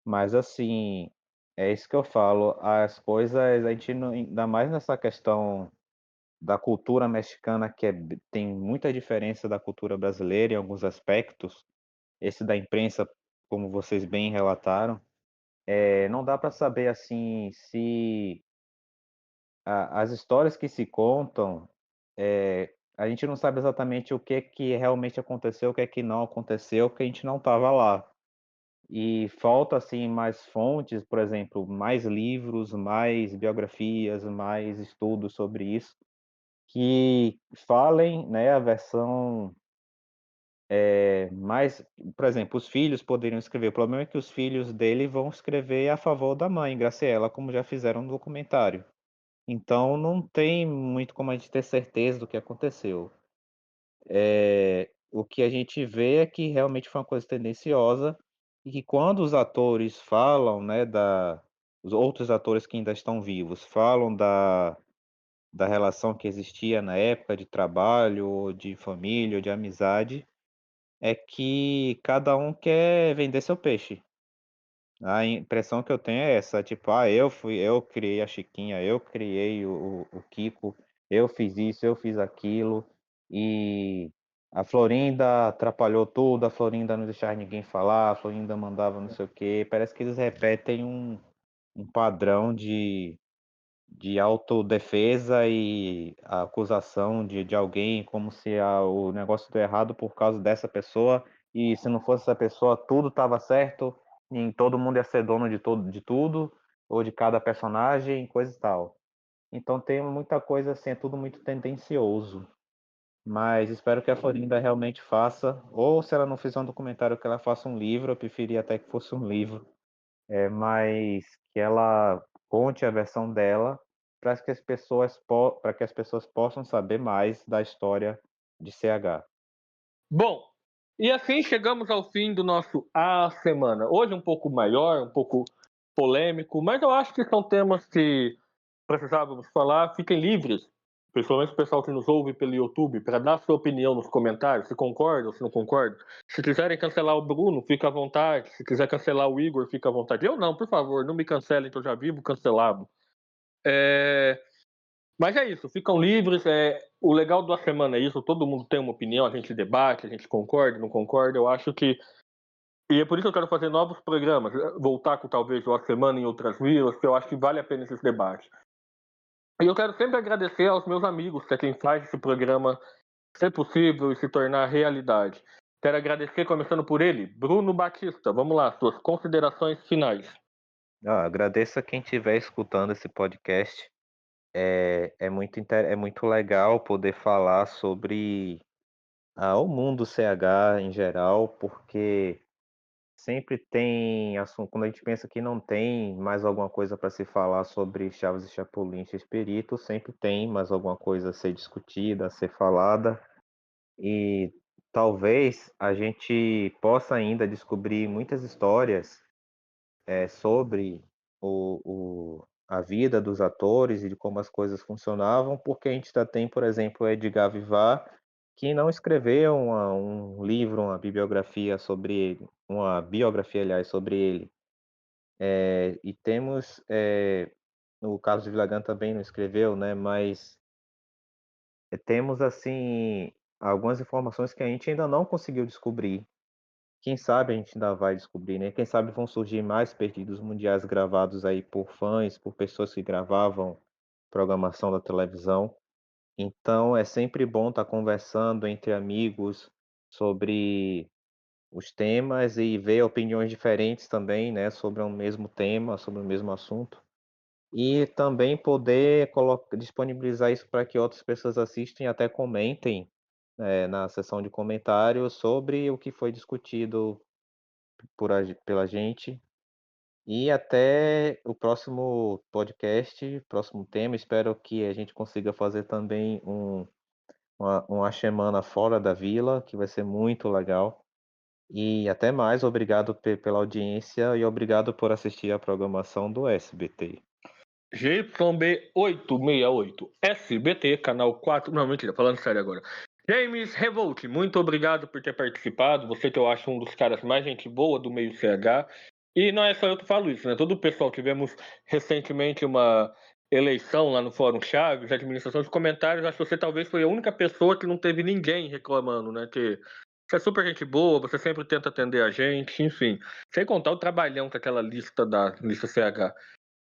Mas assim, é isso que eu falo, as coisas a gente não, ainda mais nessa questão da cultura mexicana que tem muita diferença da cultura brasileira em alguns aspectos, esse da imprensa, como vocês bem relataram, não dá para saber assim se as histórias que se contam a gente não sabe exatamente o que realmente aconteceu, o que não aconteceu, porque a gente não estava lá. E falta, assim, mais fontes, por exemplo, mais livros, mais biografias, mais estudos sobre isso, que falem, né, a versão mais, por exemplo, os filhos poderiam escrever. O problema é que os filhos dele vão escrever a favor da mãe, Graciela, como já fizeram no documentário. Então não tem muito como a gente ter certeza do que aconteceu. O que a gente vê é que realmente foi uma coisa tendenciosa e que quando os atores falam, né, os outros atores que ainda estão vivos, falam da relação que existia na época de trabalho, ou de família, ou de amizade, é que cada um quer vender seu peixe. A impressão que eu tenho é essa, tipo: "Ah, eu criei a Chiquinha, eu criei o Kiko, eu fiz isso, eu fiz aquilo, e a Florinda atrapalhou tudo, a Florinda não deixava ninguém falar, a Florinda mandava não sei o quê". Parece que eles repetem um padrão de autodefesa e a acusação de alguém, como se o negócio deu errado por causa dessa pessoa, e se não fosse essa pessoa tudo estava certo, e todo mundo ia ser dono de tudo, ou de cada personagem, coisa e tal. Então tem muita coisa assim, é tudo muito tendencioso, mas espero que a Florinda realmente faça, ou se ela não fizer um documentário, que ela faça um livro. Eu preferia até que fosse um livro, mas que ela conte a versão dela para que as pessoas possam saber mais da história de CH. Bom, e assim chegamos ao fim do nosso A Semana. Hoje um pouco maior, um pouco polêmico, mas eu acho que são temas que precisávamos falar. Fiquem livres, principalmente o pessoal que nos ouve pelo YouTube, para dar sua opinião nos comentários, se concorda ou se não concorda. Se quiserem cancelar o Bruno, fica à vontade. Se quiser cancelar o Igor, fica à vontade. Eu não, por favor, não me cancelem, que eu já vivo cancelado. Mas é isso, ficam livres. O legal da semana é isso, todo mundo tem uma opinião, a gente debate, a gente concorda, não concorda. Eu acho que. E é por isso que eu quero fazer novos programas, voltar com talvez uma semana em outras vilas, que eu acho que vale a pena esses debates. E eu quero sempre agradecer aos meus amigos, que é quem faz esse programa ser possível e se tornar realidade. Quero agradecer, começando por ele, Bruno Batista. Vamos lá, suas considerações finais. Agradeço a quem estiver escutando esse podcast. É muito legal poder falar sobre o mundo CH em geral, porque sempre tem assunto. Quando a gente pensa que não tem mais alguma coisa para se falar sobre Chaves e Chapulin e Expedito, sempre tem mais alguma coisa a ser discutida, a ser falada, e talvez a gente possa ainda descobrir muitas histórias sobre a vida dos atores e de como as coisas funcionavam, porque a gente ainda tem, por exemplo, Edgar Vivar, que não escreveu um livro, uma bibliografia sobre ele, uma biografia, aliás, sobre ele. E temos, no caso de Villagrán também não escreveu, né? Mas temos assim algumas informações que a gente ainda não conseguiu descobrir. Quem sabe a gente ainda vai descobrir, né? Quem sabe vão surgir mais perdidos mundiais gravados aí por fãs, por pessoas que gravavam programação da televisão. Então é sempre bom estar conversando entre amigos sobre os temas e ver opiniões diferentes também, né, sobre o mesmo tema, sobre o mesmo assunto. E também poder disponibilizar isso para que outras pessoas assistam e até comentem, na seção de comentários sobre o que foi discutido pela gente. E até o próximo podcast, próximo tema. Espero que a gente consiga fazer também uma semana fora da vila, que vai ser muito legal. E até mais, obrigado pela audiência e obrigado por assistir a programação do SBT. GYB868 SBT, canal 4. Não, mentira, falando sério agora. James Revolt, muito obrigado por ter participado. Você que eu acho um dos caras mais gente boa do meio CH. E não é só eu que falo isso, né? Todo o pessoal, tivemos recentemente uma eleição lá no Fórum Chaves, administração de comentários. Acho que você talvez foi a única pessoa que não teve ninguém reclamando, né? Que você é super gente boa, você sempre tenta atender a gente, enfim. Sem contar o trabalhão com aquela lista da lista CH.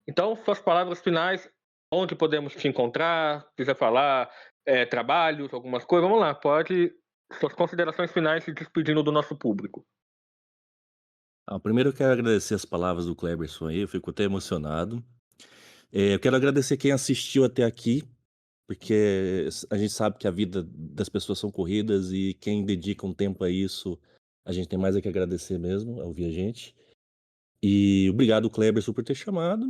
Então, suas palavras finais, onde podemos te encontrar, quiser falar, trabalhos, algumas coisas. Vamos lá, pode suas considerações finais se despedindo do nosso público. Primeiro eu quero agradecer as palavras do Cleberson aí, eu fico até emocionado. Eu quero agradecer quem assistiu até aqui, porque a gente sabe que a vida das pessoas são corridas e quem dedica um tempo a isso, a gente tem mais a que agradecer mesmo, a ouvir a gente. E obrigado, Cleberson, por ter chamado.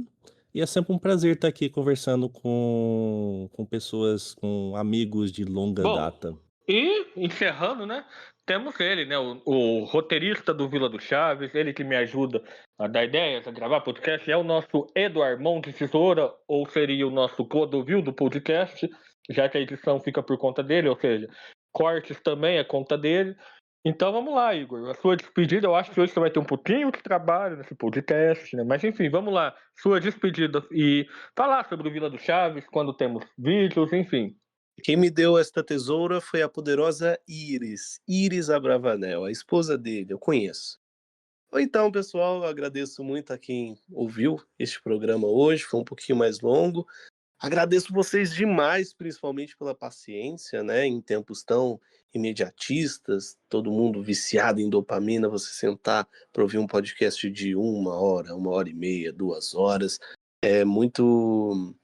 E é sempre um prazer estar aqui conversando com pessoas, com amigos de longa Bom, data. e encerrando, né? Temos ele, né? O roteirista do Vila do Chaves, ele que me ajuda a dar ideias, a gravar podcast, é o nosso Eduardo Mão de Tesoura, ou seria o nosso Clodovil do podcast, já que a edição fica por conta dele, ou seja, cortes também é conta dele. Então vamos lá, Igor. A sua despedida, eu acho que hoje você vai ter um pouquinho de trabalho nesse podcast, né? Mas enfim, vamos lá. Sua despedida e falar sobre o Vila do Chaves, quando temos vídeos, enfim. Quem me deu esta tesoura foi a poderosa Iris Abravanel, a esposa dele, eu conheço. Então, pessoal, eu agradeço muito a quem ouviu este programa hoje, foi um pouquinho mais longo. Agradeço vocês demais, principalmente pela paciência, né? Em tempos tão imediatistas, todo mundo viciado em dopamina, você sentar para ouvir um podcast de 1 hora e meia, 2 horas, é muito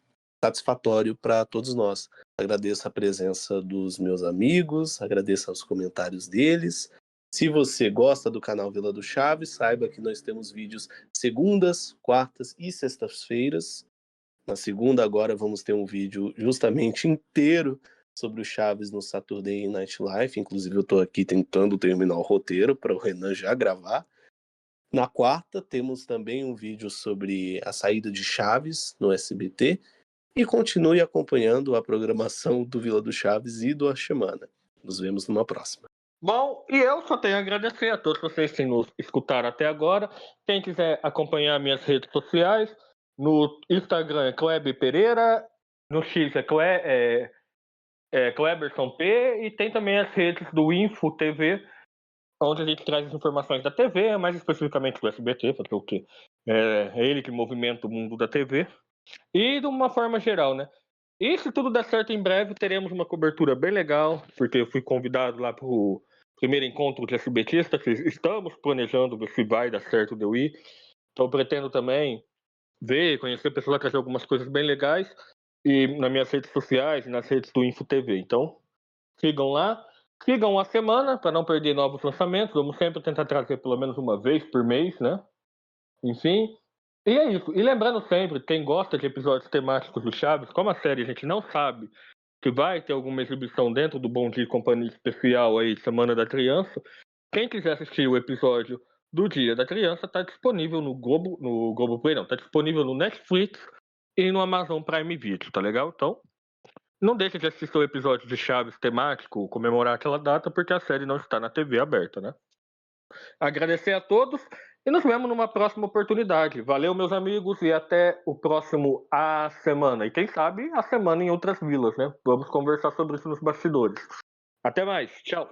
satisfatório para todos nós. Agradeço a presença dos meus amigos, agradeço os comentários deles. Se você gosta do canal Vila do Chaves, saiba que nós temos vídeos segundas, quartas e sextas-feiras. Na segunda agora vamos ter um vídeo justamente inteiro sobre o Chaves no Saturday Night Live. Inclusive eu estou aqui tentando terminar o roteiro para o Renan já gravar. Na quarta temos também um vídeo sobre a saída de Chaves no SBT. E continue acompanhando a programação do Vila do Chaves e do Achemana. Nos vemos numa próxima. Bom, e eu só tenho a agradecer a todos vocês que nos escutaram até agora. Quem quiser acompanhar minhas redes sociais, no Instagram é Kleber Pereira, no X é Kleberson P, e tem também as redes do Info TV, onde a gente traz as informações da TV, mais especificamente do SBT, porque o quê? É ele que movimenta o mundo da TV. E de uma forma geral, né? E se tudo der certo, em breve teremos uma cobertura bem legal, porque eu fui convidado lá para o primeiro encontro de SBTista, que estamos planejando ver se vai dar certo de eu ir. Então pretendo também ver, conhecer pessoas, trazer algumas coisas bem legais, e nas minhas redes sociais e nas redes do Info TV. Então, sigam lá, sigam a semana para não perder novos lançamentos. Vamos sempre tentar trazer pelo menos uma vez por mês, né? Enfim, e é isso. E lembrando sempre, quem gosta de episódios temáticos do Chaves, como a série a gente não sabe que vai ter alguma exibição dentro do Bom Dia e Companhia especial aí, Semana da Criança, quem quiser assistir o episódio do Dia da Criança, tá disponível no Globoplay não, tá disponível no Netflix e no Amazon Prime Video, tá legal? Então, não deixe de assistir o episódio de Chaves temático, comemorar aquela data, porque a série não está na TV aberta, né? Agradecer a todos e nos vemos numa próxima oportunidade. Valeu, meus amigos, e até o próximo A Semana. E quem sabe a semana em outras vilas, né? Vamos conversar sobre isso nos bastidores. Até mais. Tchau.